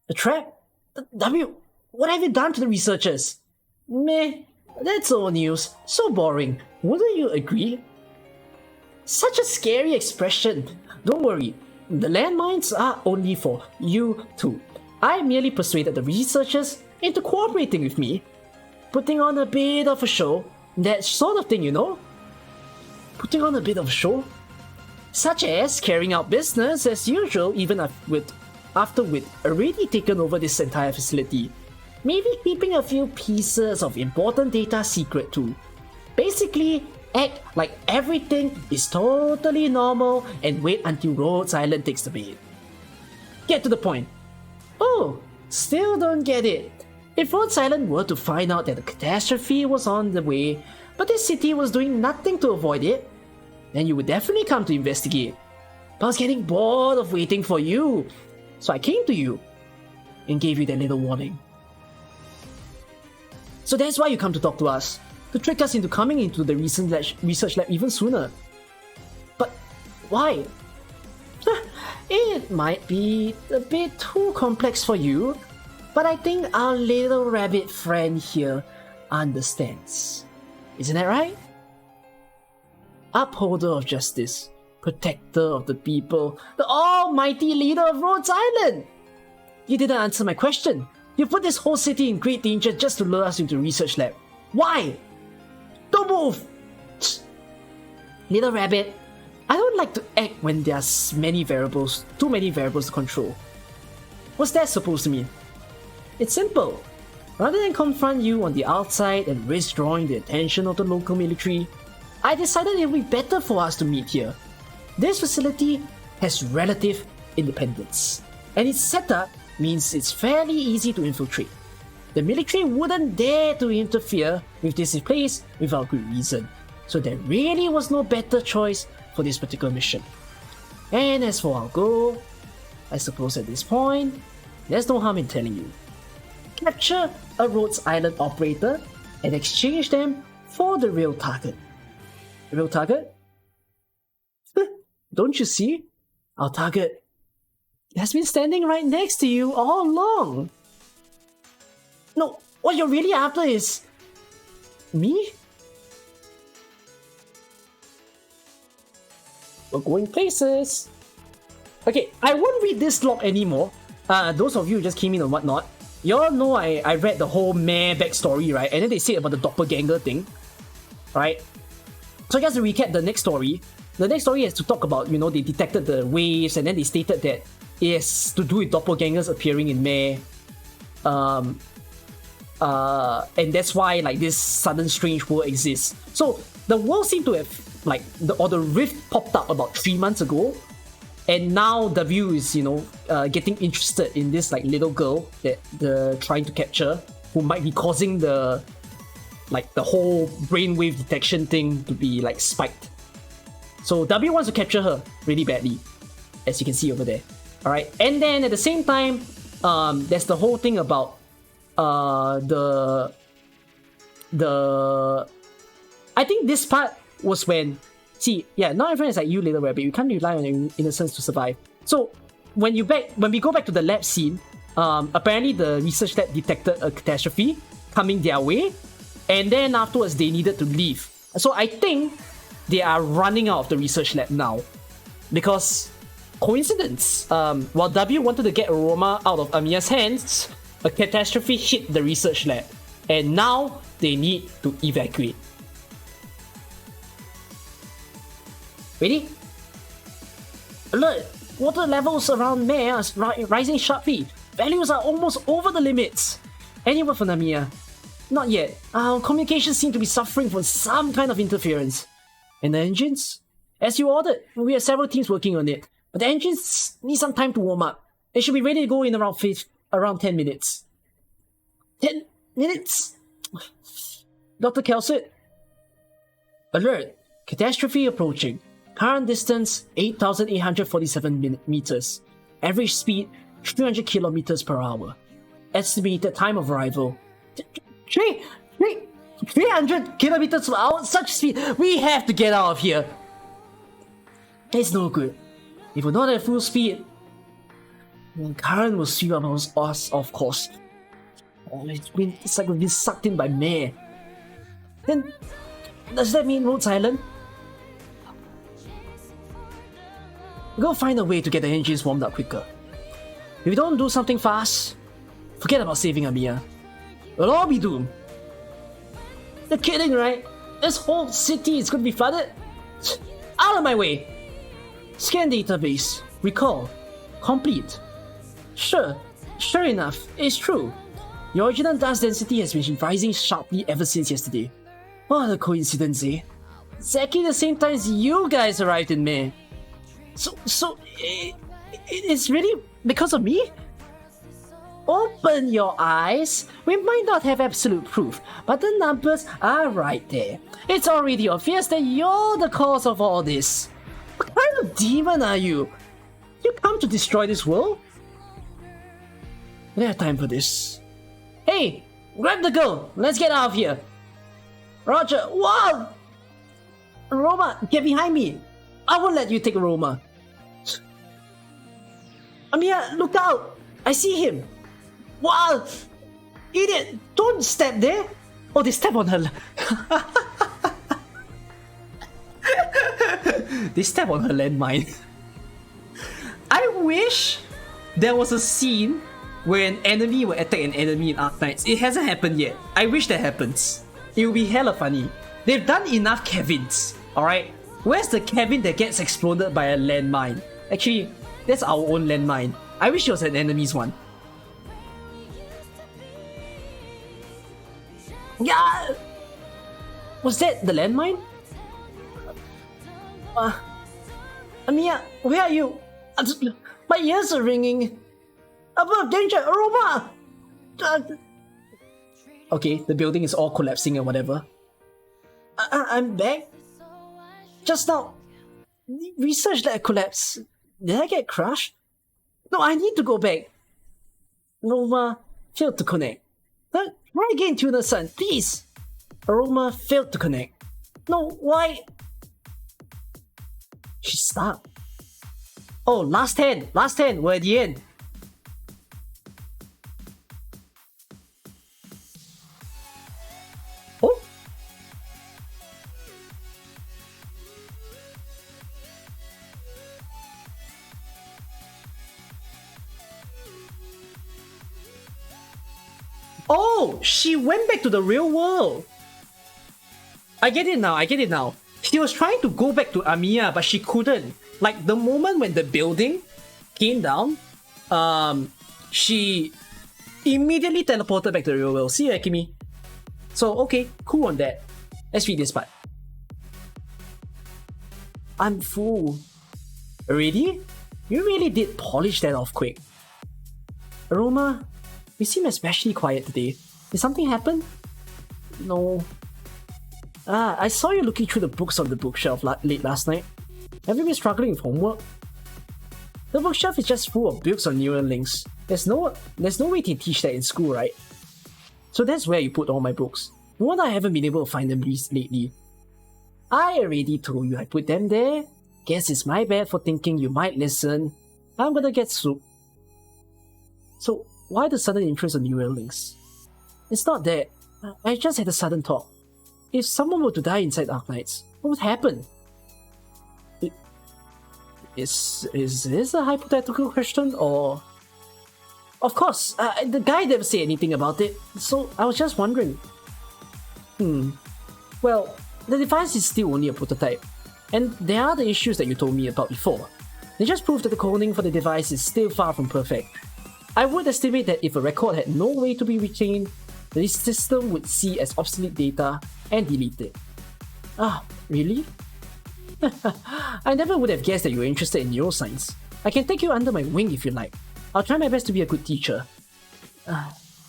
A trap? W! What have you done to the researchers? Meh. That's old news. So boring. Wouldn't you agree? Such a scary expression. Don't worry. The landmines are only for you two. I merely persuaded the researchers into cooperating with me. Putting on a bit of a show. That sort of thing, you know? Putting on a bit of a show? Such as carrying out business as usual even after we'd already taken over this entire facility. Maybe keeping a few pieces of important data secret too. Basically, act like everything is totally normal and wait until Rhodes Island takes the bait. Get to the point. Oh, still don't get it. If Rhodes Island were to find out that a catastrophe was on the way, but this city was doing nothing to avoid it, then you would definitely come to investigate. But I was getting bored of waiting for you, so I came to you and gave you that little warning. So that's why you come to talk to us, to trick us into coming into the research lab even sooner. But why? It might be a bit too complex for you, but I think our little rabbit friend here understands. Isn't that right? Upholder of justice, protector of the people, the almighty leader of Rhodes Island! You didn't answer my question. You put this whole city in great danger just to lure us into the research lab. Why? Don't move! Little rabbit, I don't like to act when there's too many variables to control. What's that supposed to mean? It's simple. Rather than confront you on the outside and risk drawing the attention of the local military, I decided it would be better for us to meet here. This facility has relative independence, and its setup means it's fairly easy to infiltrate. The military wouldn't dare to interfere with this place without good reason, so there really was no better choice for this particular mission. And as for our goal, I suppose at this point, there's no harm in telling you. Capture a Rhodes Island operator and exchange them for the real target. The real target? Don't you see? Our target has been standing right next to you all along. No, what you're really after is me? We're going places. Okay, I won't read this log anymore. Those of you who just came in and whatnot, y'all know I read the whole meh backstory, right? And then they said about the doppelganger thing, right? So just to recap the next story, has to talk about, they detected the waves and then they stated that it has to do with doppelgangers appearing in meh. And that's why this sudden strange world exists. So the world seemed to have the rift popped up about 3 months ago, and now W is getting interested in this little girl that they're trying to capture, who might be causing the whole brainwave detection thing to be spiked. So W wants to capture her really badly, as you can see over there. All right, and then at the same time, there's the whole thing about the I think this part was when not everyone is like you, little rabbit. You can't rely on your innocence to survive. So when we go back to the lab scene, apparently the research lab detected a catastrophe coming their way, and then afterwards they needed to leave. So I think they are running out of the research lab now, because coincidence. While W wanted to get Aroma out of Amiya's hands, a catastrophe hit the research lab. And now they need to evacuate. Ready? Alert! Water levels around Mare are rising sharply. Values are almost over the limits. Any word from Namiya? Not yet. Our communications seem to be suffering from some kind of interference. And the engines? As you ordered, we have several teams working on it. But the engines need some time to warm up. They should be ready to go in around 10 minutes. 10 minutes? Dr. Kelsit? Alert! Catastrophe approaching. Current distance 8,847 meters. Average speed 300 kilometers per hour. Estimated time of arrival 300 kilometers per hour? Such speed! We have to get out of here! It's no good. If we're not at full speed, the current will sweep us off course. Oh, it's like we've been sucked in by Mare. Then, does that mean Rhodes Island? We'll go find a way to get the engines warmed up quicker. If we don't do something fast, forget about saving Amiya. We'll all be doomed. You're kidding, right? This whole city is going to be flooded? Out of my way! Scan database. Recall. Complete. Sure enough, it's true. The original dust density has been rising sharply ever since yesterday. What a coincidence, eh? Exactly the same time as you guys arrived in May. So it's really because of me? Open your eyes. We might not have absolute proof, but the numbers are right there. It's already obvious that you're the cause of all this. What kind of demon are you? You come to destroy this world? We don't have time for this. Hey, grab the girl. Let's get out of here. Roger. Whoa! Roma, get behind me. I won't let you take Roma. Amiya, look out! I see him. Wow! Idiot! Don't step there! Oh, they step on her. They step on her landmine. I wish there was a scene where an enemy will attack an enemy in Arknights. It hasn't happened yet. I wish that happens. It will be hella funny. They've done enough Kevins, alright? Where's the Kevin that gets exploded by a landmine? Actually, that's our own landmine. I wish it was an enemy's one. Yeah! Was that the landmine? Amiya, where are you? My ears are ringing. Above danger, Aroma! Okay, the building is all collapsing and whatever. I'm back. Just now, research that collapse. Did I get crushed? No, I need to go back. Aroma failed to connect. Try again, Tuner-san, please. Aroma failed to connect. No, why? She's stuck. Oh, last hand, we're at the end. Oh? Oh, she went back to the real world. I get it now. She was trying to go back to Amiya, but she couldn't. Like, the moment when the building came down, she immediately teleported back to the real world. See you, Akimi. So, okay, cool on that. Let's read this part. I'm full. Already? You really did polish that off quick. Aroma, you seem especially quiet today. Did something happen? No. I saw you looking through the books on the bookshelf late last night. Have you been struggling with homework? The bookshelf is just full of books on neural links. There's no way to teach that in school, right? So that's where you put all my books. No wonder I haven't been able to find them lately. I already told you I put them there. Guess it's my bad for thinking you might listen. I'm gonna get soup. So why the sudden interest in neural links? It's not that. I just had a sudden thought. If someone were to die inside Arknights, what would happen? Is this a hypothetical question, or... Of course, the guy never said anything about it, so I was just wondering. Well, the device is still only a prototype, and there are the issues that you told me about before. They just prove that the coding for the device is still far from perfect. I would estimate that if a record had no way to be retained, the system would see as obsolete data and delete it. Ah, really? I never would have guessed that you were interested in neuroscience. I can take you under my wing if you like. I'll try my best to be a good teacher.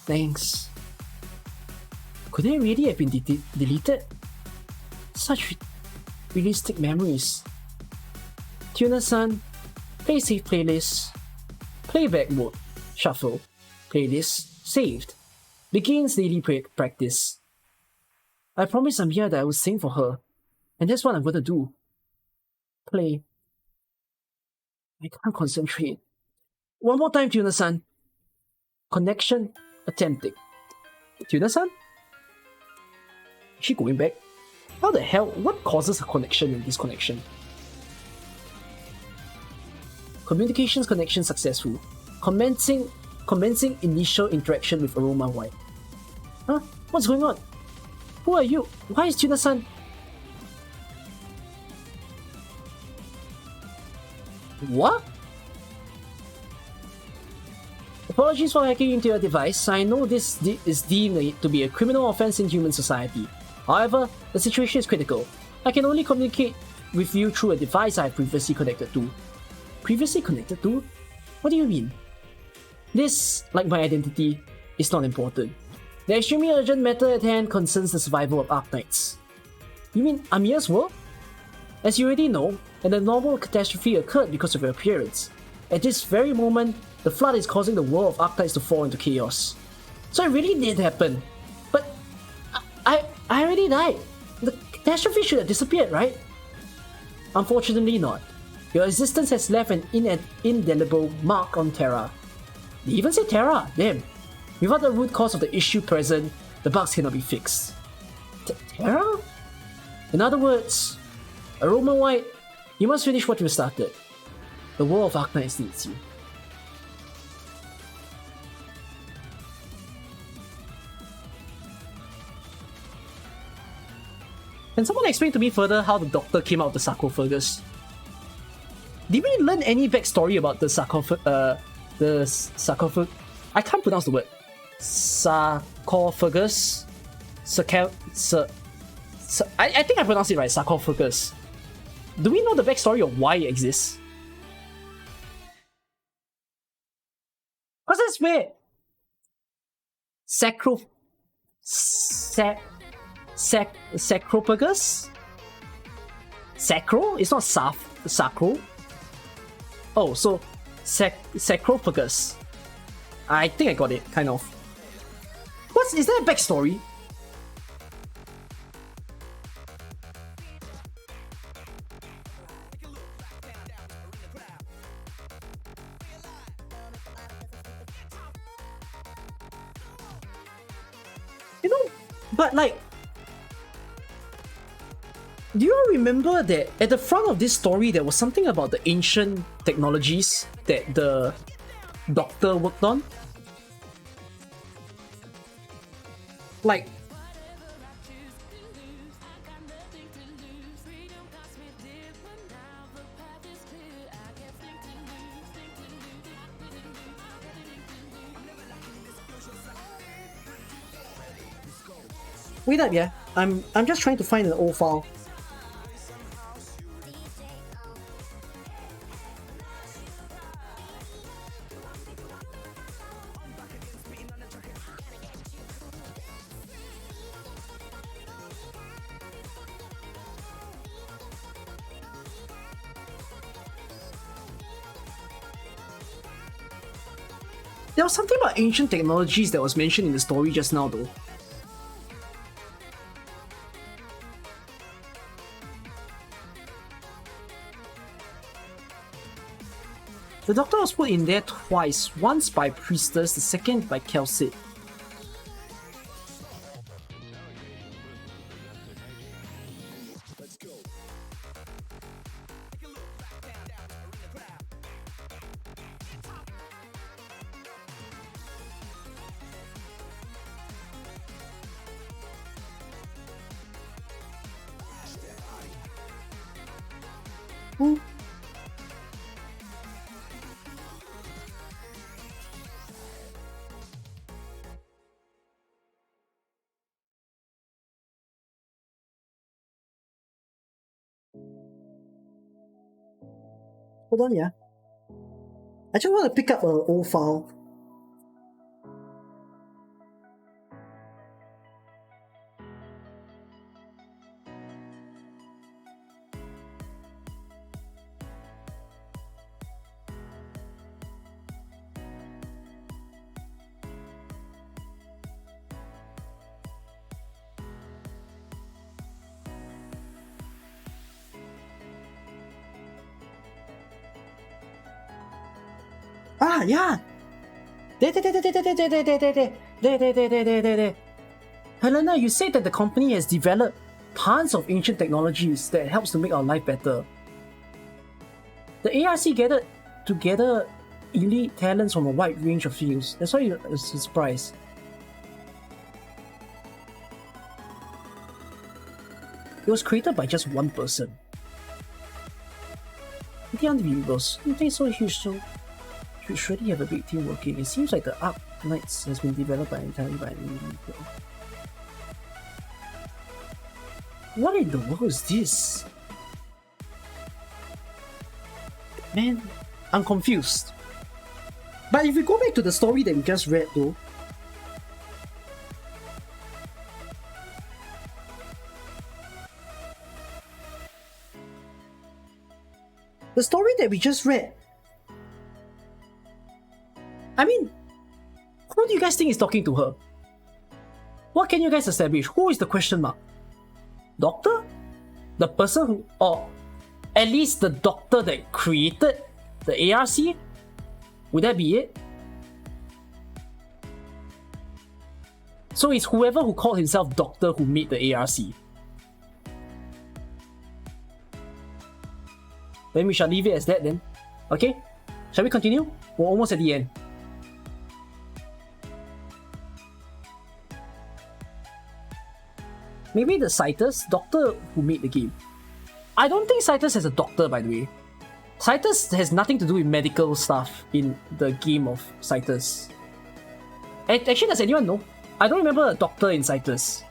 Thanks. Could they really have been deleted? Such realistic memories. Tuna-san, play save playlist. Playback mode. Shuffle. Playlist. Saved. Begins daily practice. I promised Amia that I would sing for her, and that's what I'm gonna do. Play. I can't concentrate. One more time, Tuna-san. Connection attempting. Tuna-san? Is she going back? How the hell? What causes a connection and disconnection? Communications connection successful. Commencing initial interaction with Aroma White. Huh? What's going on? Who are you? Why is Tuna-san? What? Apologies for hacking into your device. I know this is deemed to be a criminal offense in human society. However, the situation is critical. I can only communicate with you through a device I have previously connected to. Previously connected to? What do you mean? This, like my identity, is not important. The extremely urgent matter at hand concerns the survival of Arknights. You mean Amiya's world? As you already know, an abnormal catastrophe occurred because of your appearance. At this very moment, the flood is causing the world of Arknights to fall into chaos. So it really did happen. But I already died. The catastrophe should have disappeared, right? Unfortunately not. Your existence has left an indelible mark on Terra. They even say Terra, damn. Without the root cause of the issue present, the bugs cannot be fixed. Terra? In other words, Aroma White, you must finish what you started. The world of Arknights needs you. Can someone explain to me further how the doctor came out of the sarcophagus? Did we learn any backstory about the sarcophagus? I can't pronounce the word. Sarcophagus? I think I pronounced it right, sarcophagus. Do we know the backstory of why it exists? Because that's weird. Sacrophagus? Sacro? It's not sacro. Oh, so sacrophagus. I think I got it, kind of. Is there a backstory? You know, but like, do you remember that at the front of this story there was something about the ancient technologies that the doctor worked on? Like, wait up, yeah. I'm just trying to find an old file. There was something about ancient technologies that was mentioned in the story just now though. The doctor was put in there twice, once by Priestess, the second by Kelsit. Ooh. Hold on, yeah. I just want to pick up an old file. Ah, yeah. There. Helena, you said that the company has developed tons of ancient technologies that helps to make our life better. The ARC gathered together elite talents from a wide range of fields. That's why you're surprised. It was created by just one person. The unbelievable. Something so huge, so should surely have a big team working. It seems like the Arknights has been developed entirely by an individual. What in the world is this? Man, I'm confused. But if we go back to the story that we just read though, the story that we just read, I mean, who do you guys think is talking to her? What can you guys establish? Who is the question mark? Doctor? The person who, or at least the doctor that created the ARC? Would that be it? So it's whoever who called himself doctor who made the ARC. Then we shall leave it as that then. Okay? Shall we continue? We're almost at the end. Maybe the Cytus, doctor who made the game. I don't think Cytus has a doctor, by the way. Cytus has nothing to do with medical stuff in the game of Cytus. Actually, does anyone know? I don't remember a doctor in Cytus.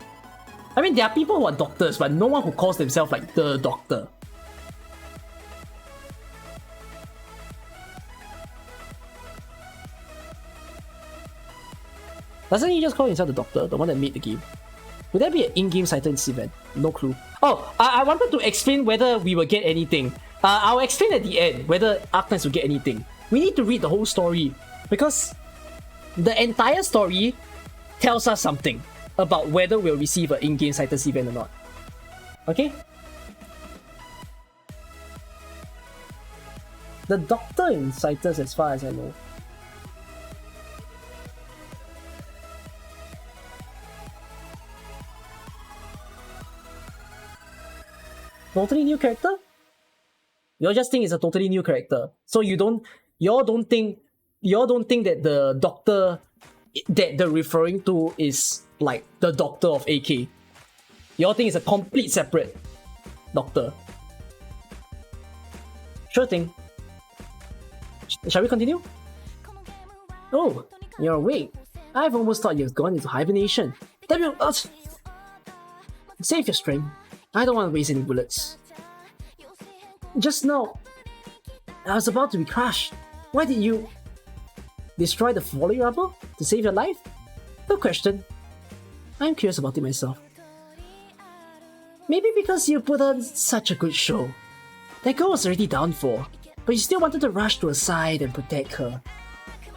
I mean, there are people who are doctors, but no one who calls themselves like the doctor. Doesn't he just call himself the doctor, the one that made the game? Would that be an in-game Cytus event? No clue. Oh, I wanted to explain whether we will get anything. I'll explain at the end whether Arknights will get anything. We need to read the whole story because the entire story tells us something about whether we'll receive an in-game Cytus event or not. Okay? The doctor in Cytus, as far as I know. Totally new character? You just think it's a totally new character. So y'all don't think that the doctor that they're referring to is like the doctor of AK. Y'all think it's a complete separate doctor. Sure thing. Shall we continue? Oh, you're awake. I've almost thought you've gone into hibernation. Save your strength. I don't want to waste any bullets. Just now, I was about to be crushed. Why did you destroy the falling rubble to save your life? No question. I'm curious about it myself. Maybe because you put on such a good show. That girl was already down for, but you still wanted to rush to her side and protect her.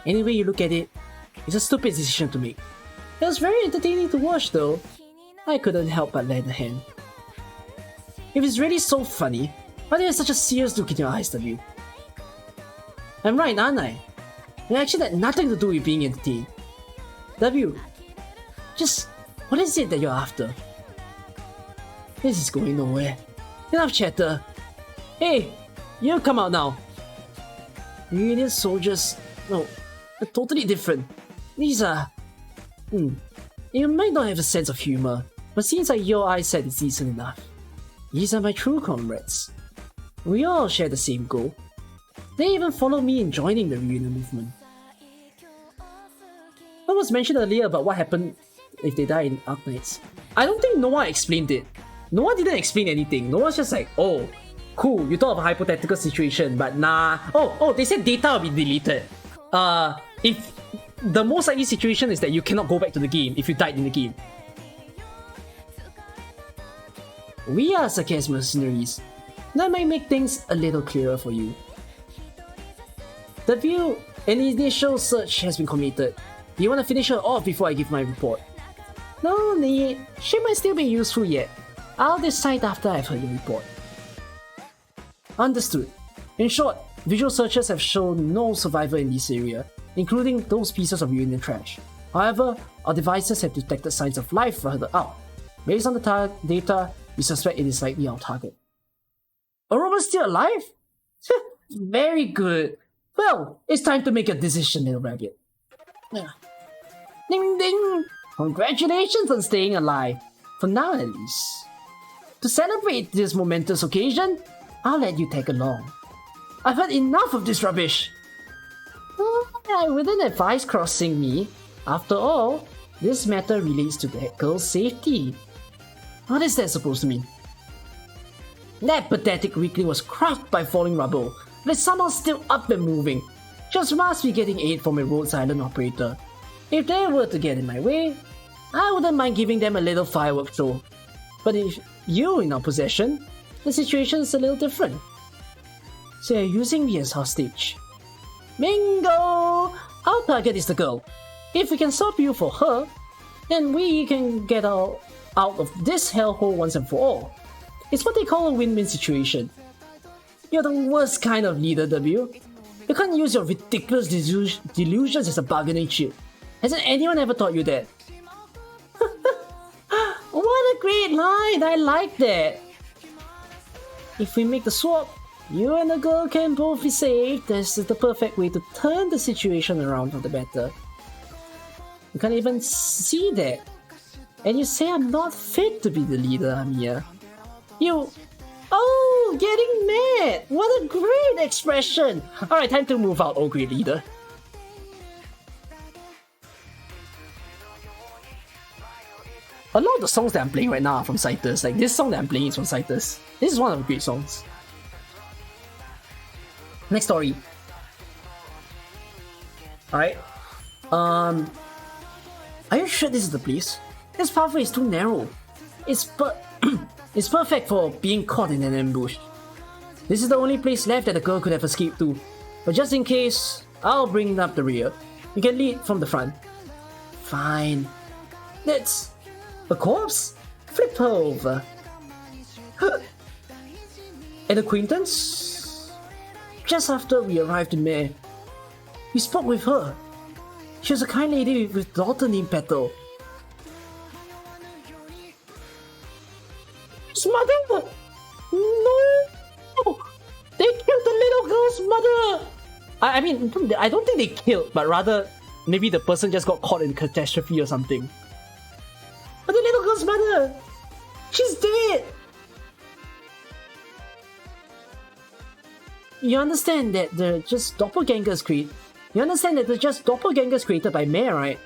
Any way you look at it, it's a stupid decision to make. It was very entertaining to watch though. I couldn't help but lend a hand. If it's really so funny, why do you have such a serious look in your eyes, W? I'm right, aren't I? It actually had nothing to do with being entertained. W, just what is it that you're after? This is going nowhere. Enough chatter. Hey, you come out now. Union soldiers, no, they're totally different. These are... You might not have a sense of humor, but seems like your eyesight is decent enough. These are my true comrades. We all share the same goal. They even followed me in joining the reunion movement. What was mentioned earlier about what happened if they die in Arknights? I don't think Noah explained it. Noah didn't explain anything. Noah's just like, oh, cool, you thought of a hypothetical situation, but nah. Oh, they said data will be deleted. If the most likely situation is that you cannot go back to the game if you died in the game. We are sarcastic mercenaries. That might make things a little clearer for you. The view an initial search has been completed. Do you want to finish her off before I give my report? No need. She might still be useful yet. I'll decide after I've heard your report. Understood. In short, visual searches have shown no survivor in this area, including those pieces of reunion trash. However, our devices have detected signs of life further out. Based on the data, we suspect it is likely our target. Aroma's still alive? Very good. Well, it's time to make a decision, little rabbit. Ding ding! Congratulations on staying alive. For now at least. To celebrate this momentous occasion, I'll let you tag along. I've had enough of this rubbish. I wouldn't advise crossing me. After all, this matter relates to the girl's safety. What is that supposed to mean? That pathetic weakling was crushed by falling rubble, but it's somehow still up and moving. Just must be getting aid from a road silent operator. If they were to get in my way, I wouldn't mind giving them a little fireworks show. But if you're in our possession, the situation is a little different. So you're using me as hostage. Bingo! Our target is the girl. If we can stop you for her, then we can get out of this hellhole once and for all. It's what they call a win-win situation. You're the worst kind of leader, W. You can't use your ridiculous delusions as a bargaining chip. Hasn't anyone ever taught you that? What a great line! I like that! If we make the swap, you and the girl can both be saved. This is the perfect way to turn the situation around for the better. You can't even see that. And you say I'm not fit to be the leader, Amiya. You... Oh, getting mad! What a great expression! Alright, time to move out, oh great leader. A lot of the songs that I'm playing right now are from Cytus. Like, this song that I'm playing is from Cytus. This is one of the great songs. Next story. Alright. Are you sure this is the place? This pathway is too narrow. It's perfect for being caught in an ambush. This is the only place left that the girl could have escaped to. But just in case, I'll bring up the rear. You can lead from the front. Fine. That's a corpse? Flip her over. An acquaintance? Just after we arrived in Mare, we spoke with her. She was a kind lady with a daughter named Petal. His mother? No! They killed the little girl's mother! I mean, I don't think they killed, but rather, maybe the person just got caught in catastrophe or something. But the little girl's mother! She's dead! You understand that they're just doppelgangers created by Mare, right?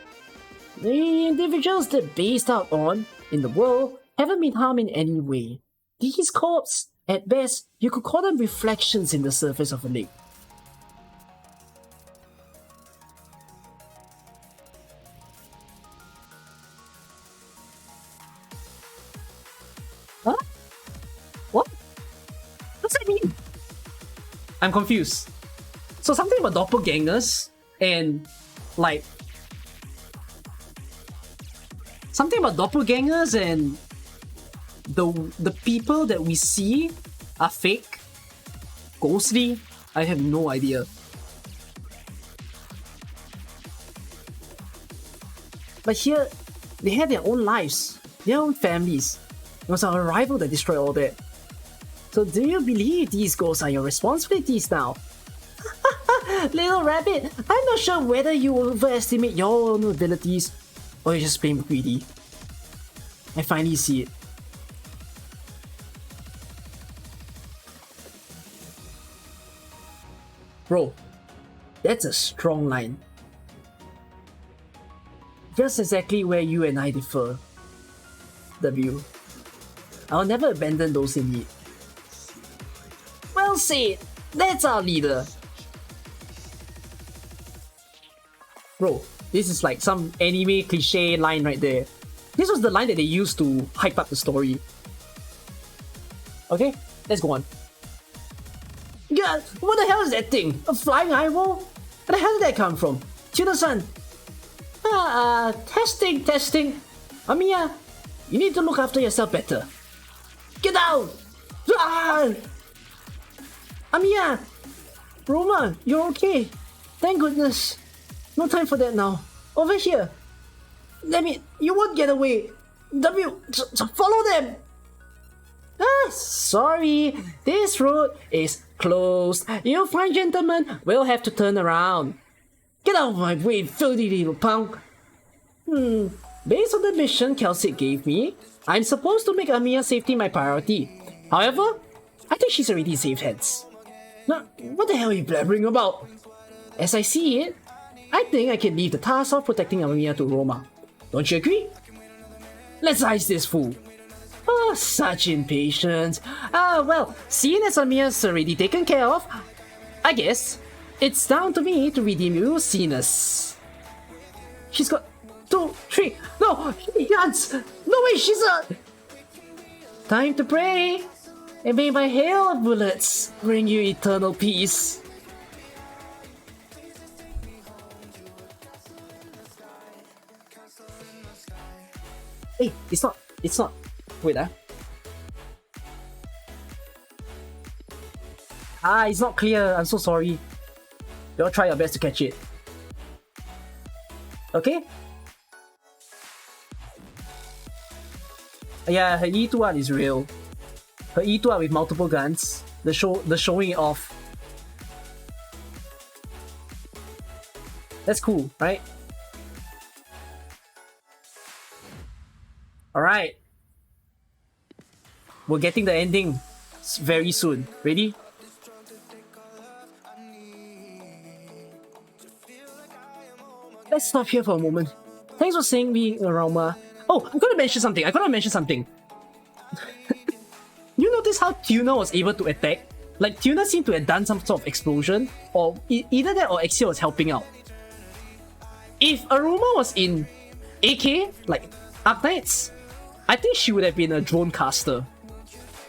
The individuals they're based out on, in the world, haven't been harmed in any way. These corpses, at best, you could call them reflections in the surface of a lake. Huh? What? What's that mean? I'm confused. So something about doppelgangers and like something about doppelgangers and the people that we see are fake, ghostly. I have no idea. But here, they had their own lives, their own families. It was our arrival that destroyed all that. So do you believe these ghosts are your responsibilities now? Little rabbit, I'm not sure whether you overestimate your own abilities or you're just plain greedy. I finally see it. Bro, that's a strong line. Just exactly where you and I differ. W. I'll never abandon those in need. Well said! That's our leader! Bro, this is like some anime cliche line right there. This was the line that they used to hype up the story. Okay, let's go on. God, what the hell is that thing? A flying eyeball? Where the hell did that come from? Tuna-san! Testing. Amiya, you need to look after yourself better. Get out! Ah! Amiya! Roma, you're okay. Thank goodness. No time for that now. Over here. Damn it, you won't get away. W, follow them. Sorry. This road is closed. You fine gentlemen will have to turn around. Get out of my way, filthy little punk. Based on the mission Kelsey gave me, I'm supposed to make Amiya's safety my priority. However, I think she's already in safe hands. Now, what the hell are you blabbering about? As I see it, I think I can leave the task of protecting Amiya to Roma. Don't you agree? Let's ice this fool. Oh, such impatience. Well, seeing as Amiya's already taken care of, I guess it's down to me to redeem you, Cytus. She's got 2, 3. No, guns! No way, she's a... Time to pray! And may my hail of bullets bring you eternal peace. Hey, it's not. Wait, it's not clear. I'm so sorry. You'll try your best to catch it. Okay? Yeah, her E2 art is real. Her E2 art with multiple guns. The showing it off. That's cool, right? Alright. We're getting the ending very soon. Ready? Let's stop here for a moment. Thanks for saying being Aroma. Oh, I'm gonna mention something. You notice how Tuna was able to attack? Like, Tuna seemed to have done some sort of explosion, or either that or Exia was helping out. If Aroma was in AK, like Arknights, I think she would have been a drone caster.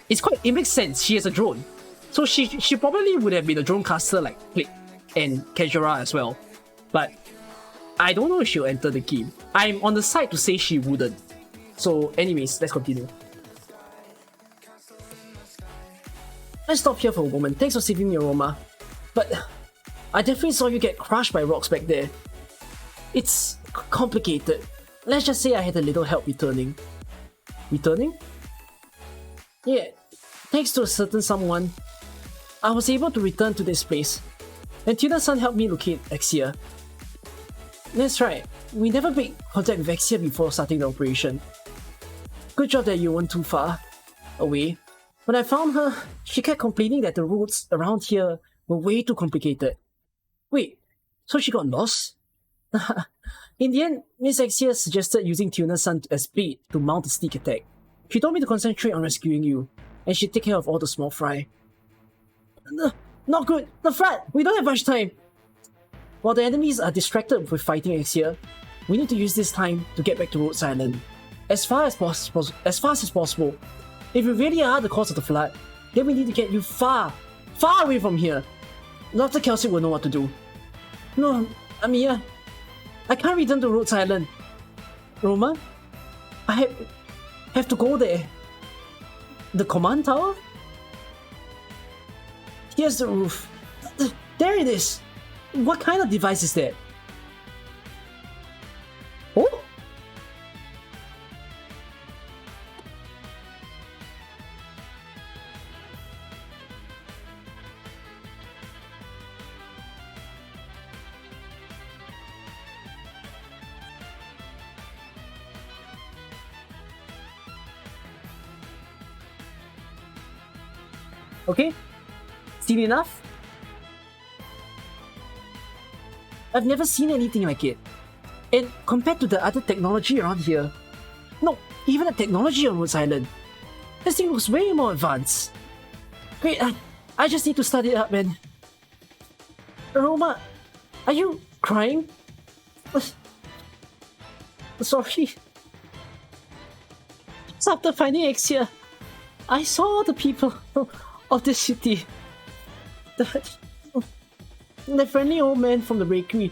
It makes sense, she has a drone. So she probably would have been a drone caster like Click and Kajura as well. But I don't know if she'll enter the game. I'm on the side to say she wouldn't. So anyways, let's continue. Let's stop here for a moment. Thanks for saving me, Aroma. But I definitely saw you get crushed by rocks back there. It's complicated. Let's just say I had a little help returning. Returning? Yeah, thanks to a certain someone, I was able to return to this place. And Tuna-san helped me locate Exia. That's right, we never made contact with Exia before starting the operation. Good job that you weren't too far away. When I found her, she kept complaining that the roads around here were way too complicated. Wait, so she got lost? In the end, Miss Exia suggested using Tuna-san as bait to mount a sneak attack. She told me to concentrate on rescuing you, and she'd take care of all the small fry. Not good! The frat! We don't have much time! While the enemies are distracted with fighting Exia, we need to use this time to get back to Rhodes Island. As fast as possible. If you really are the cause of the flood, then we need to get you far away from here. Dr. Kelsey will know what to do. No, Amiya, I can't return to Rhodes Island. Roma, I have to go there. The command tower? Here's the roof. There it is. What kind of device is that? Oh? Okay, seen enough? I've never seen anything like it. And compared to the other technology around here, no, even the technology on Rhodes Island, this thing looks way more advanced. Wait, I just need to study it up, man. Roma, are you crying? Sorry. So after finding X here, I saw the people of the city. The friendly old man from the bakery.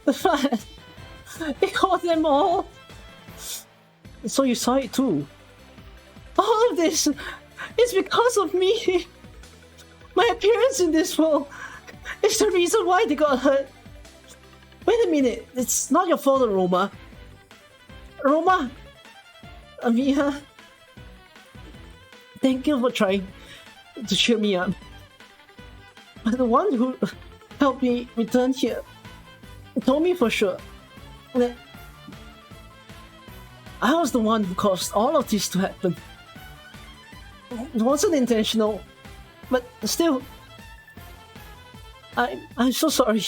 They caught them all. So you saw it too. All of this is because of me. My appearance in this world is the reason why they got hurt. Wait a minute, it's not your fault, Roma. Roma, Amiya, thank you for trying to cheer me up. But the one who helped me return here told me for sure that I was the one who caused all of this to happen. It wasn't intentional, but still, I'm so sorry.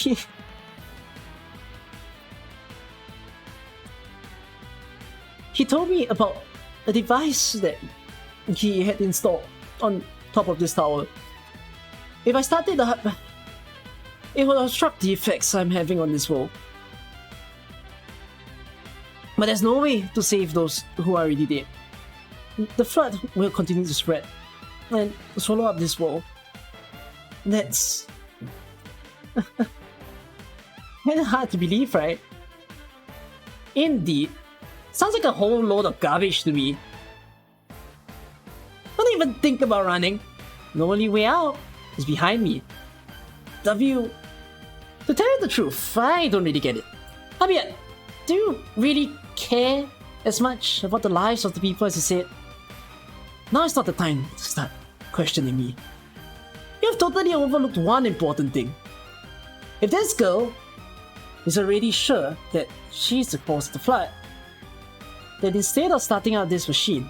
He told me about a device that he had installed on top of this tower. If I started up, it would obstruct the effects I'm having on this world. But there's no way to save those who are already dead. The flood will continue to spread and swallow up this world. That's kind of hard to believe, right? Indeed. Sounds like a whole load of garbage to me. Don't even think about running. The only way out is behind me. W. To tell you the truth, I don't really get it. I mean, do you really care as much about the lives of the people as you said? Now is not the time to start questioning me. You have totally overlooked one important thing. If this girl is already sure that she's the cause of the flood, then instead of starting out this machine,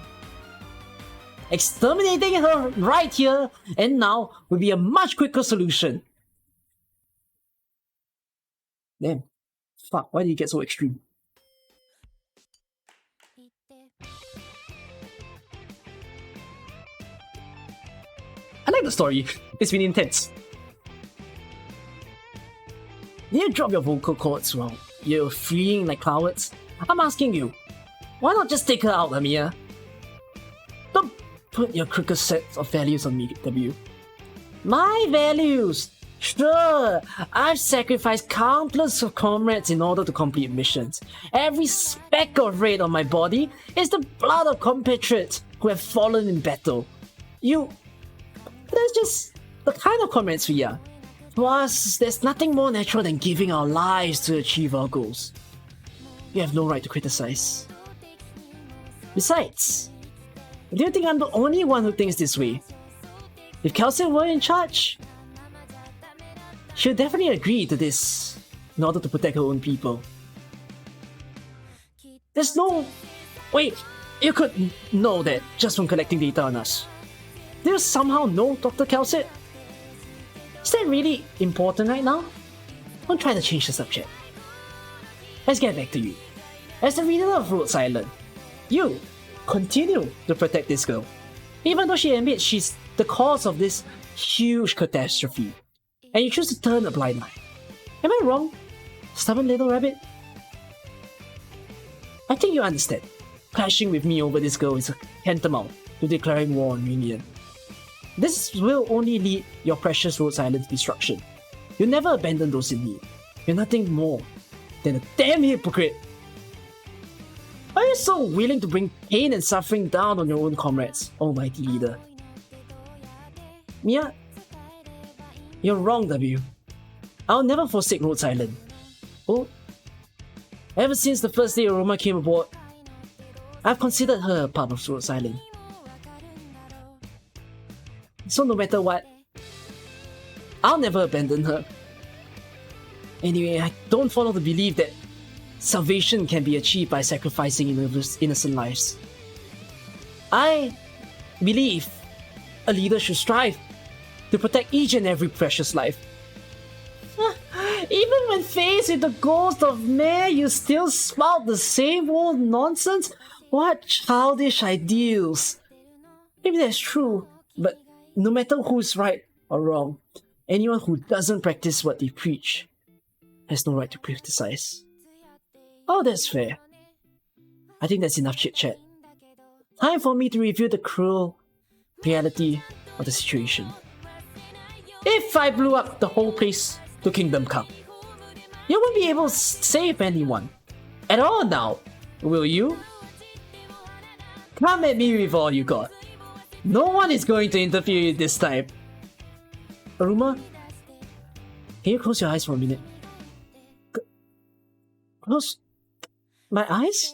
exterminating her right here and now would be a much quicker solution. Damn. Fuck, why did you get so extreme? I like the story. It's been intense. Did you drop your vocal cords while you're freeing like cowards? I'm asking you, why not just take her out, Amiya? Don't put your crooked set of values on me, W. My values? Sure, I've sacrificed countless of comrades in order to complete missions. Every speck of red on my body is the blood of compatriots who have fallen in battle. That's just the kind of comrades we are. For us, there's nothing more natural than giving our lives to achieve our goals. You have no right to criticize. Besides, do you think I'm the only one who thinks this way? If Kelsey were in charge, she'll definitely agree to this in order to protect her own people. There's no... Wait, you could know that just from collecting data on us. Do you somehow know Dr. Kelsey? Is that really important right now? Don't try to change the subject. Let's get back to you. As the leader of Rhodes Island, you continue to protect this girl, even though she admits she's the cause of this huge catastrophe, and you choose to turn a blind eye. Am I wrong, stubborn little rabbit? I think you understand. Clashing with me over this girl is tantamount to declaring war on Union. This will only lead your precious Rhodes Island to destruction. You'll never abandon those in need. You're nothing more than a damn hypocrite. Why are you so willing to bring pain and suffering down on your own comrades, almighty leader? Mia, you're wrong, W. I'll never forsake Rhodes Island. Oh, ever since the first day Aroma came aboard, I've considered her a part of Rhodes Island. So no matter what, I'll never abandon her. Anyway, I don't follow the belief that salvation can be achieved by sacrificing innocent lives. I believe a leader should strive to protect each and every precious life. Even when faced with the ghost of Mare, you still spout the same old nonsense? What childish ideals! Maybe that's true, but no matter who's right or wrong, anyone who doesn't practice what they preach has no right to criticize. Oh, that's fair. I think that's enough chit-chat. Time for me to review the cruel reality of the situation. If I blew up the whole place to Kingdom Come, you won't be able to save anyone at all now, will you? Come at me with all you got. No one is going to interfere this time. Aruma, can you close your eyes for a minute? Close my eyes?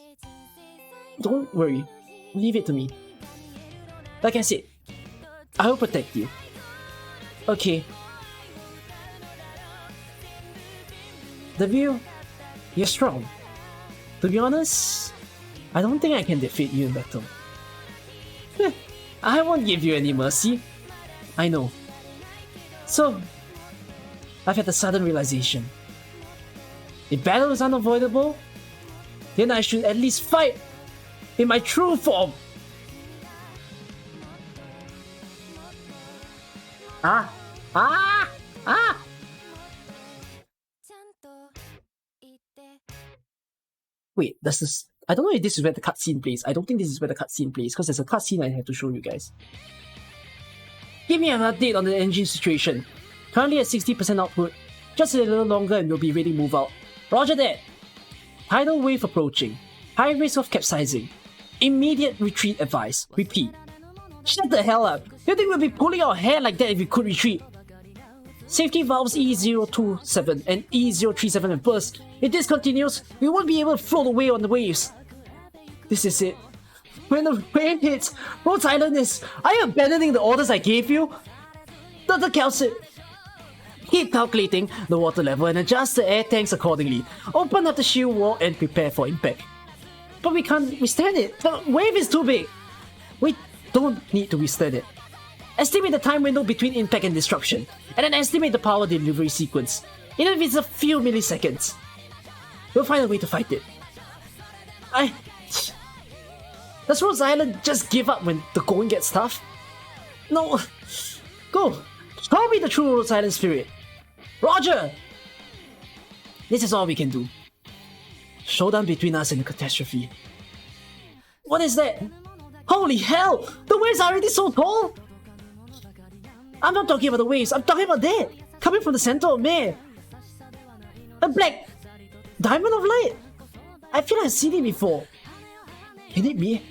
Don't worry, leave it to me. Like I said, I will protect you. Okay. The view, you're strong. To be honest, I don't think I can defeat you in battle. I won't give you any mercy. I know. So, I've had a sudden realization. If battle is unavoidable, then I should at least fight in my true form. Wait, does this... I don't know if this is where the cutscene plays. I don't think this is where the cutscene plays, because there's a cutscene I have to show you guys. Give me an update on the engine situation. Currently at 60% output. Just a little longer and we'll be ready to move out. Roger that! Tidal wave approaching. High risk of capsizing. Immediate retreat advice. Repeat. Shut the hell up! You think we'll be pulling our hair like that if we could retreat? Safety valves E027 and E037 and burst. If this continues, we won't be able to float away on the waves. This is it. When the wave hits, Rhodes Island is... Are you abandoning the orders I gave you? Dr. Kelsit. Keep calculating the water level and adjust the air tanks accordingly. Open up the shield wall and prepare for impact. But we can't withstand it. The wave is too big. We don't need to withstand it. Estimate the time window between impact and disruption, and then estimate the power delivery sequence, even if it's a few milliseconds. We'll find a way to fight it. Does Rhodes Island just give up when the going gets tough? No. Go. Show me the true Rhodes Island spirit. Roger! This is all we can do. Showdown between us and the catastrophe. What is that? Holy hell! The waves are already so tall! I'm not talking about the waves, I'm talking about that! Coming from the center of Mare! A black diamond of light! I feel I've seen it before. Can it be?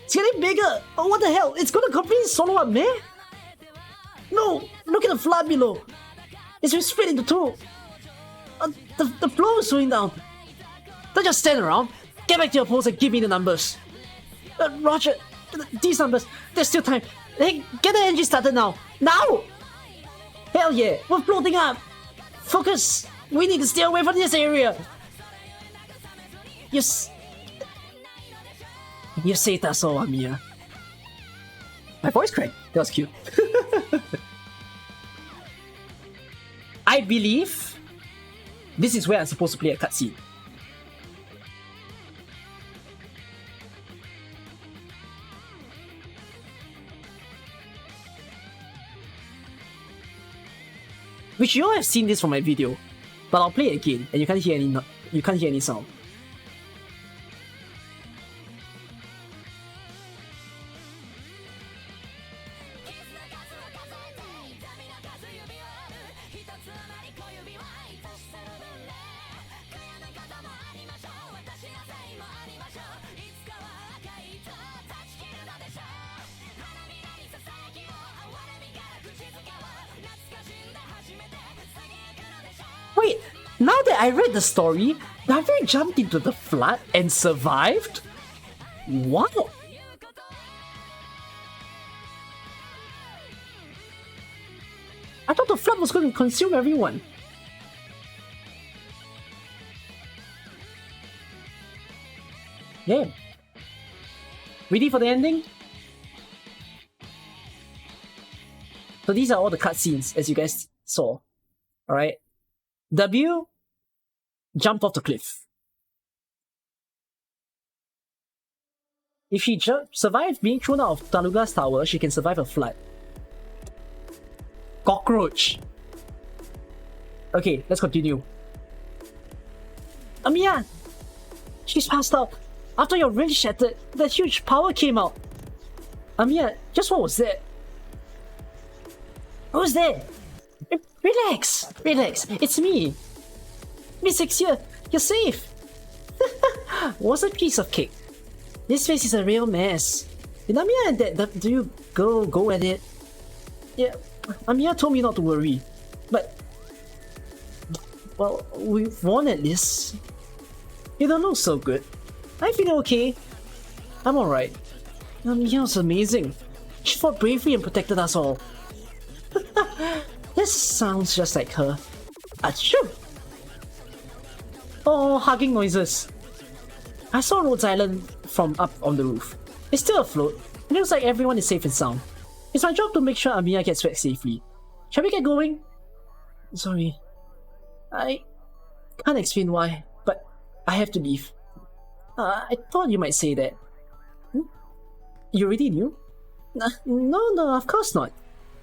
It's getting bigger! Oh, what the hell? It's gonna completely swallow up Mare? No! Look at the flood below! It's been split into two! The flow is slowing down! Don't just stand around! Get back to your post and give me the numbers! Roger! These numbers! There's still time! Hey, get the engine started now! Now! Hell yeah! We're floating up! Focus! We need to stay away from this area! Yes. You say that so, Amia. My voice cracked. That was cute. I believe this is where I'm supposed to play a cutscene. Which you all have seen this from my video, but I'll play it again and you can't hear any sound. Wait, now that I read the story, Navi jumped into the flood and survived? What? I thought the flood was going to consume everyone. Yeah. Ready for the ending? So these are all the cutscenes, as you guys saw. Alright? W jumped off the cliff. If she survived being thrown out of Taluga's tower, she can survive a flood. Cockroach. Okay, let's continue. Amiya! She's passed out. After your ring shattered, that huge power came out. Amiya, just what was that? Who's there? Relax, relax. It's me. Miss Ixia, you're safe. Was a piece of cake. This place is a real mess. Did Amiya and that do you go at it? Yeah, Amiya told me not to worry. But well, we've won at least. You don't look so good. I feel okay. I'm alright. Amiya was amazing. She fought bravely and protected us all. This sounds just like her. Achoo! Oh, hugging noises. I saw Rhodes Island from up on the roof. It's still afloat. It looks like everyone is safe and sound. It's my job to make sure Amiya gets back safely. Shall we get going? Sorry. I can't explain why, but I have to leave. I thought you might say that. You already knew? No, of course not.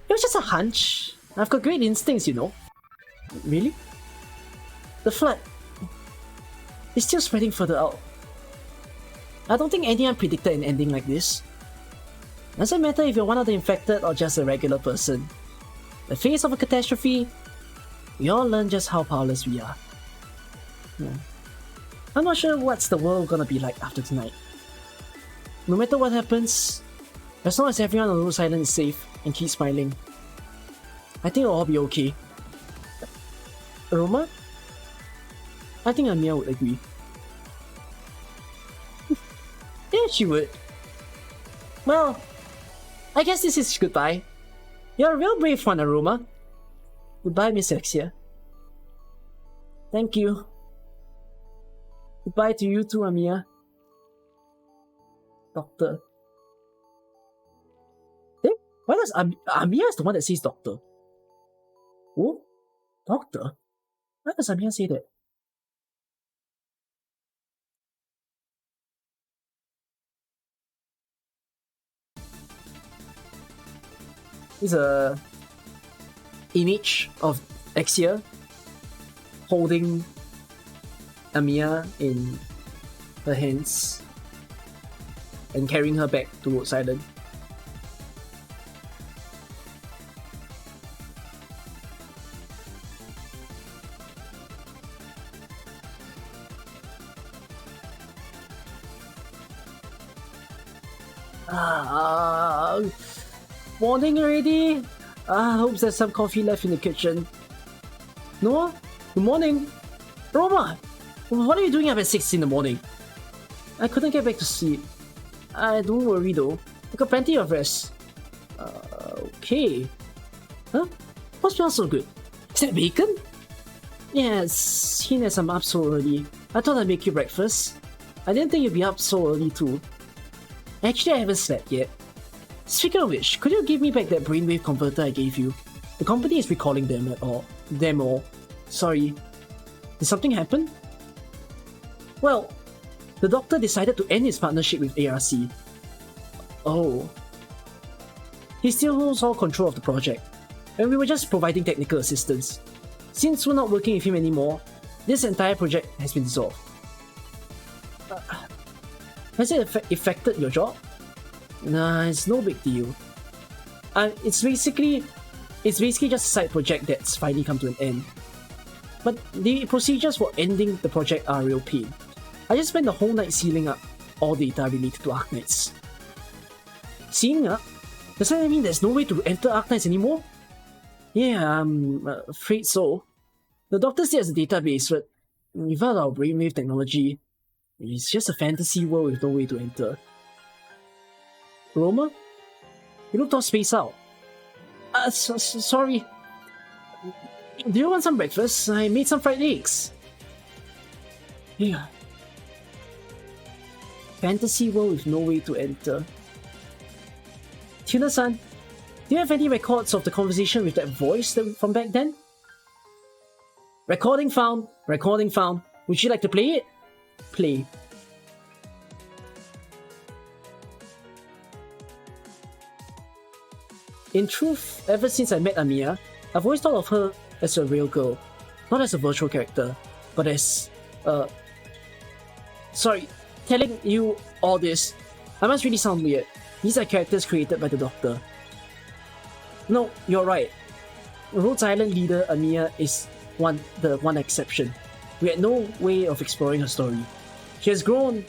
It was just a hunch. I've got great instincts, you know. Really? The flood is still spreading further out. I don't think anyone predicted an ending like this. Doesn't matter if you're one of the infected or just a regular person. The face of a catastrophe, we all learn just how powerless we are. I'm not sure what's the world gonna be like after tonight. No matter what happens, as long as everyone on Rose Island is safe and keeps smiling, I think it'll all be okay. Roma? I think Amiya would agree. Yeah, she would. Well, I guess this is goodbye. You're a real brave one, Aroma. Goodbye, Miss Exia. Thank you. Goodbye to you too, Amiya. Doctor. Eh? Why does Amiya is the one that says doctor? Oh? Doctor? Why does Amiya say that? It's a image of Exia holding Amiya in her hands and carrying her back towards Island. Morning already? I hope there's some coffee left in the kitchen. Noah? Good morning. Roma! What are you doing up at 6 in the morning? I couldn't get back to sleep. Don't worry though. I got plenty of rest. Okay. Huh? What smells so good? Is that bacon? Yeah, seeing as I'm up so early, I thought I'd make you breakfast. I didn't think you'd be up so early too. Actually, I haven't slept yet. Speaking of which, could you give me back that brainwave converter I gave you? The company is recalling them all. Sorry. Did something happen? Well, the doctor decided to end his partnership with ARC. Oh. He still holds all control of the project, and we were just providing technical assistance. Since we're not working with him anymore, this entire project has been dissolved. Has it affected your job? Nah, it's no big deal. It's basically just a side project that's finally come to an end. But the procedures for ending the project are a real pain. I just spent the whole night sealing up all data related to Arknights. Sealing up? Does that mean there's no way to enter Arknights anymore? Yeah, I'm afraid so. The doctor still has a database, but without our brainwave technology, it's just a fantasy world with no way to enter. Roma? You looked all spaced out. Sorry. Do you want some breakfast? I made some fried eggs. Yeah. Fantasy world with no way to enter. Tuna-san, do you have any records of the conversation with that voice from back then? Recording found. Recording found. Would you like to play it? Play. In truth, ever since I met Amiya, I've always thought of her as a real girl. Not as a virtual character, but as sorry, telling you all this, I must really sound weird. These are characters created by the Doctor. No, you're right. Rhodes Island leader Amiya is the one exception. We had no way of exploring her story. She has grown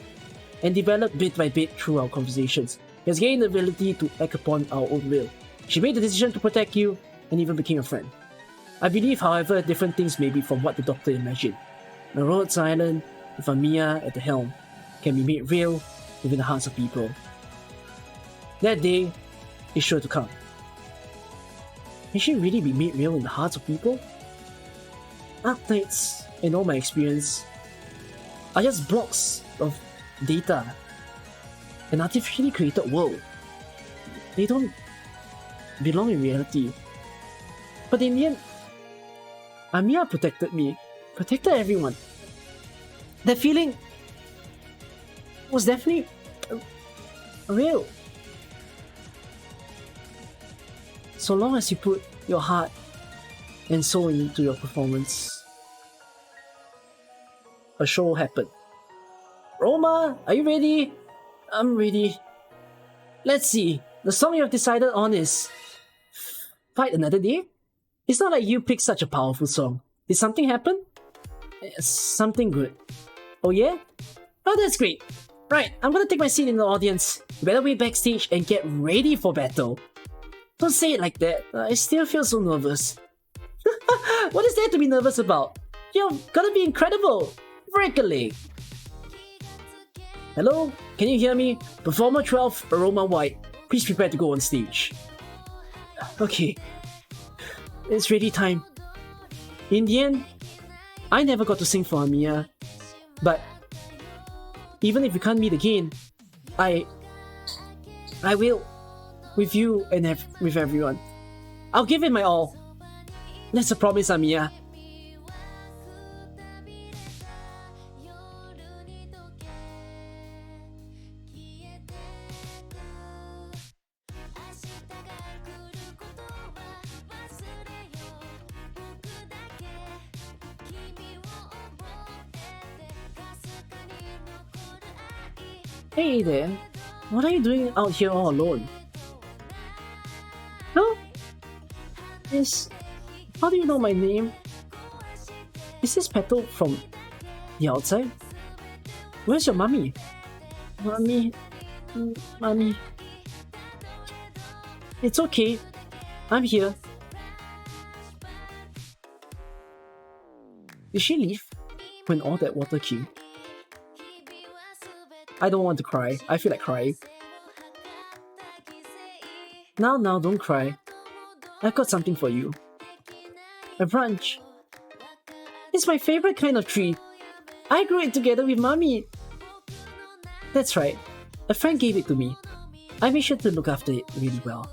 and developed bit by bit through our conversations. She has gained the ability to act upon our own will. She made the decision to protect you and even became a friend. I believe, however, different things may be from what the Doctor imagined. The Rhodes Island, with Amiya at the helm, can be made real within the hearts of people. That day is sure to come. Can she really be made real in the hearts of people? Arknights, in all my experience, are just blocks of data, an artificially created world. They don't belong in reality. But in the end, Amiya protected me, protected everyone. That feeling was definitely real. So long as you put your heart and soul into your performance, a show will happen. Roma, are you ready? I'm ready. Let's see. The song you have decided on is Fight Another Day? It's not like you picked such a powerful song. Did something happen? Something good. Oh yeah? Oh, that's great. Right, I'm gonna take my seat in the audience. You better wait backstage and get ready for battle. Don't say it like that. I still feel so nervous. What is there to be nervous about? You're gonna be incredible. Break a leg. Hello? Can you hear me? Performer 12, Aroma White. Please prepare to go on stage. Okay. It's ready time. In the end, I never got to sing for Amiya. But even if we can't meet again, I will. With you and with everyone. I'll give it my all. That's a promise, Amiya. Hey there, what are you doing out here all alone? No? How do you know my name? Is this Petal from the outside? Where's your mummy? Mummy. It's okay. I'm here. Did she leave when all that water came? I don't want to cry. I feel like crying. Now, don't cry. I've got something for you. A branch. It's my favorite kind of tree. I grew it together with Mommy. That's right. A friend gave it to me. I made sure to look after it really well.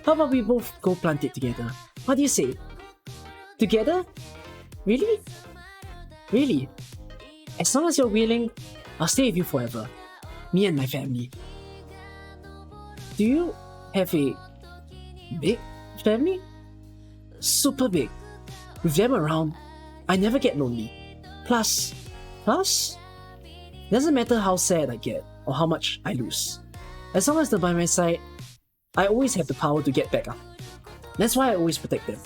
How about we both go plant it together? What do you say? Together? Really? Really? As long as you're willing, I'll stay with you forever. Me and my family. Do you have a big family? Super big. With them around, I never get lonely. Plus, doesn't matter how sad I get or how much I lose. As long as they're by my side, I always have the power to get back up. That's why I always protect them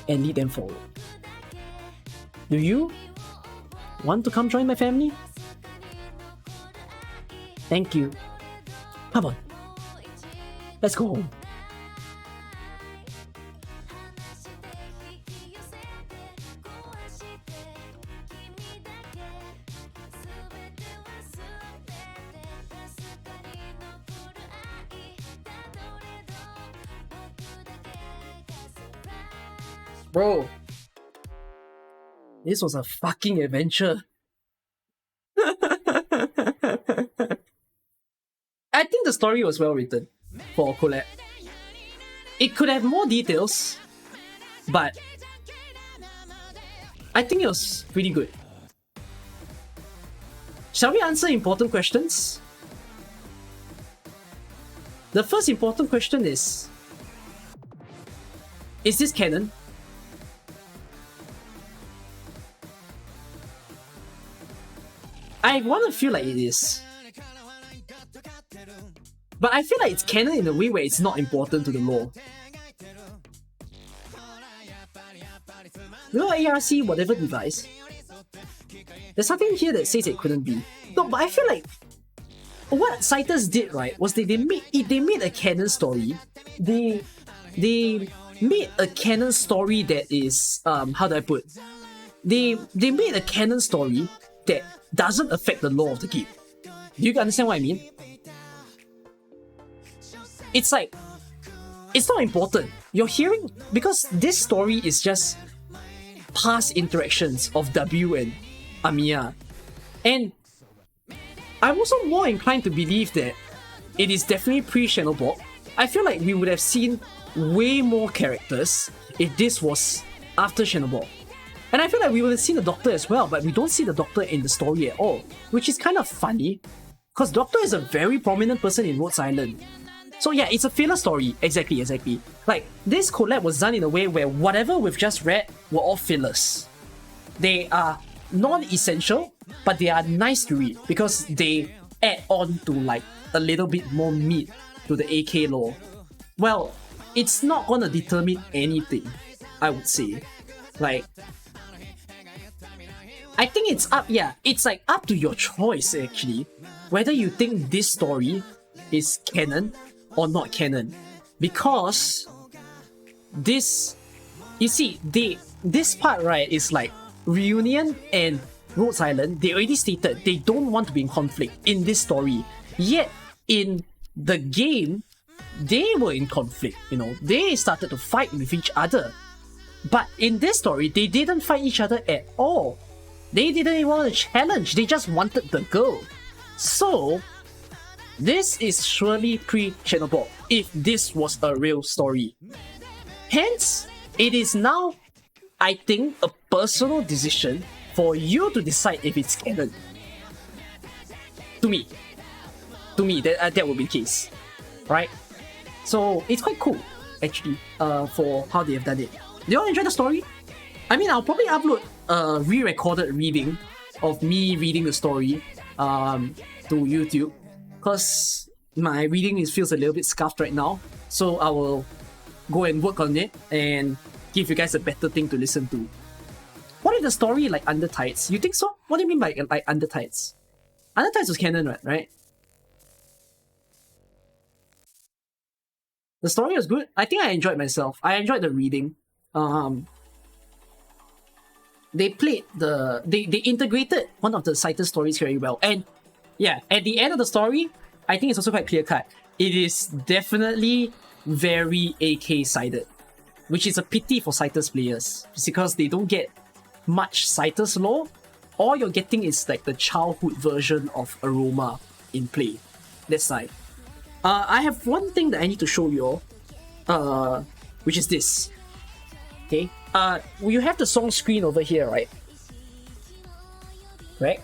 and lead them forward. Do you want to come join my family? Thank you. Come on. Let's go home. Bro, this was a fucking adventure. I think the story was well written for a collab. It could have more details, but I think it was pretty good. Shall we answer important questions? The first important question is this canon? I want to feel like it is. But I feel like it's canon in a way where it's not important to the lore. You know, ARC, whatever device, there's something here that says it couldn't be. No, but I feel like what Cytus did, right, was they made a canon story. They made a canon story that is how do I put? They made a canon story that doesn't affect the lore of the game. Do you understand what I mean? It's like, it's not important. You're hearing, because this story is just past interactions of W and Amiya. And I'm also more inclined to believe that it is definitely pre-Xenobot. I feel like we would have seen way more characters if this was after Xenobot. And I feel like we would have seen the Doctor as well, but we don't see the Doctor in the story at all, which is kind of funny, because Doctor is a very prominent person in Rhodes Island. So yeah, it's a filler story. Exactly. Like, this collab was done in a way where whatever we've just read were all fillers. They are non-essential, but they are nice to read because they add on to like a little bit more meat to the AK lore. Well, it's not gonna determine anything, I would say. Like, I think it's like up to your choice actually, whether you think this story is canon or not canon. Because this, you see, this part, right, is like Reunion and Rhodes Island, they already stated they don't want to be in conflict in this story. Yet, in the game, they were in conflict, you know, they started to fight with each other. But in this story, they didn't fight each other at all. They didn't even want to challenge, they just wanted the girl. So, this is surely pre-Xenobot, if this was a real story. Hence, it is now, I think, a personal decision for you to decide if it's canon. To me, that would be the case, right? So it's quite cool, actually, for how they have done it. Do you all enjoy the story? I mean, I'll probably upload a re-recorded reading of me reading the story to YouTube, because my reading feels a little bit scuffed right now. So I will go and work on it and give you guys a better thing to listen to. What if the story like Arknights? You think so? What do you mean by like Arknights? Arknights was canon, right? The story was good. I think I enjoyed myself. I enjoyed the reading. They integrated one of the Cytus stories very well. And yeah, at the end of the story, I think it's also quite clear-cut. It is definitely very AK-sided, which is a pity for Cytus players, because they don't get much Cytus lore. All you're getting is like the childhood version of Aroma in play. That's like, I have one thing that I need to show you all, which is this. Okay, you have the song screen over here, right? Right?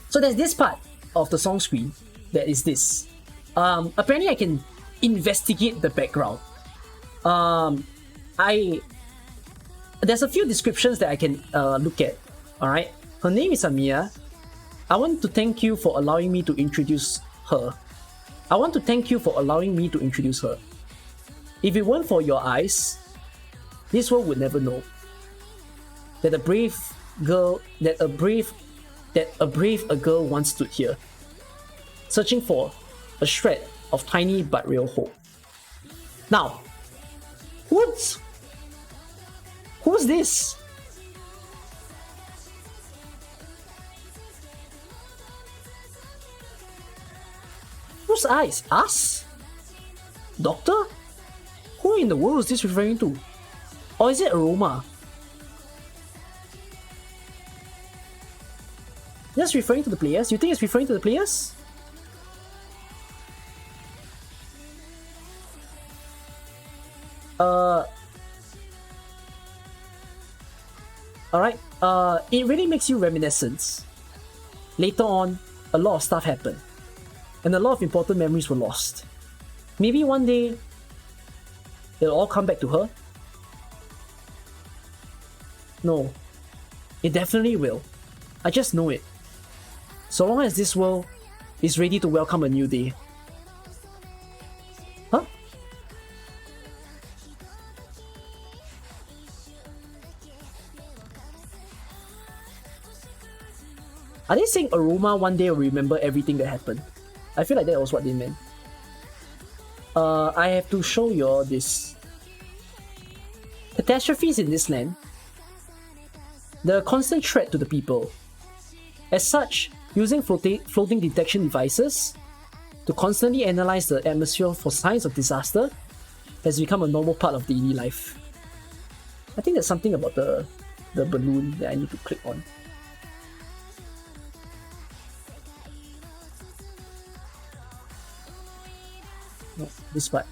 So there's this part of the song screen that is this. Apparently I can investigate the background. There's a few descriptions that I can look at. Alright, her name is Amiya. I want to thank you for allowing me to introduce her. If it weren't for your eyes, this world would never know that a brave girl once stood here, searching for a shred of tiny but real hope. Now, who's this? Whose eyes? Us? Doctor? Who in the world is this referring to? Or is it Aroma? That's referring to the players? You think it's referring to the players? Alright? It really makes you reminiscence. Later on, a lot of stuff happened. And a lot of important memories were lost. Maybe one day, it'll all come back to her. No. It definitely will. I just know it. So long as this world is ready to welcome a new day. Huh? Are they saying Aroma one day will remember everything that happened? I feel like that was what they meant. I have to show you all this. Catastrophes in this land. The constant threat to the people. As such, using floating detection devices to constantly analyze the atmosphere for signs of disaster has become a normal part of daily life. I think there's something about the balloon that I need to click on. No, this part.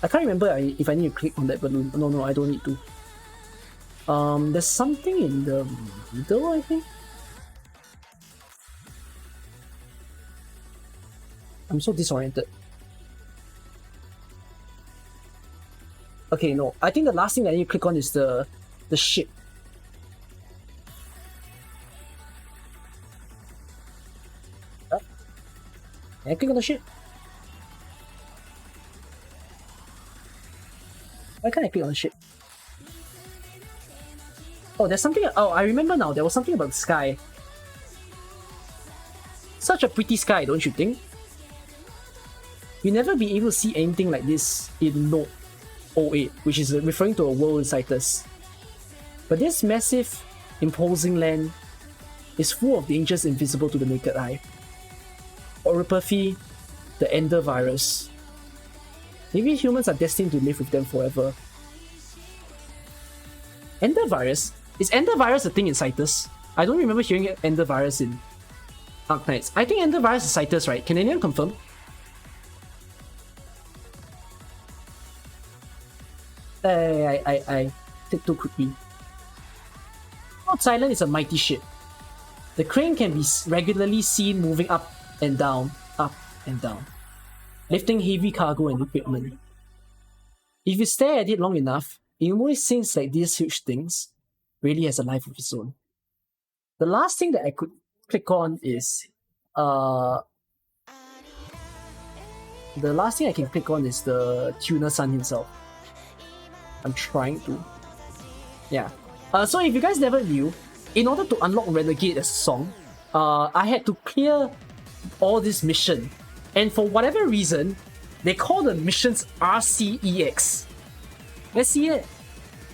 I can't remember if I need to click on that balloon. No, I don't need to. There's something in the middle, I think. I'm so disoriented. Okay, no. I think the last thing I need to click on is the ship. Can I click on the ship? Why can't I click on the ship? Oh, there's something. Oh, I remember now. There was something about the sky. Such a pretty sky, don't you think? You'll never be able to see anything like this in Note 08, which is referring to a world in Cytus. But this massive, imposing land is full of dangers invisible to the naked eye. Oripathy, the Ender virus. Maybe humans are destined to live with them forever. Ender virus? Is Ender virus a thing in Cytus? I don't remember hearing Ender virus in Arknights. I think Ender virus is Cytus, right? Can anyone confirm? I take too quickly. Port Island is a mighty ship. The crane can be regularly seen moving up and down, lifting heavy cargo and equipment. If you stare at it long enough, it always seems like these huge things really has a life of its own. The last thing that I could click on is the last thing I can click on is the Tuna Sun himself. I'm trying to. Yeah. So if you guys never knew, in order to unlock Renegade as a song, I had to clear all this mission. And for whatever reason, they call the missions RCEX. Let's see it.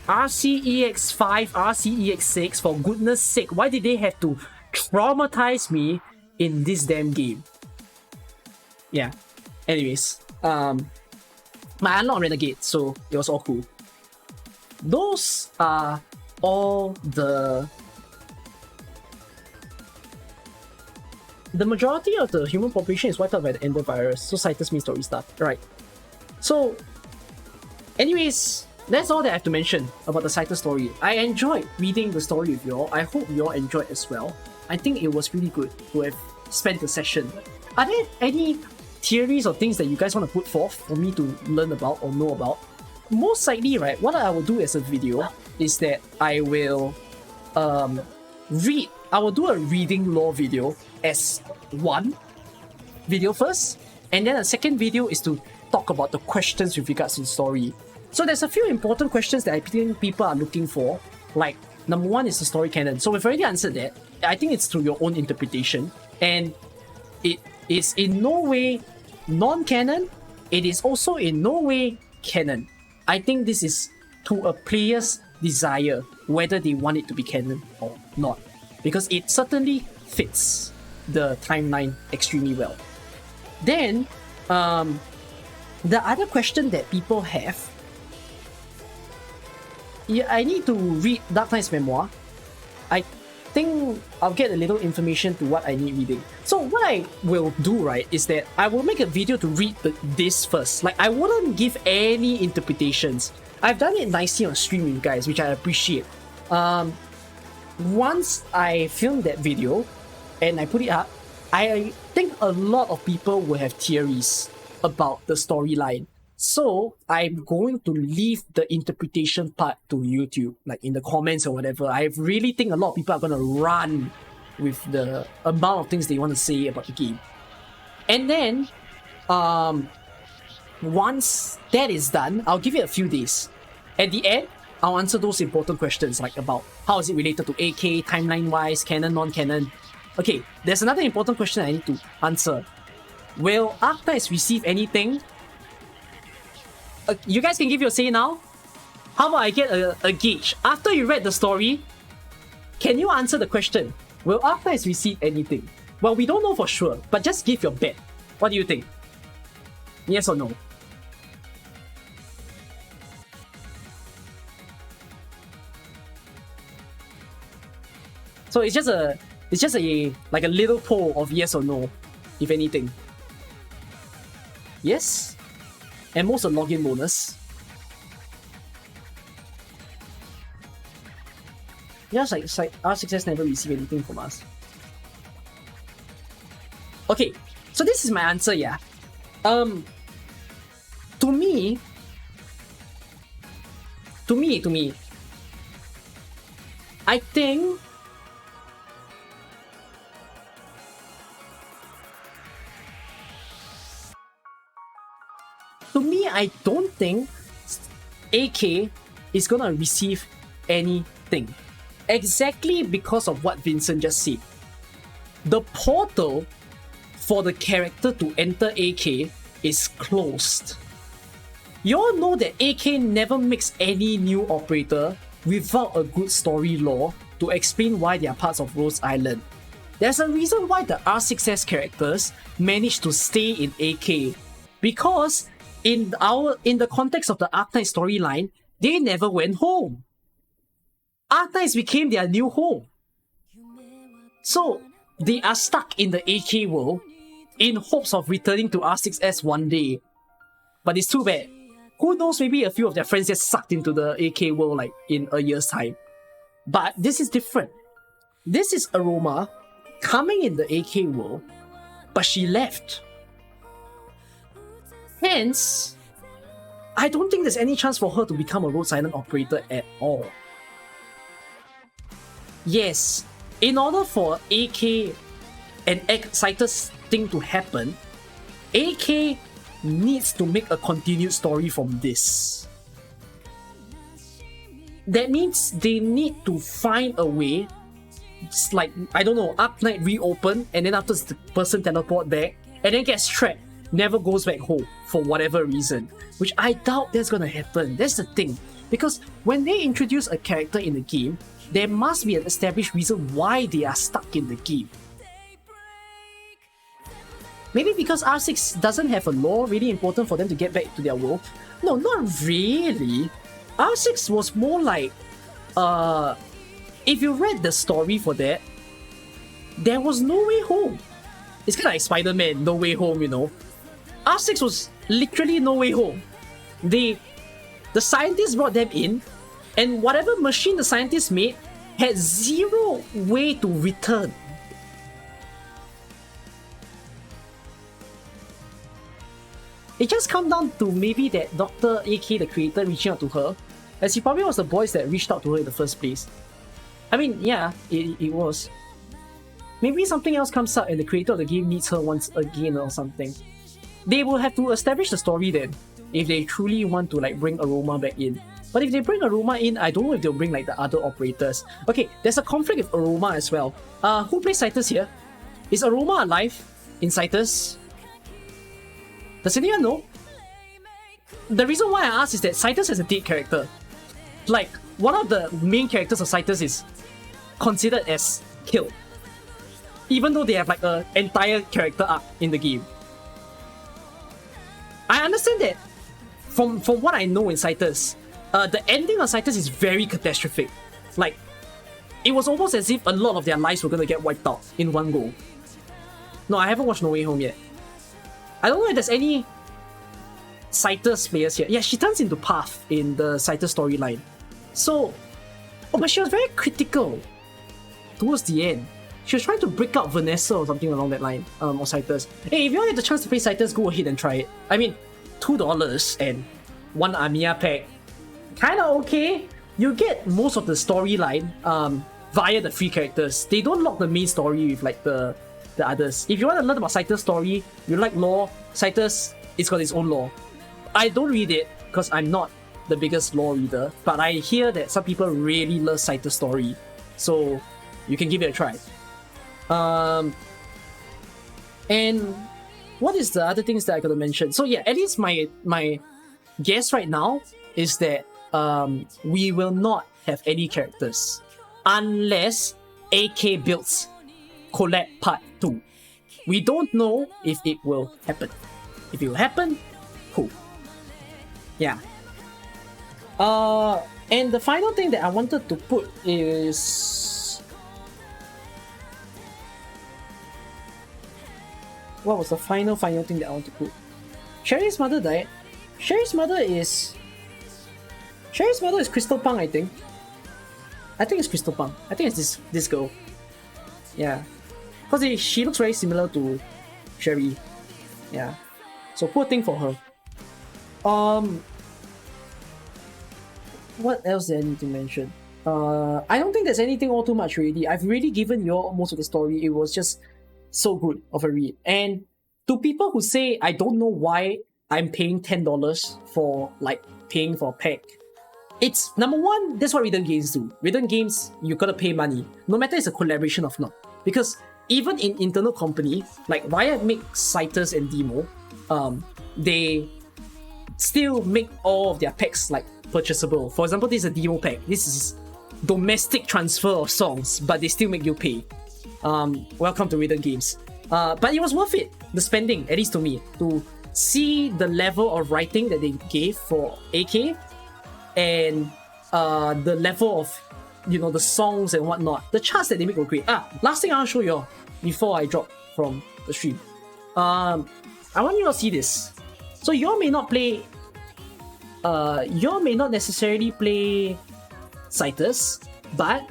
RCEX5, RCEX6, for goodness sake, why did they have to traumatize me in this damn game? Yeah. Anyways, I unlocked Renegade, so it was all cool. Those are all the majority of the human population is wiped out by the Ender virus, so Cytus means story stuff. Right. So, anyways, that's all that I have to mention about the Cytus story. I enjoyed reading the story with y'all. I hope y'all enjoyed as well. I think it was really good to have spent the session. Are there any theories or things that you guys want to put forth for me to learn about or know about? Most likely, right, what I will do as a video is that I will do a reading lore video as one video first, and then a second video is to talk about the questions with regards to the story. So there's a few important questions that I think people are looking for, like number one is the story canon. So we've already answered that. I think it's through your own interpretation, and it is in no way non-canon. It is also in no way canon. I think this is to a player's desire, whether they want it to be canon or not, because it certainly fits the timeline extremely well. Then, the other question that people have, I need to read Dark Knight's memoir. I think I'll get a little information to what I need reading. So what I will do, right, is that I will make a video to read this first. Like, I wouldn't give any interpretations. I've done it nicely on stream with you guys, which I appreciate. once I filmed that video and I put it up, I think a lot of people will have theories about the storyline. So I'm going to leave the interpretation part to YouTube, like in the comments or whatever. I really think a lot of people are going to run with the amount of things they want to say about the game. And then, once that is done, I'll give it a few days. At the end, I'll answer those important questions, like about how is it related to AK, timeline-wise, canon, non-canon. Okay, there's another important question I need to answer. Will Arknights receive anything? You guys can give your say now. How about I get a gauge? After you read the story, can you answer the question? Will Arknights receive anything? Well, we don't know for sure, but just give your bet. What do you think? Yes or no? So it's just a like a little poll of yes or no, if anything. Yes? And most a login bonus. Just like R6S never received anything from us. Okay, so this is my answer, yeah. To me, I think I don't think AK is gonna receive anything. Exactly because of what Vincent just said. The portal for the character to enter AK is closed. You all know that AK never makes any new operator without a good story lore to explain why they are parts of Rose Island. There's a reason why the R6S characters managed to stay in AK, because in the context of the Arknights storyline, they never went home. Arknights became their new home. So they are stuck in the AK world in hopes of returning to R6S one day. But it's too bad. Who knows, maybe a few of their friends get sucked into the AK world like in a year's time. But this is different. This is Aroma coming in the AK world, but she left. Hence, I don't think there's any chance for her to become a Rhode Island operator at all. Yes, in order for AK and Cytus thing to happen, AK needs to make a continued story from this. That means they need to find a way, it's like, I don't know, Arknight reopen and then after the person teleport back and then gets trapped, never goes back home for whatever reason, which I doubt that's gonna happen. That's the thing, because when they introduce a character in the game, there must be an established reason why they are stuck in the game. Maybe because R6 doesn't have a lore really important for them to get back to their world. No, not really. R6 was more like, if you read the story for that, there was no way home. It's kind of like Spider-Man, no way home, you know. R6 was literally no way home. The scientists brought them in, and whatever machine the scientists made had zero way to return. It just comes down to maybe that Dr. AK, the creator, reaching out to her, as he probably was the boys that reached out to her in the first place. I mean, yeah, it was. Maybe something else comes up and the creator of the game needs her once again or something. They will have to establish the story then, if they truly want to like bring Aroma back in. But if they bring Aroma in, I don't know if they'll bring like the other operators. Okay, there's a conflict with Aroma as well. Who plays Cytus here? Is Aroma alive in Cytus? Does anyone know? The reason why I ask is that Cytus has a dead character. Like, one of the main characters of Cytus is considered as killed, even though they have like an entire character arc in the game. I understand that from what I know in Cytus, the ending of Cytus is very catastrophic. Like, it was almost as if a lot of their lives were gonna get wiped out in one go. No, I haven't watched No Way Home yet. I don't know if there's any Cytus players here. Yeah, she turns into Path in the Cytus storyline. So, oh, but she was very critical towards the end. She was trying to break out Vanessa or something along that line, or Cytus. Hey, if you want the chance to play Cytus, go ahead and try it. I mean, $2 and one Amiya pack, kinda okay. You get most of the storyline via the free characters. They don't lock the main story with like the others. If you want to learn about Cytus' story, you like lore, Cytus, it's got its own lore. I don't read it because I'm not the biggest lore reader, but I hear that some people really love Cytus' story, so you can give it a try. And what is the other things that I gotta mention? So yeah, at least my guess right now is that we will not have any characters unless AK builds Collab Part 2. We don't know if it will happen. If it will happen, cool. Yeah. And the final thing that I wanted to put is... What was the final thing that I want to put? Sherry's mother died. Sherry's mother is Crystal Punk, I think. I think it's Crystal Punk. I think it's this girl. Yeah. Because she looks very similar to Sherry. Yeah. So poor thing for her. What else did I need to mention? I don't think there's anything all too much really. I've really given you all most of the story. It was just so good of a read. And to people who say I don't know why I'm paying $10 for like paying for a pack, it's number one, that's what written games do. Written games, you gotta pay money, no matter it's a collaboration or not. Because even in internal company, like Riot makes Cytus and Demo, they still make all of their packs like purchasable. For example, this is a Demo pack. This is domestic transfer of songs, but they still make you pay. Welcome to written games. But it was worth it, the spending, at least to me, to see the level of writing that they gave for AK and the level of, you know, the songs and whatnot. The charts that they make were great. Last thing I want to show you all before I drop from the stream. I want you all to see this. So you all may not play, you all may not necessarily play Cytus, but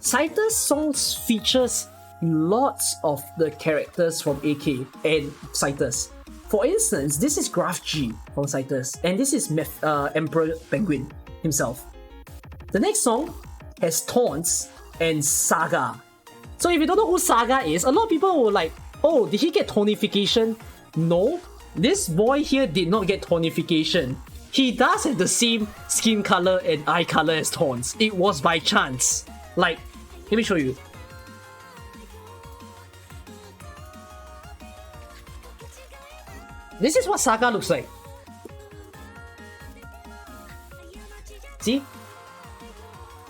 Cytus songs features lots of the characters from AK and Cytus. For instance, this is Graph G from Cytus, and this is Emperor Penguin himself. The next song has Taunts and Saga. So if you don't know who Saga is, a lot of people were like, oh, did he get tonification? No, this boy here did not get tonification. He does have the same skin color and eye color as Taunts. It was by chance. Like, let me show you. This is what Saga looks like. See?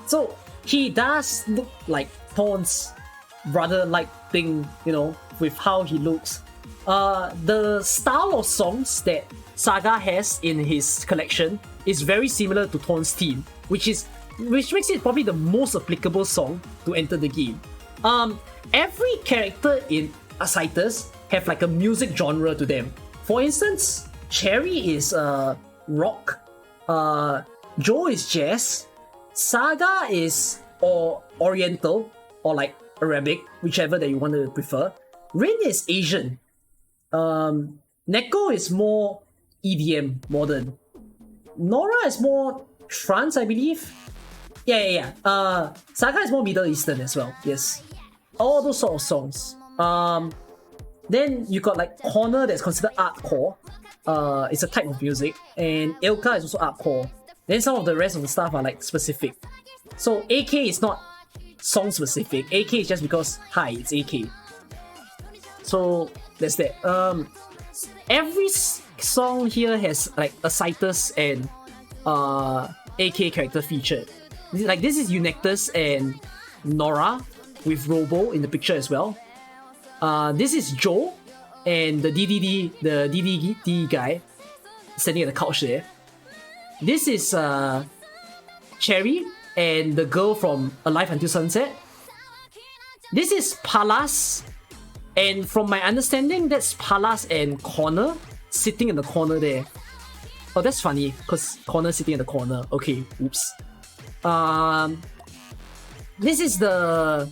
So he does look like Taunts, rather like thing, you know, with how he looks. The style of songs that Saga has in his collection is very similar to Taunts' theme, which makes it probably the most applicable song to enter the game. Every character in Cytus have like a music genre to them. For instance, Cherry is rock, Joe is jazz, Saga is oriental or like Arabic, whichever that you want to prefer. Rin is Asian. Neko is more EDM, modern. Nora is more trance, I believe. Yeah. Saga is more Middle Eastern as well. Yes, all those sort of songs. Then you got like Corner that's considered artcore. It's a type of music, and Ilka is also artcore. Then some of the rest of the stuff are like specific. So AK is not song specific. AK is just because hi, it's AK. So that's that. Every song here has like a Cytus and AK character featured. Like this is Eunectus and Nora with Robo in the picture as well. This is Joe and the DDD guy standing at the couch there. This is Cherry and the girl from Alive Until Sunset. This is Palas, and from my understanding, that's Palas and Connor sitting in the corner there. Oh, that's funny, because Connor sitting in the corner. Okay, oops. This is the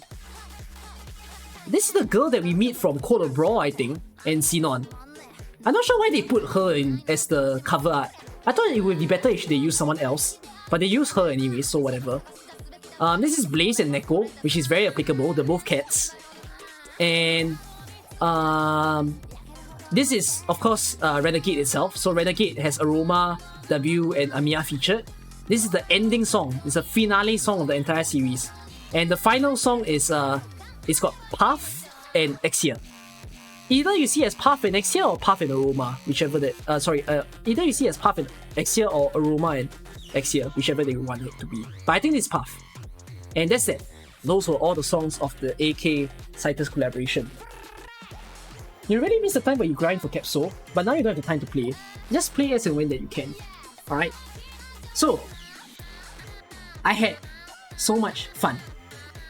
girl that we meet from Code of Brawl, I think, and Xenon. I'm not sure why they put her in as the cover art. I thought it would be better if they use someone else, but they use her anyway, so whatever. This is Blaze and Neko, which is very applicable. They're both cats. And this is, of course, Renegade itself. So Renegade has Aroma, W, and Amiya featured. This is the ending song. It's a finale song of the entire series. And the final song is it's got Path and Exia. Either you see as Path and Exia or Path and Aroma, whichever that. Either you see as Path and Exia or Aroma and Exia, whichever they want it to be. But I think it's Path. And that's it. Those were all the songs of the AK Cytus collaboration. You already missed the time where you grind for Capsule, but now you don't have the time to play. Just play as and when that you can. Alright? So, I had so much fun.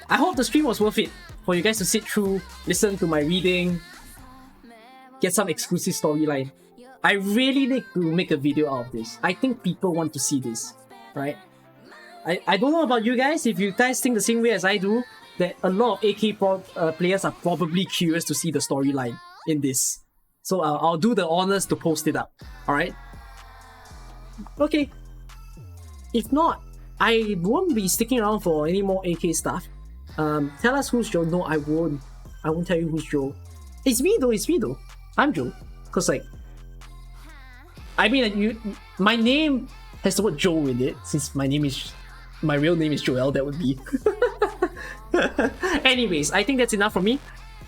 I hope the stream was worth it for you guys to sit through, listen to my reading, get some exclusive storyline. I really need to make a video out of this. I think people want to see this, right? I don't know about you guys, if you guys think the same way as I do, that a lot of AK players are probably curious to see the storyline in this. So I'll do the honors to post it up, alright? Okay. If not, I won't be sticking around for any more AK stuff. Tell us who's Joe. No, I won't tell you who's Joe. It's me though, I'm Joe. Cause like, I mean, my name has the word Joe in it, since my real name is Joel, that would be. Anyways, I think that's enough for me.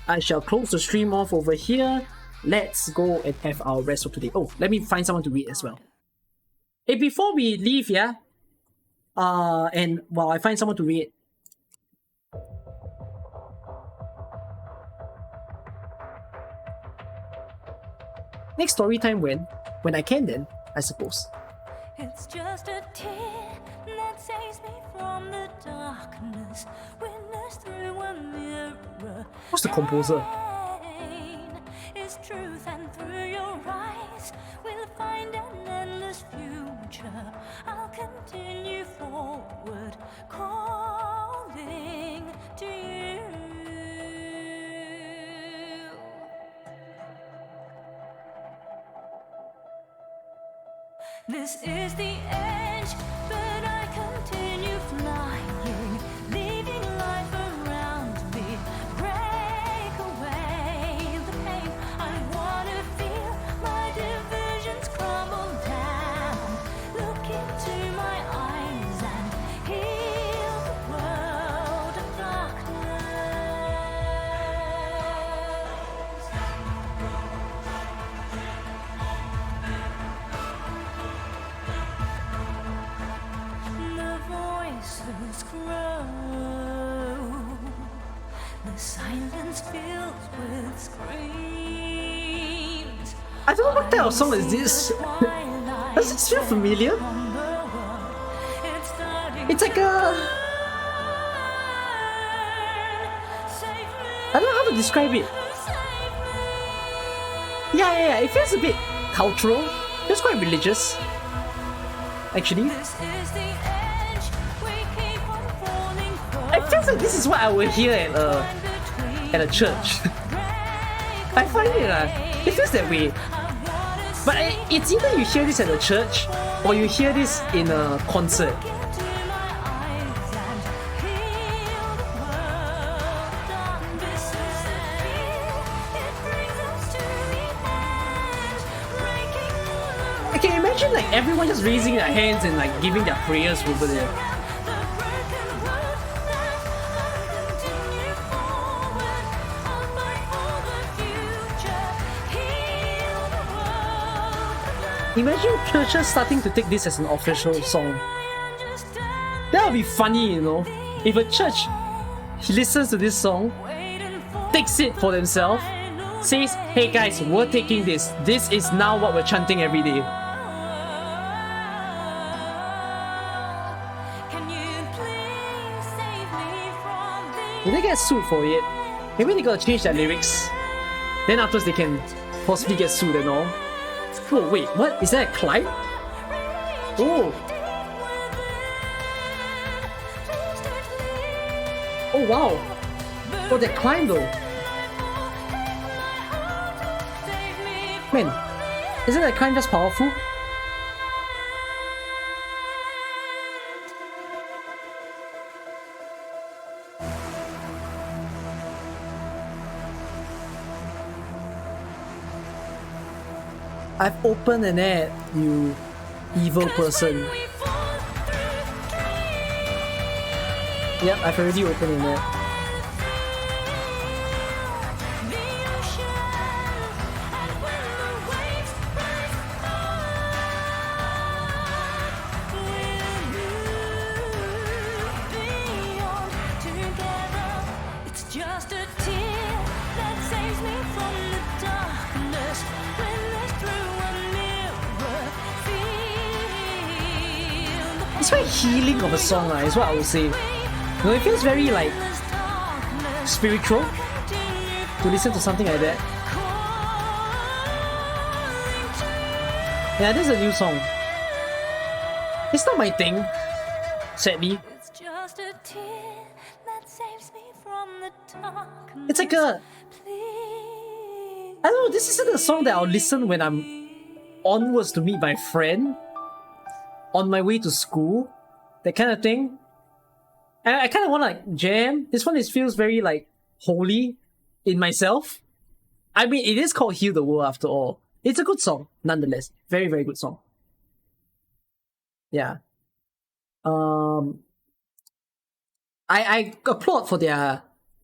I shall close the stream off over here. Let's go and have our rest of today. Oh, let me find someone to read as well. Hey, before we leave, yeah? And while I find someone to read, next story time when I can then, I suppose. It's just a tear that saves me from the darkness. Witness through a mirror. What's the composer? Is truth, and through your eyes we'll find an endless future. I'll continue forward, calling to you. This is the edge, but I continue flying, leaving life around me. Break away the pain. I wanna feel my divisions crumble down. Look into my eyes and heal the world of darkness. The voices grow. The silence fills with screams. I don't know what type of song is this. Does it feel familiar? It's like a... I don't know how to describe it. Yeah, it feels a bit cultural. It feels quite religious, actually. It feels like this is what I would hear at a church. I find it feels that way. But it's either you hear this at a church or you hear this in a concert. Okay, imagine like everyone just raising their hands and like giving their prayers over there. Imagine churches starting to take this as an official song. That would be funny, you know. If a church listens to this song, takes it for themselves, says, hey guys, we're taking this. This is now what we're chanting every day. Did they get sued for it? Maybe they gotta change their lyrics. Then afterwards they can possibly get sued and all. Oh wait, what? Is that a climb? Oh! Oh wow! Oh, that climb though. Man, isn't that climb just powerful? I've opened an ad, you evil person. Yep, I've already opened an ad. It's very healing of a song, is what I would say. You know, it feels very like spiritual to listen to something like that. Yeah, this is a new song. It's not my thing, sadly. It's like a... I don't know, this isn't a song that I'll listen when I'm onwards to meet my friend, on my way to school, that kind of thing. And I kind of want to like jam. This one feels very like holy in myself. I mean, it is called Heal the World after all. It's a good song, nonetheless. Very, very good song. Yeah. I applaud for their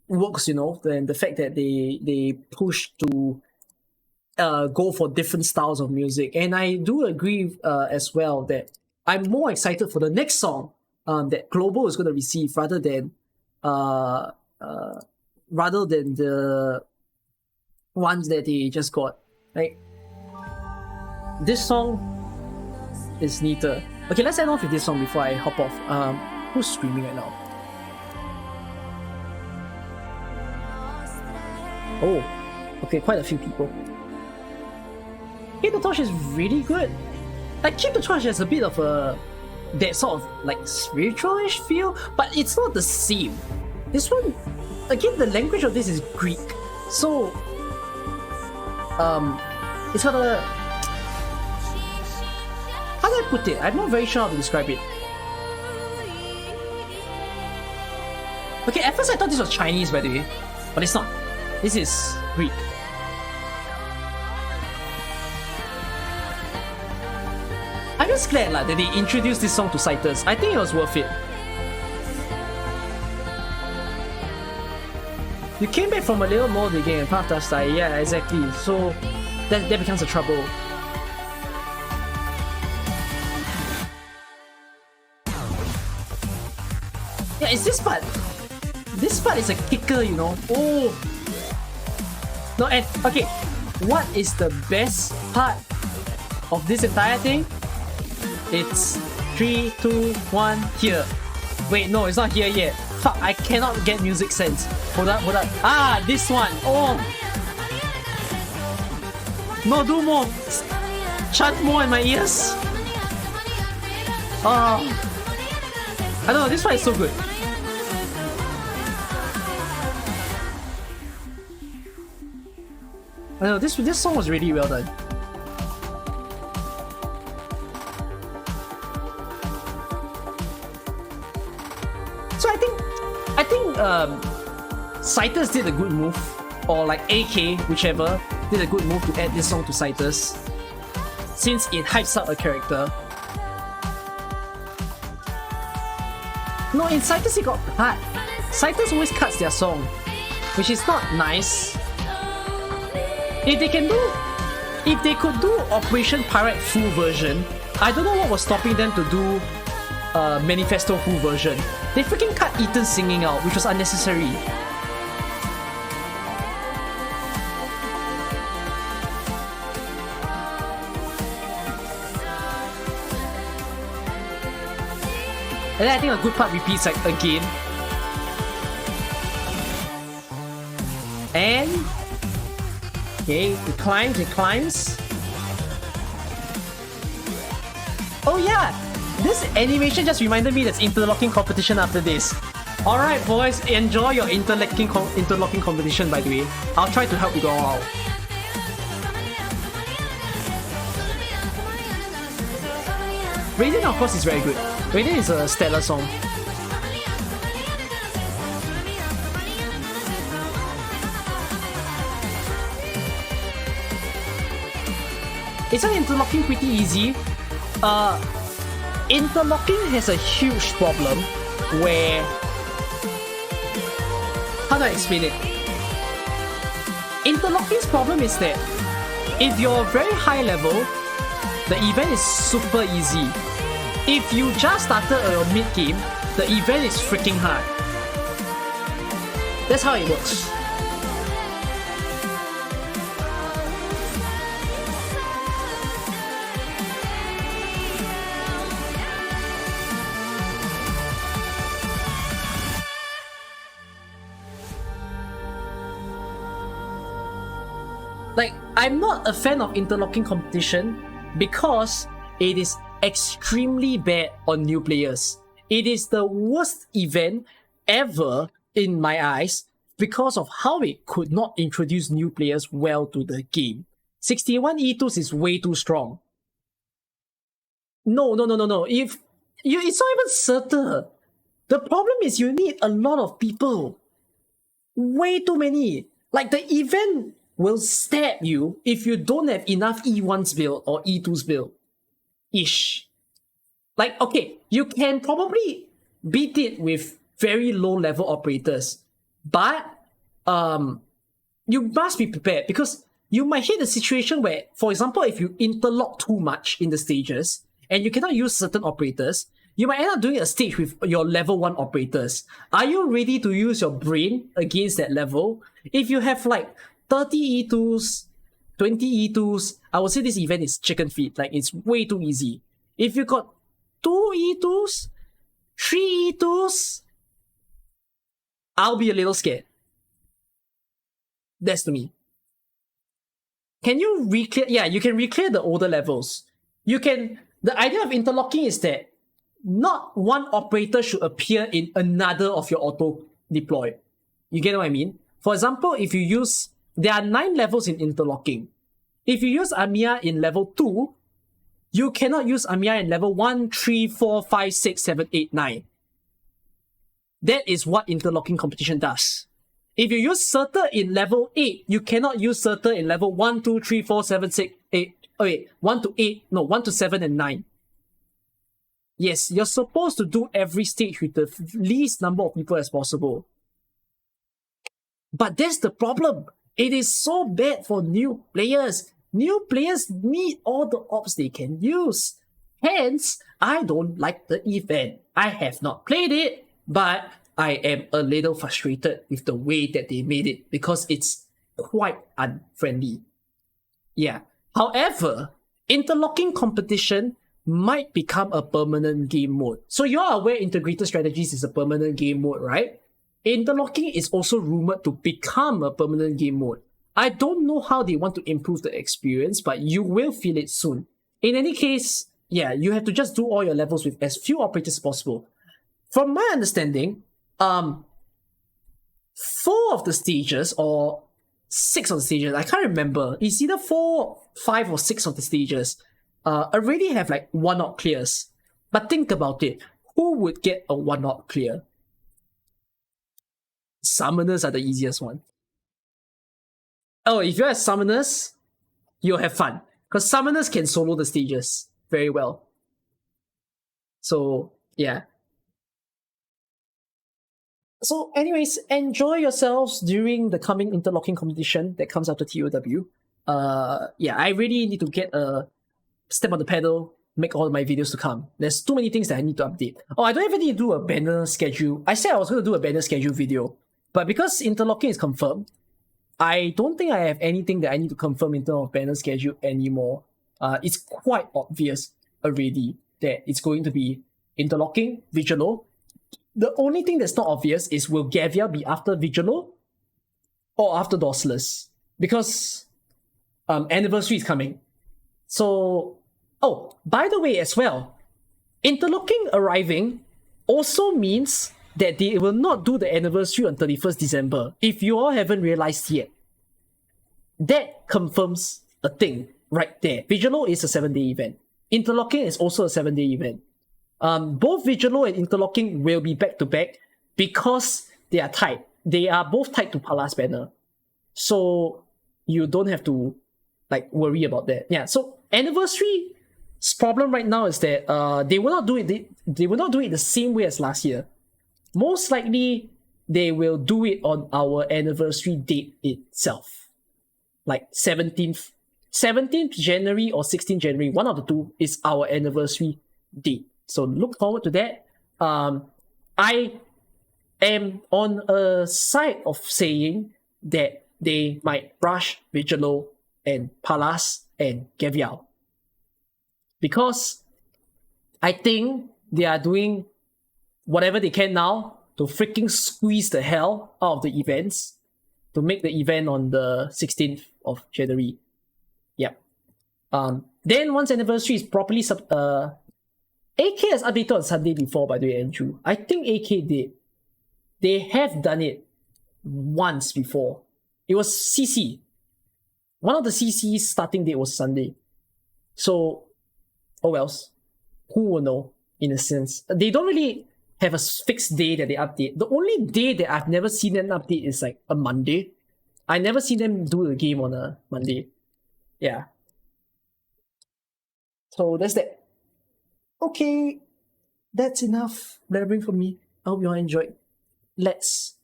works, you know, and the fact that they push to go for different styles of music. And I do agree as well that I'm more excited for the next song that Global is going to receive rather than the ones that they just got. Like, this song is neater. Okay, let's end off with this song before I hop off. Who's screaming right now? Oh, okay, quite a few people. Keep the Torch is really good. Like, Keep the Torch has a bit of that sort of like spiritual-ish feel, but it's not the same. This one, again, the language of this is Greek, so it's got a... How do I put it? I'm not very sure how to describe it. Okay, at first I thought this was Chinese, by the way, but it's not. This is Greek. I'm just glad that they introduced this song to Cytus. I think it was worth it. You came back from a little more again and path us died. Yeah, exactly. So that becomes a trouble. Yeah, it's this part. This part is a kicker, you know. Oh. No, and okay. What is the best part of this entire thing? It's 3, 2, 1, here. Wait, no, it's not here yet. Fuck, I cannot get music sense. Hold up. Ah, this one. Oh. No, do more. Chant more in my ears. Oh. I don't know, this one is so good. I know, this song was really well done. So I think Cytus did a good move, or like AK, whichever, did a good move to add this song to Cytus, since it hypes up a character. No, in Cytus it got cut. Cytus always cuts their song, which is not nice. If they could do Operation Pirate full version, I don't know what was stopping them to do Manifesto full version. They freaking cut Ethan singing out, which was unnecessary. And then I think a good part repeats like again. And okay, it climbs. Oh yeah! This animation just reminded me there's interlocking competition after this. Alright, boys, enjoy your interlocking competition, by the way. I'll try to help you all out. Radiant, of course, is very good. Radiant is a stellar song. Isn't interlocking pretty easy? Interlocking has a huge problem where... How do I explain it? Interlocking's problem is that if you're very high level, the event is super easy. If you just started a mid game, the event is freaking hard. That's how it works. Like, I'm not a fan of interlocking competition because it is extremely bad on new players. It is the worst event ever in my eyes because of how it could not introduce new players well to the game. 61 E2s is way too strong. No. It's not even certain. The problem is you need a lot of people. Way too many. Like, the event will stab you if you don't have enough E1s build or E2s build. Ish. Like, okay, you can probably beat it with very low level operators, but you must be prepared because you might hit a situation where, for example, if you interlock too much in the stages and you cannot use certain operators, you might end up doing a stage with your level 1 operators. Are you ready to use your brain against that level? If you have like 30 E2s, 20 E2s, I would say this event is chicken feed. Like, it's way too easy. If you got 2 E2s, 3 E2s, I'll be a little scared. That's to me. Can you reclear? Yeah, you can reclear the older levels. You can... The idea of interlocking is that not one operator should appear in another of your auto deploy. You get what I mean? For example, if you use... There are 9 levels in interlocking. If you use Amiya in level 2, you cannot use Amiya in level 1, 3, 4, 5, 6, 7, 8, 9. That is what interlocking competition does. If you use Surtur in level 8, you cannot use Surtur in level 1, 2, 3, 4, 7, 6, 8. Oh wait, 1 to 8, no, 1 to 7 and 9. Yes, you're supposed to do every stage with the least number of people as possible. But that's the problem. It is so bad for new players. New players need all the ops they can use. Hence, I don't like the event. I have not played it, but I am a little frustrated with the way that they made it because it's quite unfriendly. Yeah. However, interlocking competition might become a permanent game mode. So you are aware integrated strategies is a permanent game mode, right? Interlocking is also rumored to become a permanent game mode. I don't know how they want to improve the experience, but you will feel it soon. In any case, yeah, you have to just do all your levels with as few operators as possible. From my understanding, 4 of the stages, or 6 of the stages, I can't remember, it's either 4, 5 or 6 of the stages, already have like 1-op clears. But think about it, who would get a 1-op clear? Summoners are the easiest one. Oh, if you have summoners, you'll have fun. Because summoners can solo the stages very well. So, yeah. So, anyways, enjoy yourselves during the coming interlocking competition that comes after TOW. Yeah, I really need to get a step on the pedal, make all my videos to come. There's too many things that I need to update. Oh, I don't even need to do a banner schedule. I said I was going to do a banner schedule video. But because interlocking is confirmed, I don't think I have anything that I need to confirm in terms of banner schedule anymore. It's quite obvious already that it's going to be interlocking, Vigilo. The only thing that's not obvious is will Gavia be after Vigilo or after Dorsalus? Because anniversary is coming. So, oh, by the way as well, interlocking arriving also means that they will not do the anniversary on 31st December, if you all haven't realized yet, that confirms a thing right there. Vigilo is a 7-day event. Interlocking is also a 7-day event. Both Vigilo and Interlocking will be back to back because they are tied. They are both tied to Palace banner. So you don't have to like worry about that. Yeah, so anniversary's problem right now is that they will not do it. They will not do it the same way as last year. Most likely, they will do it on our anniversary date itself, like 17th January or 16th January. One of the two is our anniversary date. So look forward to that. I am on a side of saying that they might rush Vigilo and Palas and Gavial, because I think they are doing whatever they can now to freaking squeeze the hell out of the events to make the event on the 16th of January. Yep. Then once anniversary is properly AK has updated on Sunday before, by the way, Andrew. I think AK did. They have done it once before. It was CC. One of the CC's starting date was Sunday. So, oh wells. Who will know, in a sense? They don't really have a fixed day that they update. The only day that I've never seen them update is like a Monday. I never seen them do the game on a Monday. Yeah. So that's that. Okay. That's enough blabbering from me. I hope you all enjoyed. Let's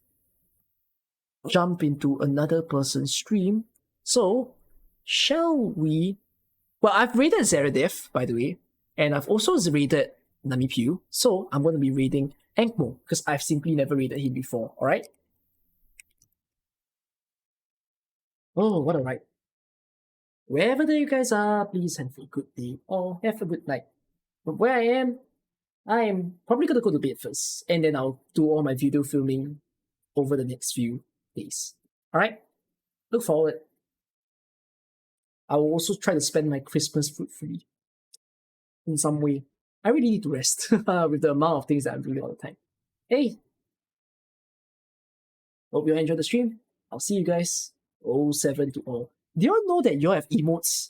jump into another person's stream. So, shall we? Well, I've raided Zeradith, by the way, and I've also raided Namipu, so I'm going to be raiding Ankmo, because I've simply never raided him before, alright? Oh, what a ride. Wherever you guys are, please have a good day, or have a good night. But where I am probably going to go to bed first, and then I'll do all my video filming over the next few days. Alright? Look forward. I will also try to spend my Christmas fruitfully in some way. I really need to rest with the amount of things that I'm doing all the time. Hey! Hope you all enjoyed the stream. I'll see you guys 07 to all. Do you all know that you all have emotes?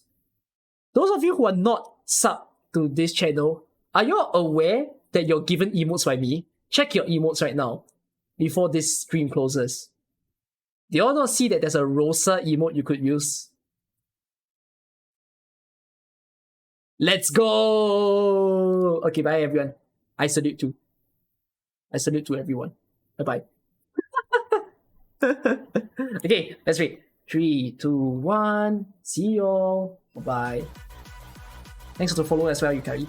Those of you who are not sub to this channel, are you all aware that you're given emotes by me? Check your emotes right now before this stream closes. Do you all not see that there's a Rosa emote you could use? Let's go! Okay, bye everyone. I salute too. I salute to everyone. Bye-bye. Okay, let's wait. 3, 2, 1. See y'all. Bye-bye. Thanks for the follow as well, Yukari.